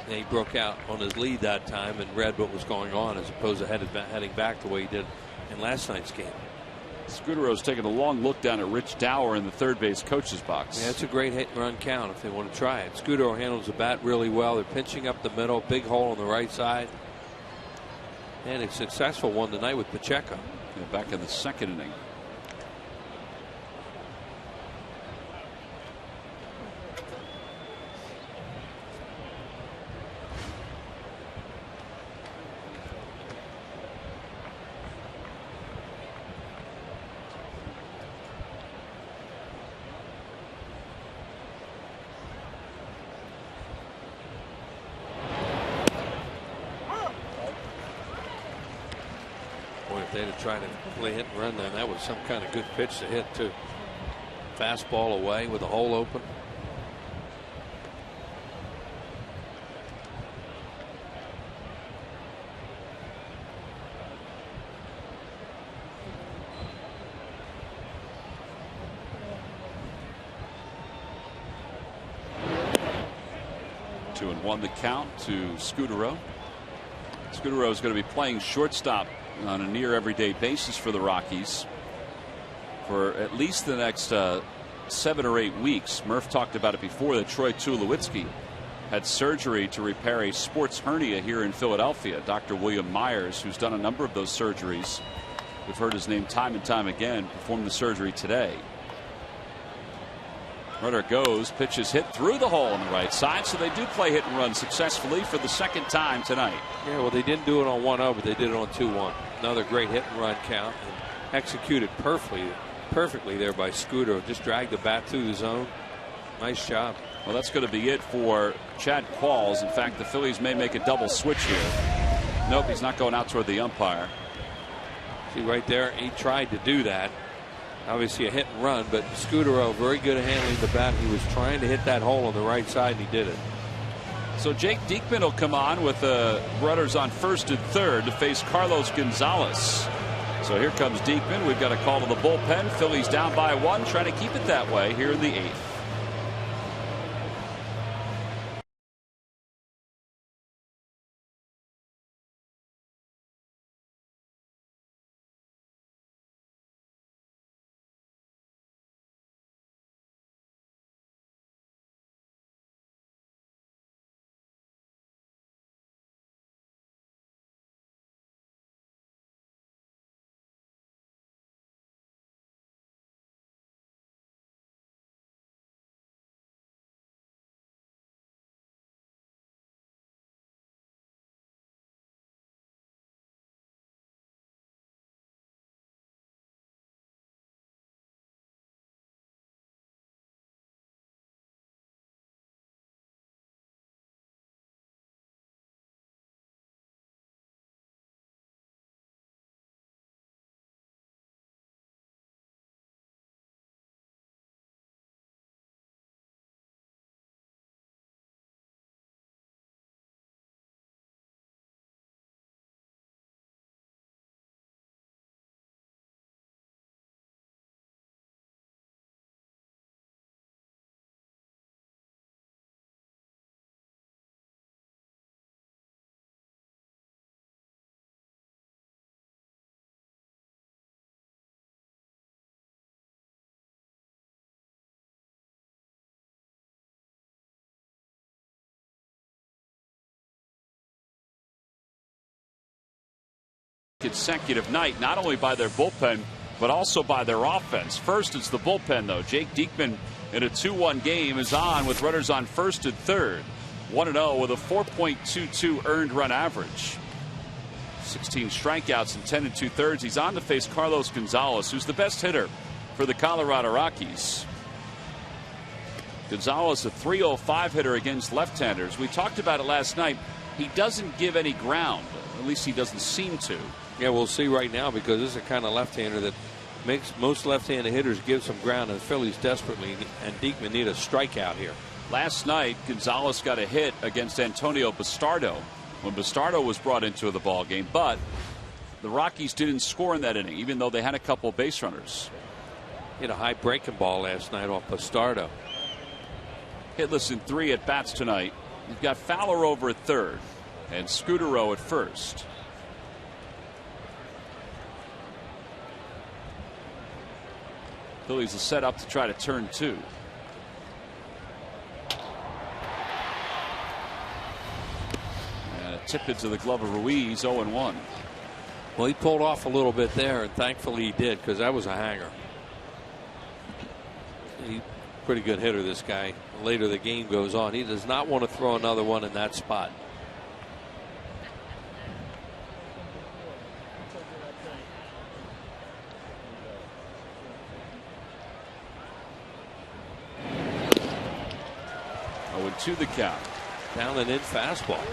And he broke out on his lead that time and read what was going on as opposed to heading back the way he did in last night's game. Scudero's taking a long look down at Rich Dower in the third base coach's box. Yeah, it's a great hit and run count if they want to try it. Scudero handles the bat really well. They're pinching up the middle, big hole on the right side. And a successful one tonight with Pacheco. Yeah, back in the 2nd inning. If they'd have tried to play hit and run, then that was some kind of good pitch to hit too. Fastball away with a hole open. Two and one the count to Scudero. Scudero is going to be playing shortstop on a near everyday basis for the Rockies for at least the next 7 or 8 weeks. Murph talked about it before that Troy Tulowitzki had surgery to repair a sports hernia here in Philadelphia. Dr. William Myers, who's done a number of those surgeries, we've heard his name time and time again, performed the surgery today. Runner goes, pitch is hit through the hole on the right side, so they do play hit and run successfully for the 2nd time tonight. Yeah, well, they didn't do it on 1-0, but they did it on 2-1. Another great hit and run count, and executed perfectly there by Scudero. Just dragged the bat through the zone. Nice job. Well, that's going to be it for Chad Qualls. In fact, the Phillies may make a double switch here. Nope, he's not going out toward the umpire. See right there, he tried to do that. Obviously a hit and run, but Scudero very good at handling the bat. He was trying to hit that hole on the right side, and he did it. So Jake Diekman will come on with runners on 1st and 3rd to face Carlos Gonzalez. So here comes Diekman. We've got a call to the bullpen. Phillies down by 1, trying to keep it that way here in the 8th. consecutive night, not only by their bullpen, but also by their offense. First, it's the bullpen, though. Jake Diekman in a 2-1 game is on with runners on first and third. 1-0 with a 4.22 earned run average. 16 strikeouts in 10 2/3. He's on to face Carlos Gonzalez, who's the best hitter for the Colorado Rockies. Gonzalez, a .305 hitter against left-handers. We talked about it last night. He doesn't give any ground. At least he doesn't seem to. Yeah, we'll see right now, because this is a kind of left-hander that makes most left-handed hitters give some ground, and the Phillies desperately and Diekman need a strikeout here. Last night, Gonzalez got a hit against Antonio Bastardo when Bastardo was brought into the ball game, but the Rockies didn't score in that inning, even though they had a couple base runners. Hit a high breaking ball last night off Bastardo. Hitless in 3 at bats tonight. You've got Fowler over at third and Scudero at first. Phillies are set up to try to turn 2. And a tip into the glove of Ruiz, 0-1. Well, he pulled off a little bit there, and thankfully he did, because that was a hanger. He's a pretty good hitter, this guy. Later the game goes on, he does not want to throw another one in that spot. To the count. Down and in fastball.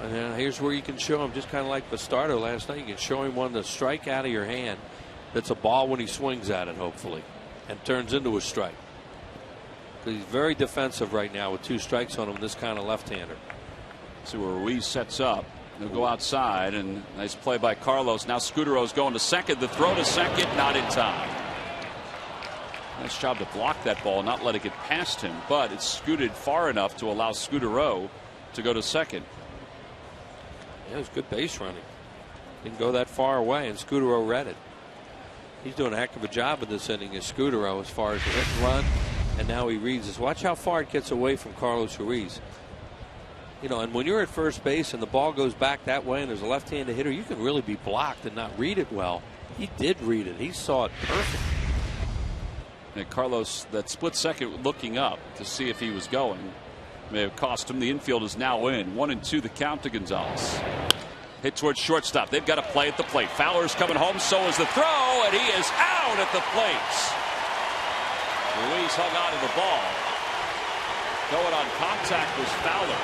And here's where you can show him, just kind of like Bastardo last night, you can show him one to strike out of your hand that's a ball when he swings at it, hopefully, and turns into a strike. He's very defensive right now with 2 strikes on him, this kind of left-hander. See where Ruiz sets up. He'll go outside, and nice play by Carlos. Now Scudero's going to second. The throw to second, not in time. Nice job to block that ball, not let it get past him, but it's scooted far enough to allow Scudero to go to second. Yeah, it was good base running. Didn't go that far away, and Scudero read it. He's doing a heck of a job in this inning as Scudero, as far as the hit and run, and now he reads this. Watch how far it gets away from Carlos Ruiz. You know, and when you're at first base and the ball goes back that way and there's a left-handed hitter, you can really be blocked and not read it well. He did read it. He saw it perfect. And Carlos, that split second looking up to see if he was going, may have cost him. The infield is now in. 1-2 the count to Gonzalez. Hit towards shortstop. They've got to play at the plate. Fowler's coming home, so is the throw, and he is out at the plate. Ruiz hung on to the ball. Going on contact was Fowler.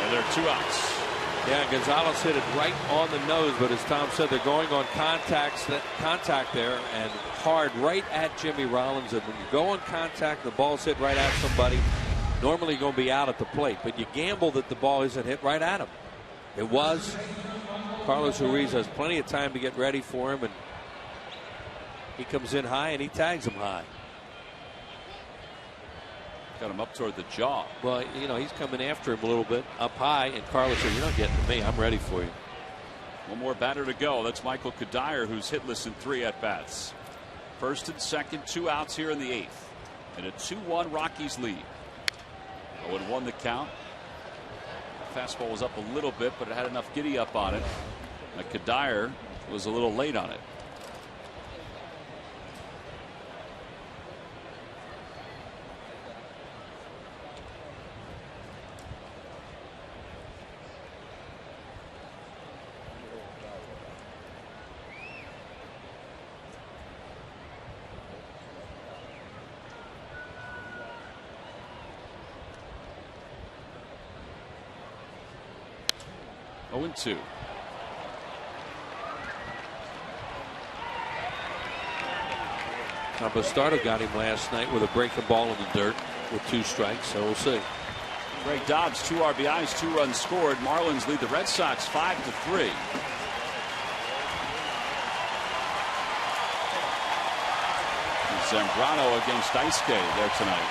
And there are 2 outs. Yeah, Gonzalez hit it right on the nose, but as Tom said, they're going on contact there, and hard right at Jimmy Rollins. And when you go on contact, the ball's hit right at somebody, normally you're going to be out at the plate, but you gamble that the ball isn't hit right at him. It was. Carlos Ruiz has plenty of time to get ready for him, and he comes in high and he tags him high. Got him up toward the jaw. Well, you know, he's coming after him a little bit up high, and Carlos said, "You're not getting to me. I'm ready for you." One more batter to go. That's Michael Kadire, who's hitless in 3 at bats. First and second, 2 outs here in the 8th, and a 2-1 Rockies lead. 0-1 the count. Fastball was up a little bit, but it had enough giddy up on it. Kadire was a little late on it. Two. Now Bastardo got him last night with a breaking ball in the dirt with 2 strikes, so we'll see. Greg Dobbs, 2 RBIs, 2 runs scored. Marlins lead the Red Sox 5-3. Zambrano against Daisuke there tonight.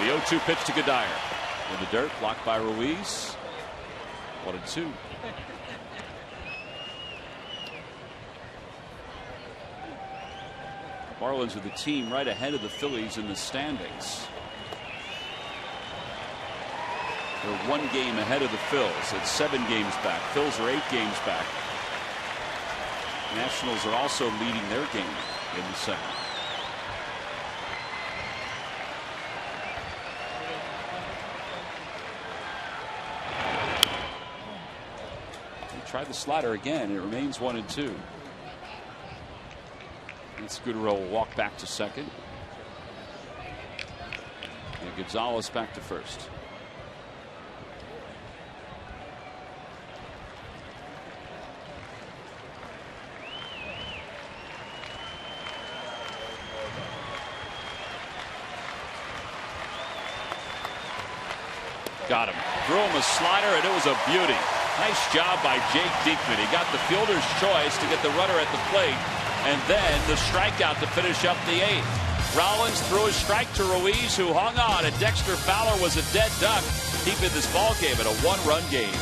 The 0-2 pitch to Kadire. In the dirt, blocked by Ruiz. 1-2. Marlins are the team right ahead of the Phillies in the standings. They're 1 game ahead of the Phils. It's 7 games back. Phils are 8 games back. Nationals are also leading their game in the 7th. Try the slider again. It remains 1-2. And Scudero will walk back to second. And Gonzalez back to first. Got him. Threw him a slider, and it was a beauty. Nice job by Jake Diekman. He got the fielder's choice to get the runner at the plate, and then the strikeout to finish up the 8th. Rollins threw a strike to Ruiz, who hung on, and Dexter Fowler was a dead duck, keeping this ball game at a 1-run game.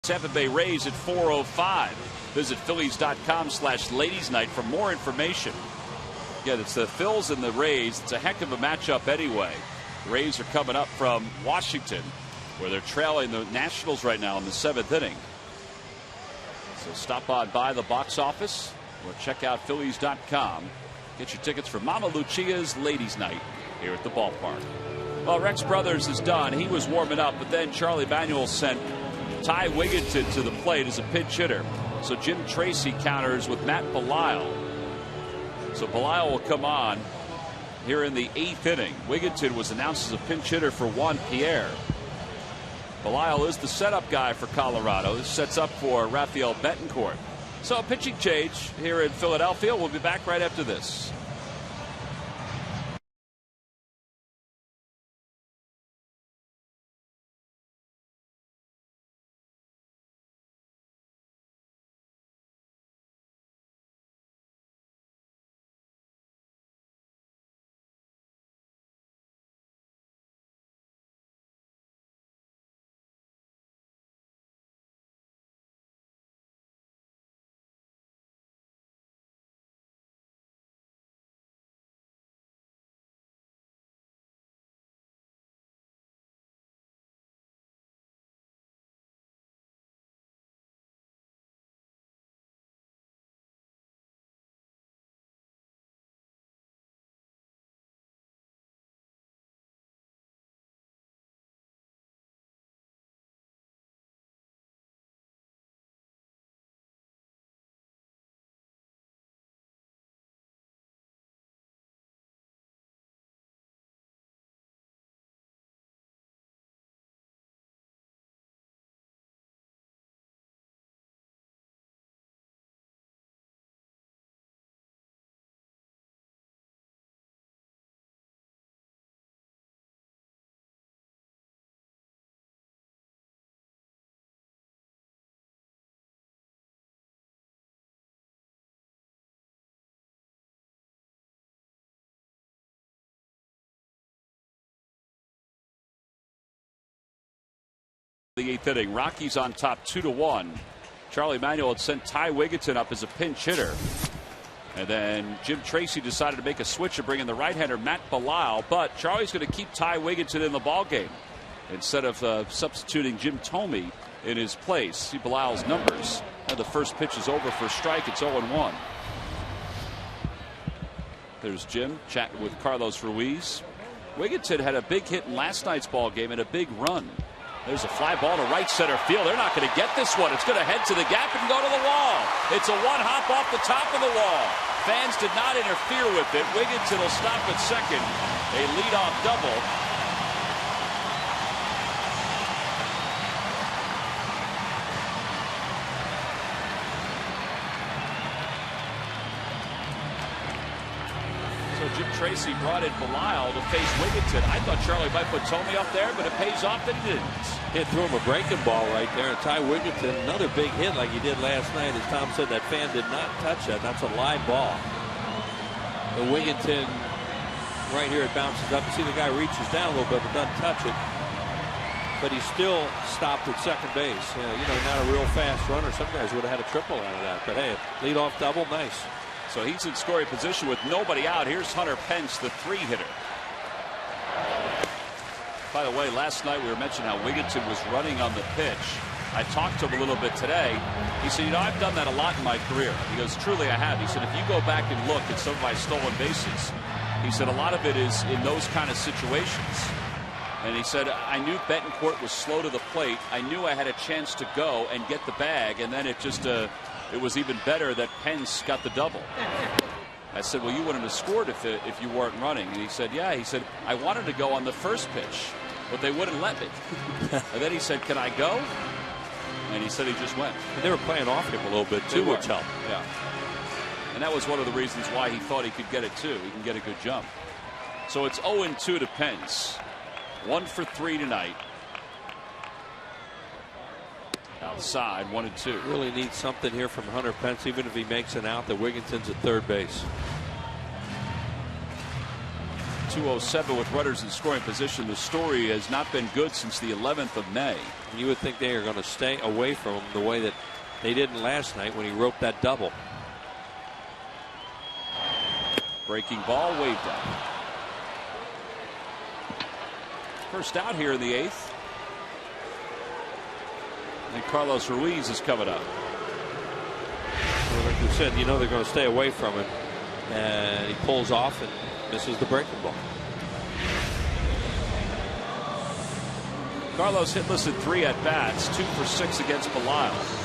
Tampa Bay Rays at 4:05. Visit Phillies.com/Ladies Night for more information. Again, it's the Phils and the Rays. It's a heck of a matchup anyway. The Rays are coming up from Washington, where they're trailing the Nationals right now in the 7th inning. So stop on by the box office or check out Phillies.com. Get your tickets for Mama Lucia's Ladies Night here at the ballpark. Well, Rex Brothers is done. He was warming up, but then Charlie Manuel sent Ty Wigginton to the plate as a pinch hitter. So Jim Tracy counters with Matt Belisle. So Belisle will come on here in the 8th inning. Wigginton was announced as a pinch hitter for Juan Pierre. Belisle is the setup guy for Colorado. This sets up for Rafael Betancourt. So a pitching change here in Philadelphia. We'll be back right after this. The 8th inning. Rockies on top 2-1. Charlie Manuel had sent Ty Wigginton up as a pinch hitter. And then Jim Tracy decided to make a switch and bring in the right-hander Matt Belisle. But Charlie's going to keep Ty Wigginton in the ballgame instead of substituting Jim Thome in his place. See Belisle's numbers. And the first pitch is over for a strike. It's 0-1. There's Jim chatting with Carlos Ruiz. Wigginton had a big hit in last night's ball game and a big run. There's a fly ball to right center field. They're not going to get this one. It's going to head to the gap and go to the wall. It's a one hop off the top of the wall. Fans did not interfere with it. Wigginton will stop at second. A leadoff double. Jim Tracy brought in Belisle to face Wigginton. I thought Charlie might put Thome up there, but it pays off that he didn't. He threw him a breaking ball right there, and Ty Wigginton, another big hit like he did last night. As Tom said, that fan did not touch that. That's a live ball. The Wigginton, right here, it bounces up. You see the guy reaches down a little bit, but doesn't touch it. But he still stopped at second base. You know, not a real fast runner. Some guys would have had a triple out of that. But hey, leadoff double, nice. So he's in scoring position with nobody out. Here's Hunter Pence, the 3-hitter. By the way, last night we were mentioning how Wigginton was running on the pitch. I talked to him a little bit today. He said, you know, I've done that a lot in my career. He goes, truly I have. He said, if you go back and look at some of my stolen bases, he said, a lot of it is in those kind of situations. And he said, I knew Betancourt was slow to the plate. I knew I had a chance to go and get the bag, and then it just it was even better that Pence got the double. I said, well, you wouldn't have scored if you weren't running. And he said, yeah. He said, I wanted to go on the first pitch, but they wouldn't let me. And then he said, can I go? And he said he just went. And they were playing off him a little bit, too, which helped. Yeah. And that was one of the reasons why he thought he could get it, too. He can get a good jump. So it's 0-2 to Pence. 1 for 3 tonight. Outside, 1-2. Really needs something here from Hunter Pence, even if he makes an out. That Wigginton's at third base. 2:07 with runners in scoring position. The story has not been good since the 11th of May. You would think they are going to stay away from him the way that they didn't last night when he roped that double. Breaking ball, waved up. First out here in the 8th. And Carlos Ruiz is coming up. Well, like you said, you know they're going to stay away from him. And he pulls off and misses the breaking ball. Carlos hitless at 3 at bats, 2 for 6 against Belisle.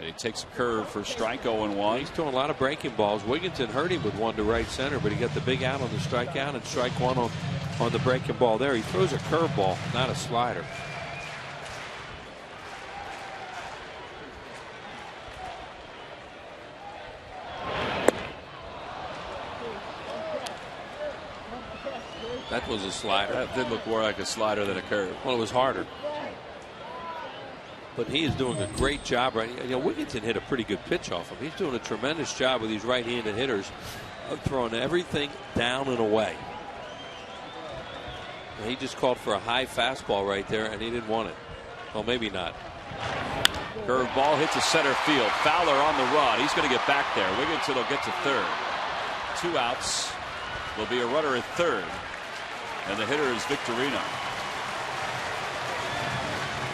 He takes a curve for strike, 0-1. He's throwing a lot of breaking balls. Wigginton hurt him with one to right center, but he got the big out on the strikeout and strike one on the breaking ball there. He throws a curveball, not a slider. That was a slider. That did look more like a slider than a curve. Well, it was harder. But he is doing a great job right now. You know, Wigginton hit a pretty good pitch off him. He's doing a tremendous job with these right-handed hitters of throwing everything down and away. And he just called for a high fastball right there, and he didn't want it. Well, maybe not. Curve ball hits a center field. Fowler on the run. He's going to get back there. Wigginton will get to third. 2 outs. There'll be a runner at third. And the hitter is Victorino.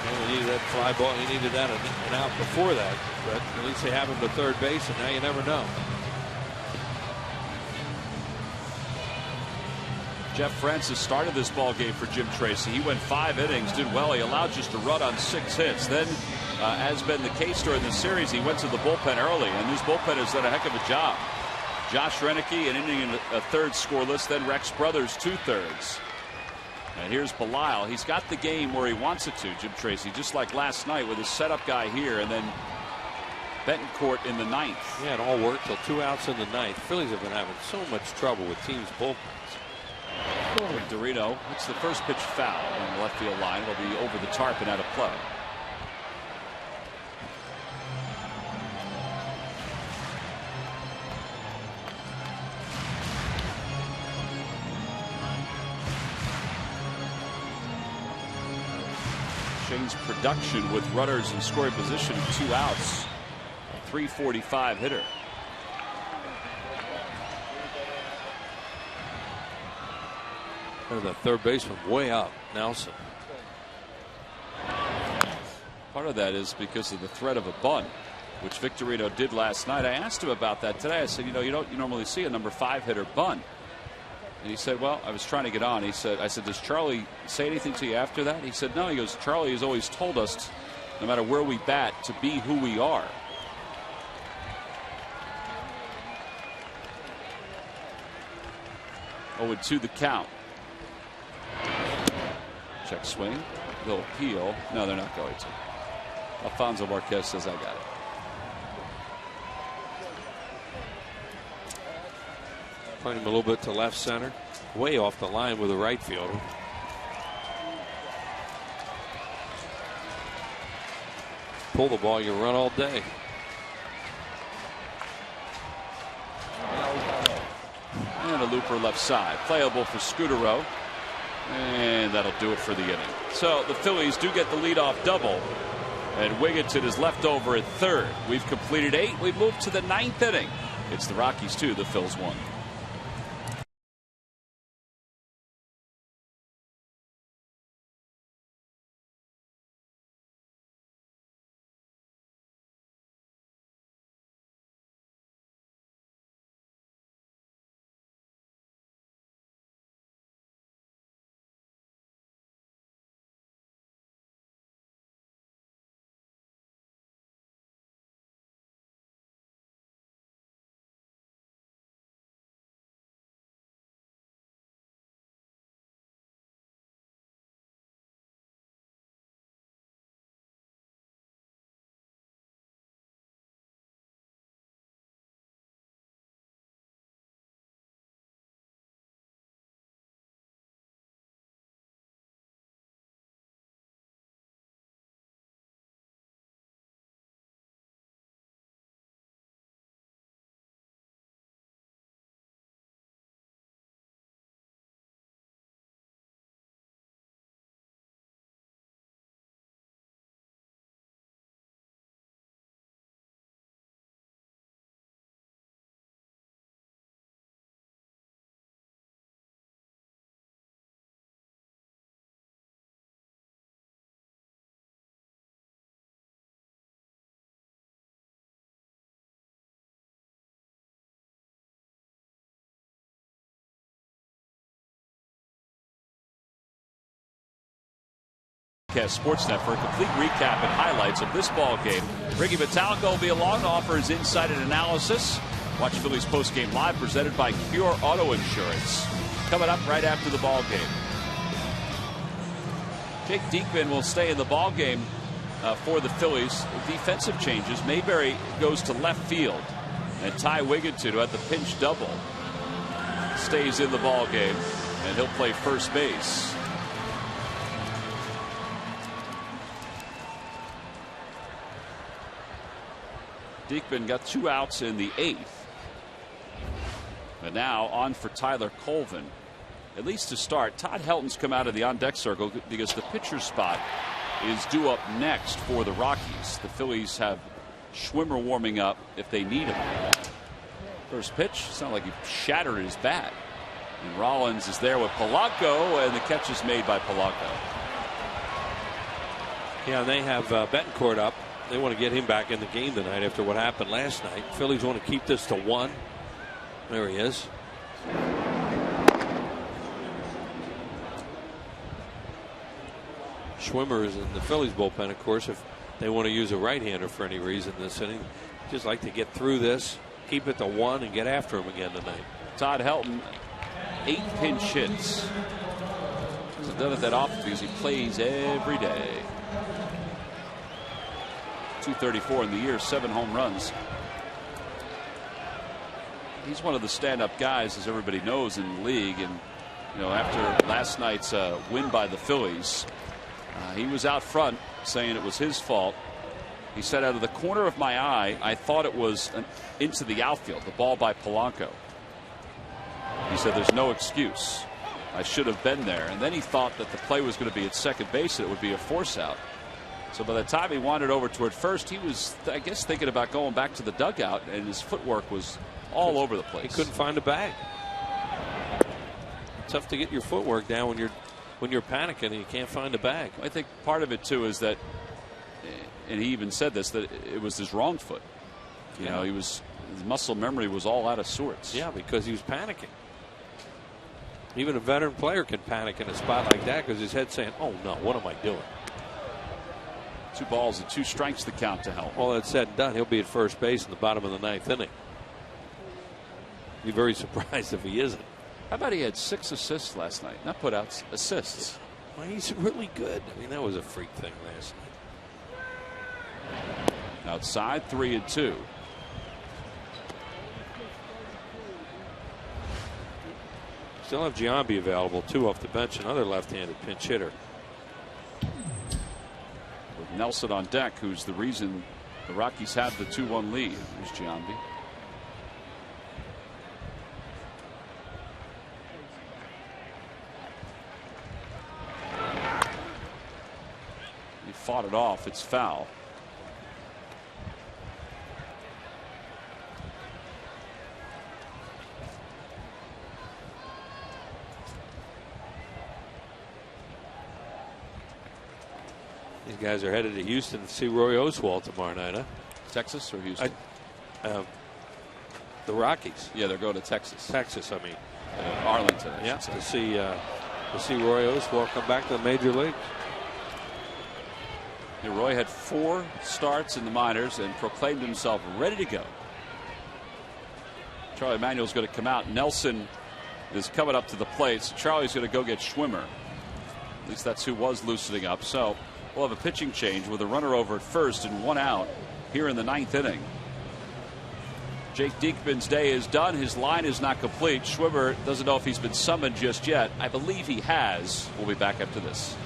He needed that fly ball. He needed that an out before that. But at least they have him to third base, and now you never know. Jeff Francis started this ball game for Jim Tracy. He went 5 innings, did well. He allowed just a run on 6 hits. Then, as been the case during the series, he went to the bullpen early, and this bullpen has done a heck of a job. Josh Renicky, an inning and a third scoreless. Then Rex Brothers, 2/3. And here's Belisle. He's got the game where he wants it to, Jim Tracy, just like last night with his setup guy here, and then Betancourt in the 9th. Yeah, it all worked till 2 outs in the 9th. Phillies have been having so much trouble with teams' bullpens. Victorino hits the first pitch foul on the left field line. It'll be over the tarp and out of play. Shane's production with runners in scoring position, 2 outs, a .345 hitter. And the third baseman way up, Nelson. Part of that is because of the threat of a bunt, which Victorino did last night. I asked him about that today. I said, you don't normally see a number 5 hitter bunt. And he said, well, I was trying to get on. I said, does Charlie say anything to you after that? He said, no. He goes, Charlie has always told us, no matter where we bat, to be who we are. Oh, and 2 the count. Check swing. They'll peel. No, they're not going to. Alfonso Marquez says, I got it. Playing him a little bit to left center. Way off the line with the right fielder. Pull the ball, you run all day. And a looper left side. Playable for Scudero. And that'll do it for the inning. So the Phillies do get the leadoff double. And Wigginton is left over at third. We've completed 8. We've moved to the 9th inning. It's the Rockies 2, the Phils 1. Sportsnet for a complete recap and highlights of this ball game. Ricky Metallico will be along to offer his insight and analysis. Watch Phillies postgame live, presented by Pure Auto Insurance. Coming up right after the ball game. Jake Diekman will stay in the ball game for the Phillies. Defensive changes. Mayberry goes to left field, and Ty Wigginton, who had the pinch double, stays in the ball game, and he'll play first base. Diekman got 2 outs in the 8th. And now on for Tyler Colvin. At least to start. Todd Helton's come out of the on-deck circle because the pitcher spot is due up next for the Rockies. The Phillies have Schwimmer warming up if they need him. First pitch, sounded like he shattered his bat. And Rollins is there with Polanco, and the catch is made by Polanco. Yeah, they have Betancourt up. They want to get him back in the game tonight after what happened last night. Phillies want to keep this to 1. There he is. Schwimmer is in the Phillies bullpen, of course, if they want to use a right-hander for any reason this inning. Just like to get through this, keep it to 1, and get after him again tonight. Todd Helton, 8 pinch hits. Hasn't done it that often because he plays every day. 234 in the year, 7 home runs. He's one of the stand-up guys, as everybody knows, in the league, and You know, after last night's win by the Phillies, he was out front saying it was his fault. He said, out of the corner of my eye, I thought it was into the outfield, the ball by Polanco. He said, there's no excuse. I should have been there. And then he thought that the play was going to be at second base and it would be a force out. So by the time he wandered over toward first, he was, I guess, thinking about going back to the dugout, and his footwork was all over the place. He couldn't find a bag. Tough to get your footwork down when you're panicking and you can't find a bag. I think part of it too is that, and he even said this, that it was his wrong foot. You know, his muscle memory was all out of sorts. Yeah, because he was panicking. Even a veteran player can panic in a spot like that because his head's saying, oh no, what am I doing? 2 balls and 2 strikes the count to Helton. All that's said and done, he'll be at first base in the bottom of the 9th inning. Be very surprised if he isn't. How about he had 6 assists last night? Not putouts, assists. Well, he's really good. I mean, that was a freak thing last night. Outside, 3-2. Still have Giambi available, too, off the bench, another left-handed pinch hitter. With Nelson on deck, who's the reason the Rockies have the 2-1 lead. Here's Giambi. He fought it off. It's foul. These guys are headed to Houston to see Roy Oswalt tomorrow night, huh? Texas or Houston? The Rockies. Yeah, they're going to Texas. Texas, I mean. Arlington, I yeah, should say. to see Roy Oswalt come back to the major leagues. Yeah, Roy had 4 starts in the minors and proclaimed himself ready to go. Charlie Manuel's going to come out. Nelson is coming up to the plate. So Charlie's going to go get Schwimmer. At least that's who was loosening up. So we'll have a pitching change with a runner over at first and 1 out here in the 9th inning. Jake Diekman's day is done. His line is not complete. Schwimmer doesn't know if he's been summoned just yet. I believe he has. We'll be back after this.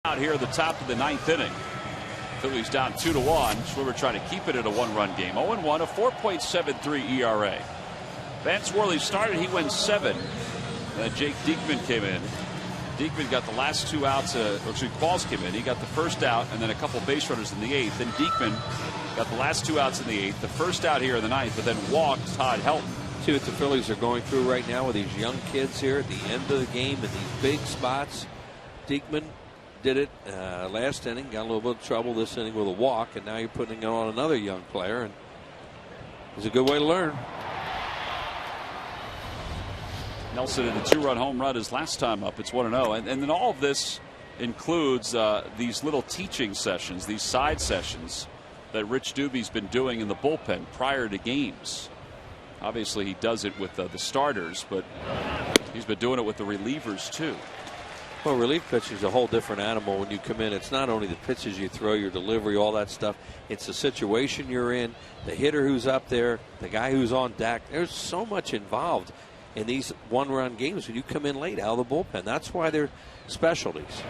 Out here at the top of the 9th inning. Phillies down 2-1. Schwimmer trying to keep it at a 1-run game. 0-1, a 4.73 ERA. Vance Worley started. He went 7. Then Jake Diekman came in. Diekman got the last 2 outs. Qualls came in. He got the first out and then a couple base runners in the 8th. Then Diekman got the last 2 outs in the 8th. The first out here in the 9th, but then walked Todd Helton. See what the Phillies are going through right now with these young kids here at the end of the game in these big spots. Diekman did it last inning, got a little bit of trouble this inning with a walk, and now you're putting it on another young player, and it's a good way to learn. Nelson in a 2-run home run his last time up. It's 1-0, and then all of this includes these little teaching sessions, these side sessions that Rich Doobie's been doing in the bullpen prior to games. Obviously, he does it with the starters, but he's been doing it with the relievers too. Well, relief pitching is a whole different animal when you come in. It's not only the pitches you throw, your delivery, all that stuff. It's the situation you're in, the hitter who's up there, the guy who's on deck. There's so much involved in these one-run games when you come in late out of the bullpen. That's why they're specialties.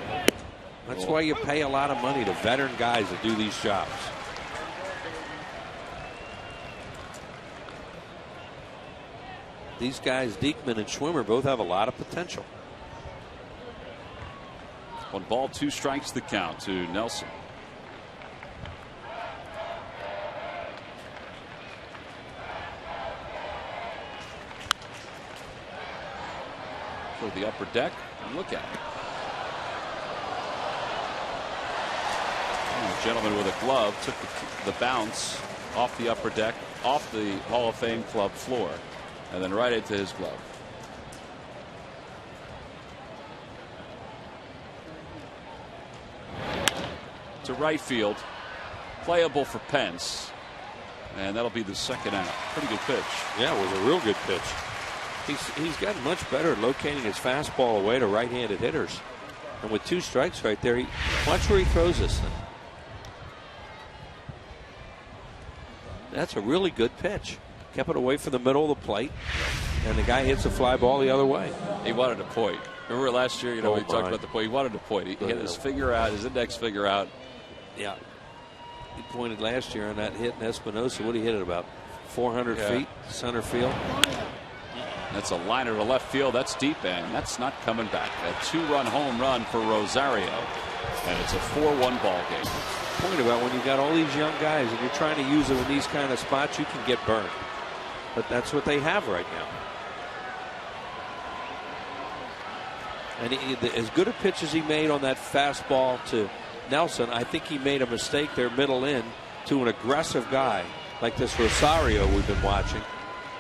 That's why you pay a lot of money to veteran guys that do these jobs. These guys, Diekman and Schwimmer, both have a lot of potential. 1 ball, 2 strikes the count to Nelson. For the upper deck, and look at it. The gentleman with a glove took the bounce off the upper deck, off the Hall of Fame club floor, and then right into his glove. To right field, playable for Pence, and that'll be the second out. Pretty good pitch. Yeah, it was a real good pitch. He's gotten much better at locating his fastball away to right-handed hitters, and with 2 strikes right there, watch where he throws this thing. That's a really good pitch. Kept it away from the middle of the plate, and the guy hits a fly ball the other way. He wanted a point. Remember last year, we talked about the point. He wanted a point. He hit his finger out, his index finger out. Yeah. He pointed last year on that hit in Espinosa. What did he hit it about? 400 feet, center field. That's a liner to left field. That's deep, and that's not coming back. A 2-run home run for Rosario, and it's a 4-1 ball game. Point about when you got all these young guys and you're trying to use them in these kind of spots, you can get burned. But that's what they have right now. And as good a pitch as he made on that fastball to Nelson, I think he made a mistake there middle in to an aggressive guy like this Rosario we've been watching.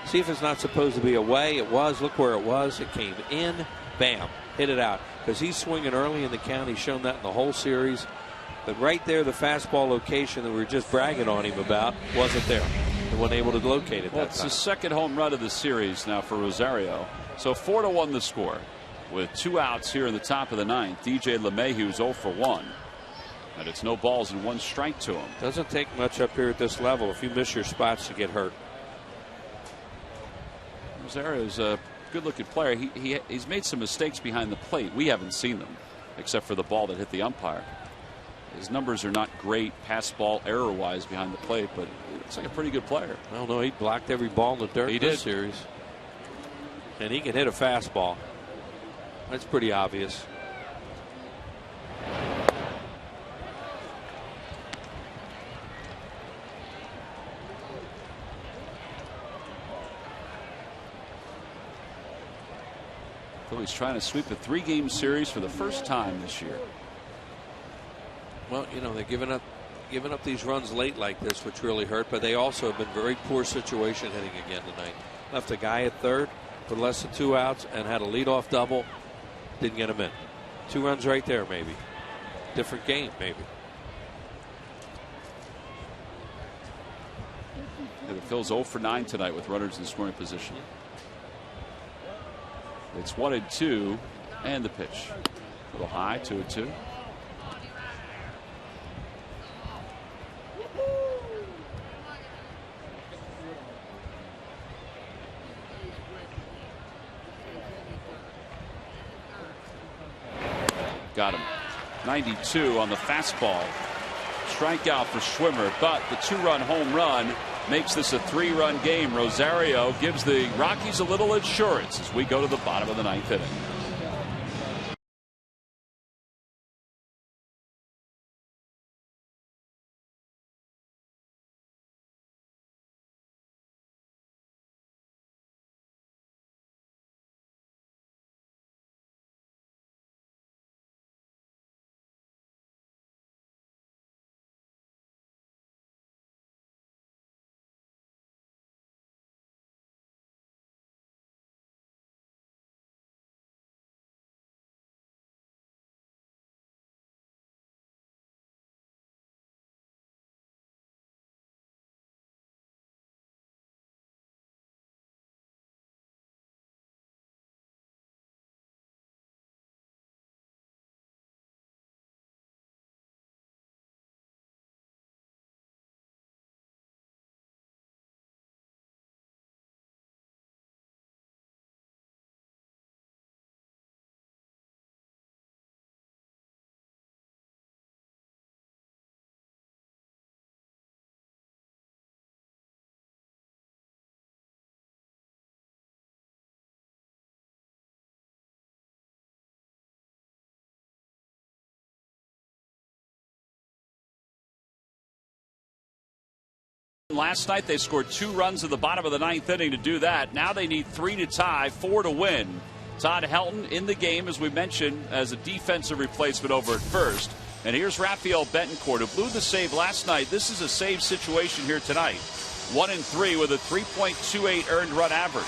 See if it's not supposed to be away. It was. Look where it was. It came in. Bam. Hit it out. Because he's swinging early in the count. He's shown that in the whole series. But right there, the fastball location that we were just bragging on him about wasn't there. He wasn't able to locate it that time. It's the second home run of the series now for Rosario. So 4-1 the score. With 2 outs here in the top of the 9th. DJ LeMahieu's 0 for 1. And it's no balls and 1 strike to him. Doesn't take much up here at this level if you miss your spots to get hurt. Rosario's a good-looking player. He's made some mistakes behind the plate. We haven't seen them, except for the ball that hit the umpire. His numbers are not great pass ball error-wise behind the plate, but it's like a pretty good player. I don't know. He blocked every ball in the dirt in this series. And he can hit a fastball. That's pretty obvious. Phillies trying to sweep a 3-game series for the first time this year. Well, you know, they're giving up these runs late like this, which really hurt, but they also have been very poor situation hitting again tonight. Left a guy at third with less than 2 outs and had a leadoff double. Didn't get him in. 2 runs right there, maybe. Different game, maybe. And Phil's 0 for 9 tonight with runners in scoring position. It's 1-2, and the pitch. A little high, 2-2. Got him. 92 on the fastball. Strikeout for Schwimmer, but the 2-run home run makes this a 3-run game. Rosario gives the Rockies a little insurance as we go to the bottom of the 9th inning. last night. They scored 2 runs in the bottom of the 9th inning to do that. Now they need 3 to tie, 4 to win. Todd Helton in the game, as we mentioned, as a defensive replacement over at first. And here's Rafael Betancourt, who blew the save last night. This is a save situation here tonight. 1-3 with a 3.28 earned run average.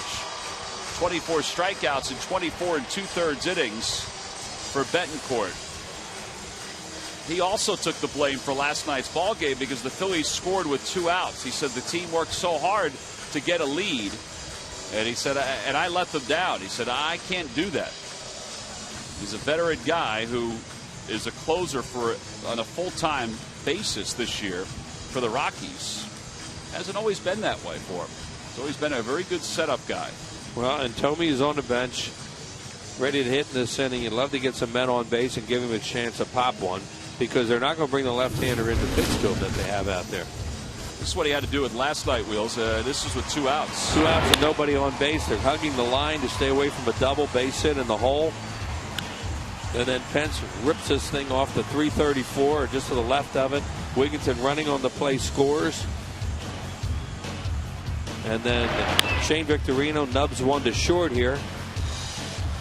24 strikeouts in 24 2/3 innings for Betancourt. He also took the blame for last night's ball game because the Phillies scored with 2 outs. He said the team worked so hard to get a lead, and he said, and I let them down. He said, I can't do that. He's a veteran guy who is a closer on a full-time basis this year for the Rockies. Hasn't always been that way for him. He's always been a very good setup guy. Well, and Tommy is on the bench, ready to hit in this inning. You'd love to get some men on base and give him a chance to pop one, because they're not going to bring the left-hander into Pittsfield that they have out there. This is what he had to do with last night, Wheels. This is with 2 outs. 2 outs and nobody on base. They're hugging the line to stay away from a double base hit in the hole. And then Pence rips this thing off the 334, or just to the left of it. Wigginton running on the play scores. And then Shane Victorino nubs one to short here.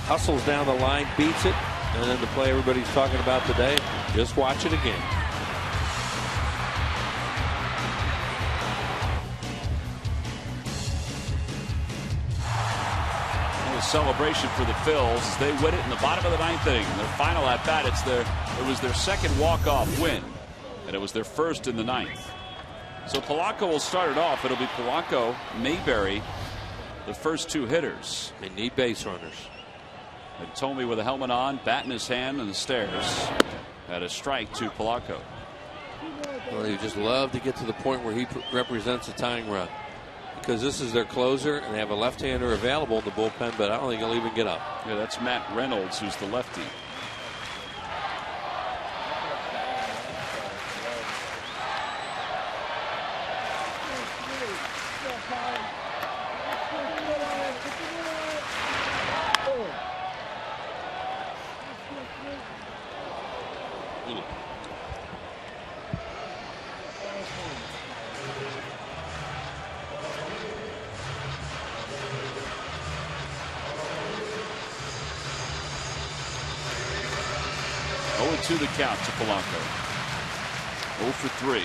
Hustles down the line, beats it. And then the play everybody's talking about today, just watch it again. A celebration for the Phils as they win it in the bottom of the 9th inning. Their final at bat, it was their second walk-off win, and it was their first in the 9th. So Polanco will start it off. It'll be Polanco, Mayberry, the first 2 hitters. They need base runners. And Tomey with a helmet on, bat in his hand, and the stairs at a strike to Polanco. Well, you just love to get to the point where he represents a tying run, because this is their closer and they have a left-hander available in the bullpen, but I don't think he'll even get up. Yeah, that's Matt Reynolds, who's the lefty. To the count to Polanco. 0 for 3.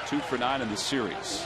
2 for 9 in the series.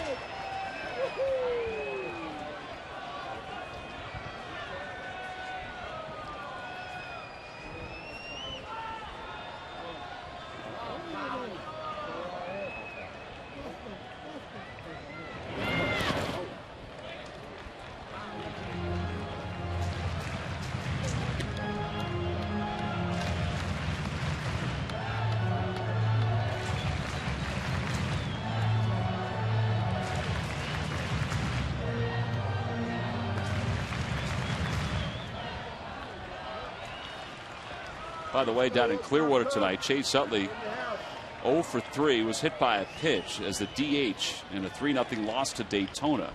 By the way, down in Clearwater tonight, Chase Utley 0 for 3 was hit by a pitch as the DH in a 3-0 loss to Daytona.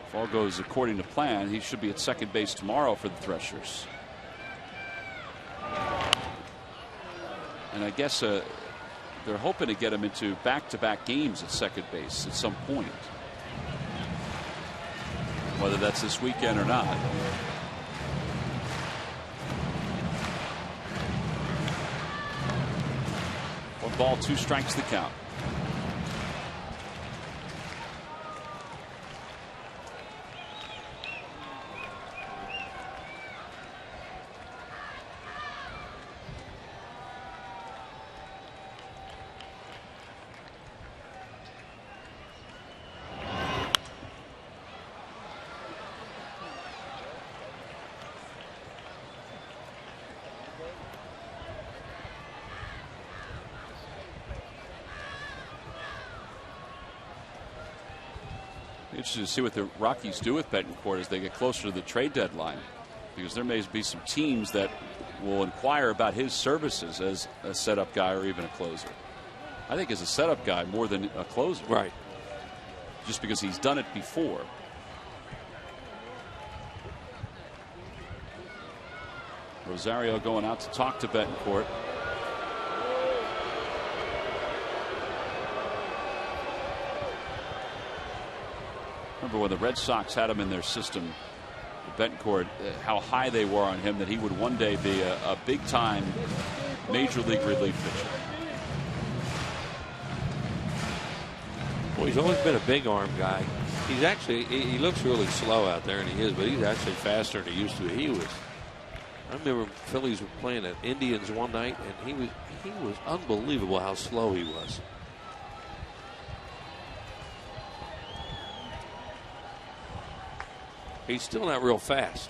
If all goes according to plan, he should be at second base tomorrow for the Threshers. And I guess they're hoping to get him into back-to-back games at second base at some point, whether that's this weekend or not. 1 ball, 2 strikes the count. Interesting to see what the Rockies do with Betancourt as they get closer to the trade deadline, because there may be some teams that will inquire about his services as a setup guy or even a closer. I think as a setup guy more than a closer. Right. Just because he's done it before. Rosario going out to talk to Betancourt. Remember when the Red Sox had him in their system, Betancourt, how high they were on him, that he would one day be a big-time major league relief pitcher. Well, he's always been a big arm guy. He's actually, he looks really slow out there, and he is, but he's actually faster than he used to be. I remember Phillies were playing at Indians one night, and he was unbelievable how slow he was. He's still not real fast.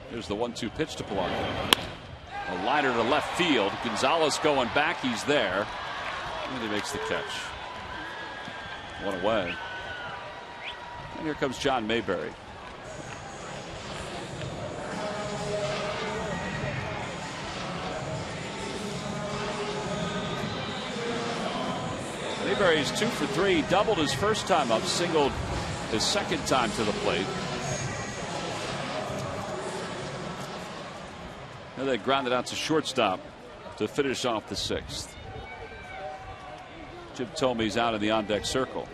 Here's the 1-2 pitch to Polanco. A liner to left field. Gonzalez going back. He's there. And he makes the catch. One away. And here comes John Mayberry. Mayberry's 2 for 3. Doubled his first time up. Singled his second time to the plate. And they grounded out to shortstop to finish off the 6th. Jim Thome's out in the on-deck circle.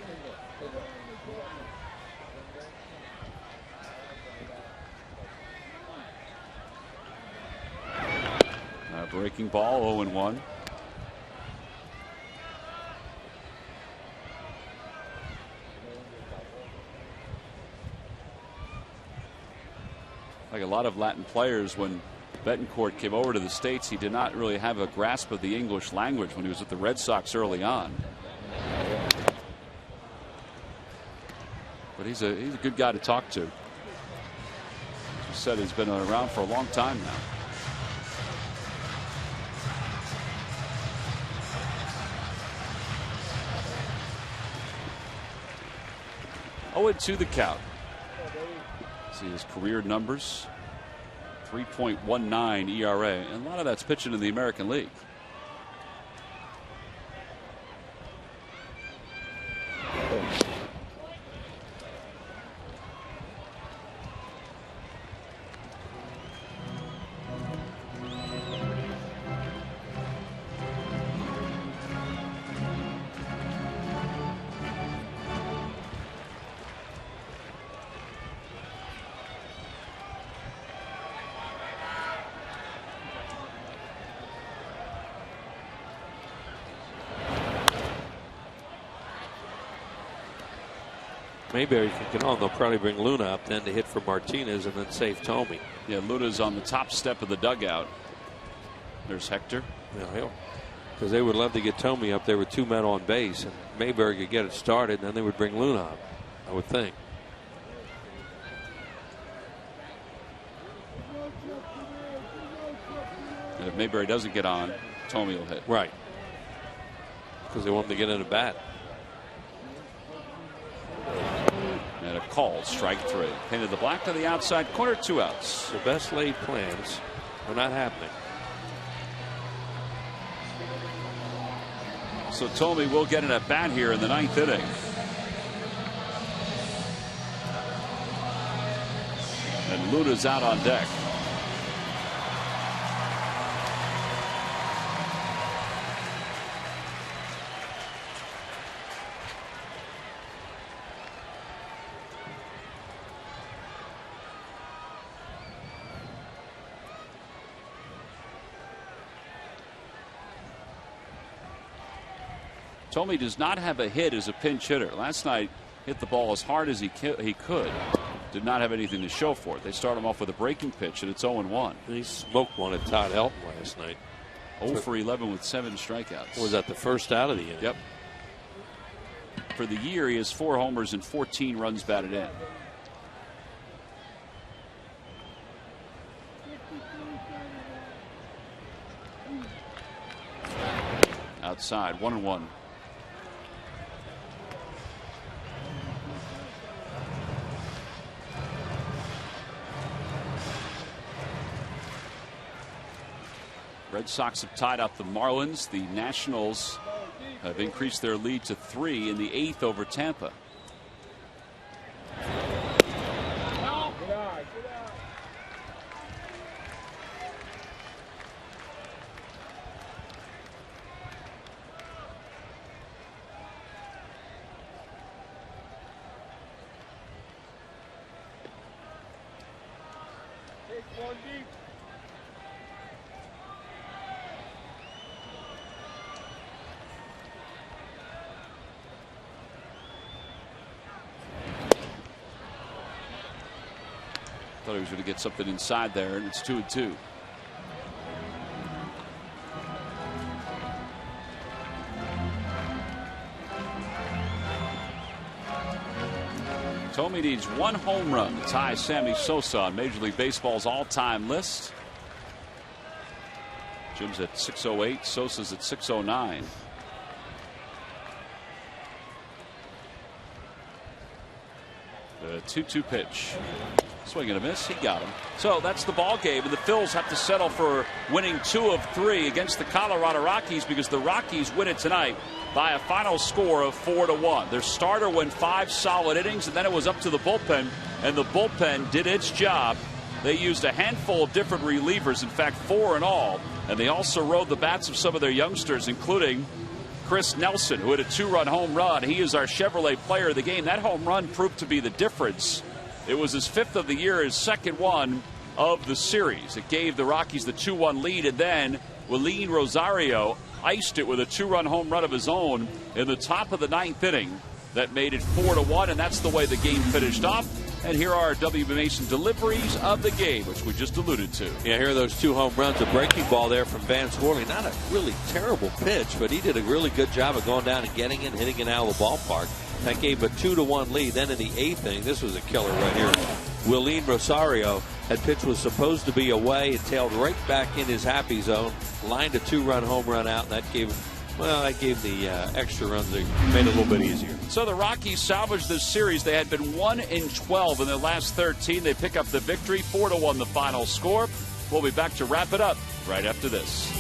Breaking ball, 0-1. Like a lot of Latin players, when Betancourt came over to the States, he did not really have a grasp of the English language when he was with the Red Sox early on. But he's a good guy to talk to. As you said, he's been around for a long time now. Oh, and 2 the count. See his career numbers. 3.19 ERA, and a lot of that's pitching in the American League. Mayberry can get on. They'll probably bring Luna up then to hit for Martinez and then save Thome. Yeah, Luna's on the top step of the dugout. There's Hector. Yeah, because they would love to get Thome up there with 2 men on base, and Mayberry could get it started, and then they would bring Luna up, I would think. And if Mayberry doesn't get on, Thome will hit. Right. Because they want him to get in a bat. And a call, strike 3. Painted the black to the outside corner, 2 outs. The best laid plans are not happening. So Thome will get an at bat here in the 9th inning. And Luna's out on deck. Thome does not have a hit as a pinch hitter. Last night, hit the ball as hard as he could. Did not have anything to show for it. They start him off with a breaking pitch, and it's 0-1. He smoked one at Todd Helton last night. 0 for 11 with 7 strikeouts. Was that the first out of the inning? Yep. For the year, he has 4 homers and 14 runs batted in. Outside, 1-1. Red Sox have tied up the Marlins. The Nationals have increased their lead to 3 in the 8th over Tampa. Thought he was going to get something inside there, and it's 2-2. Tomey needs one home run to tie Sammy Sosa on Major League Baseball's all-time list. Jim's at 608, Sosa's at 609. The 2-2 pitch. Swing and a miss. He got him. So that's the ball game, and the Phils have to settle for winning 2 of 3 against the Colorado Rockies because the Rockies win it tonight by a final score of 4-1. Their starter went 5 solid innings, and then it was up to the bullpen, and the bullpen did its job. They used a handful of different relievers, in fact 4 in all, and they also rode the bats of some of their youngsters, including Chris Nelson, who had a 2-run home run. He is our Chevrolet player of the game. That home run proved to be the difference. It was his 5th of the year, his 2nd one of the series. It gave the Rockies the 2-1 lead, and then Rollins Rosario iced it with a 2-run home run of his own in the top of the 9th inning. That made it 4-1, and that's the way the game finished off. And here are WB Mason deliveries of the game, which we just alluded to. Yeah, here are those 2 home runs. A breaking ball there from Vance Worley. Not a really terrible pitch, but he did a really good job of going down and getting it, hitting it out of the ballpark. That gave a 2-1 lead. Then in the 8th inning, this was a killer right here. Rollins Rosario, that pitch was supposed to be away. It tailed right back in his happy zone, lined a 2-run home run out, and that gave the extra runs that made it a little bit easier. So the Rockies salvaged this series. They had been 1-12 in their last 13. They pick up the victory, 4-1 the final score. We'll be back to wrap it up right after this.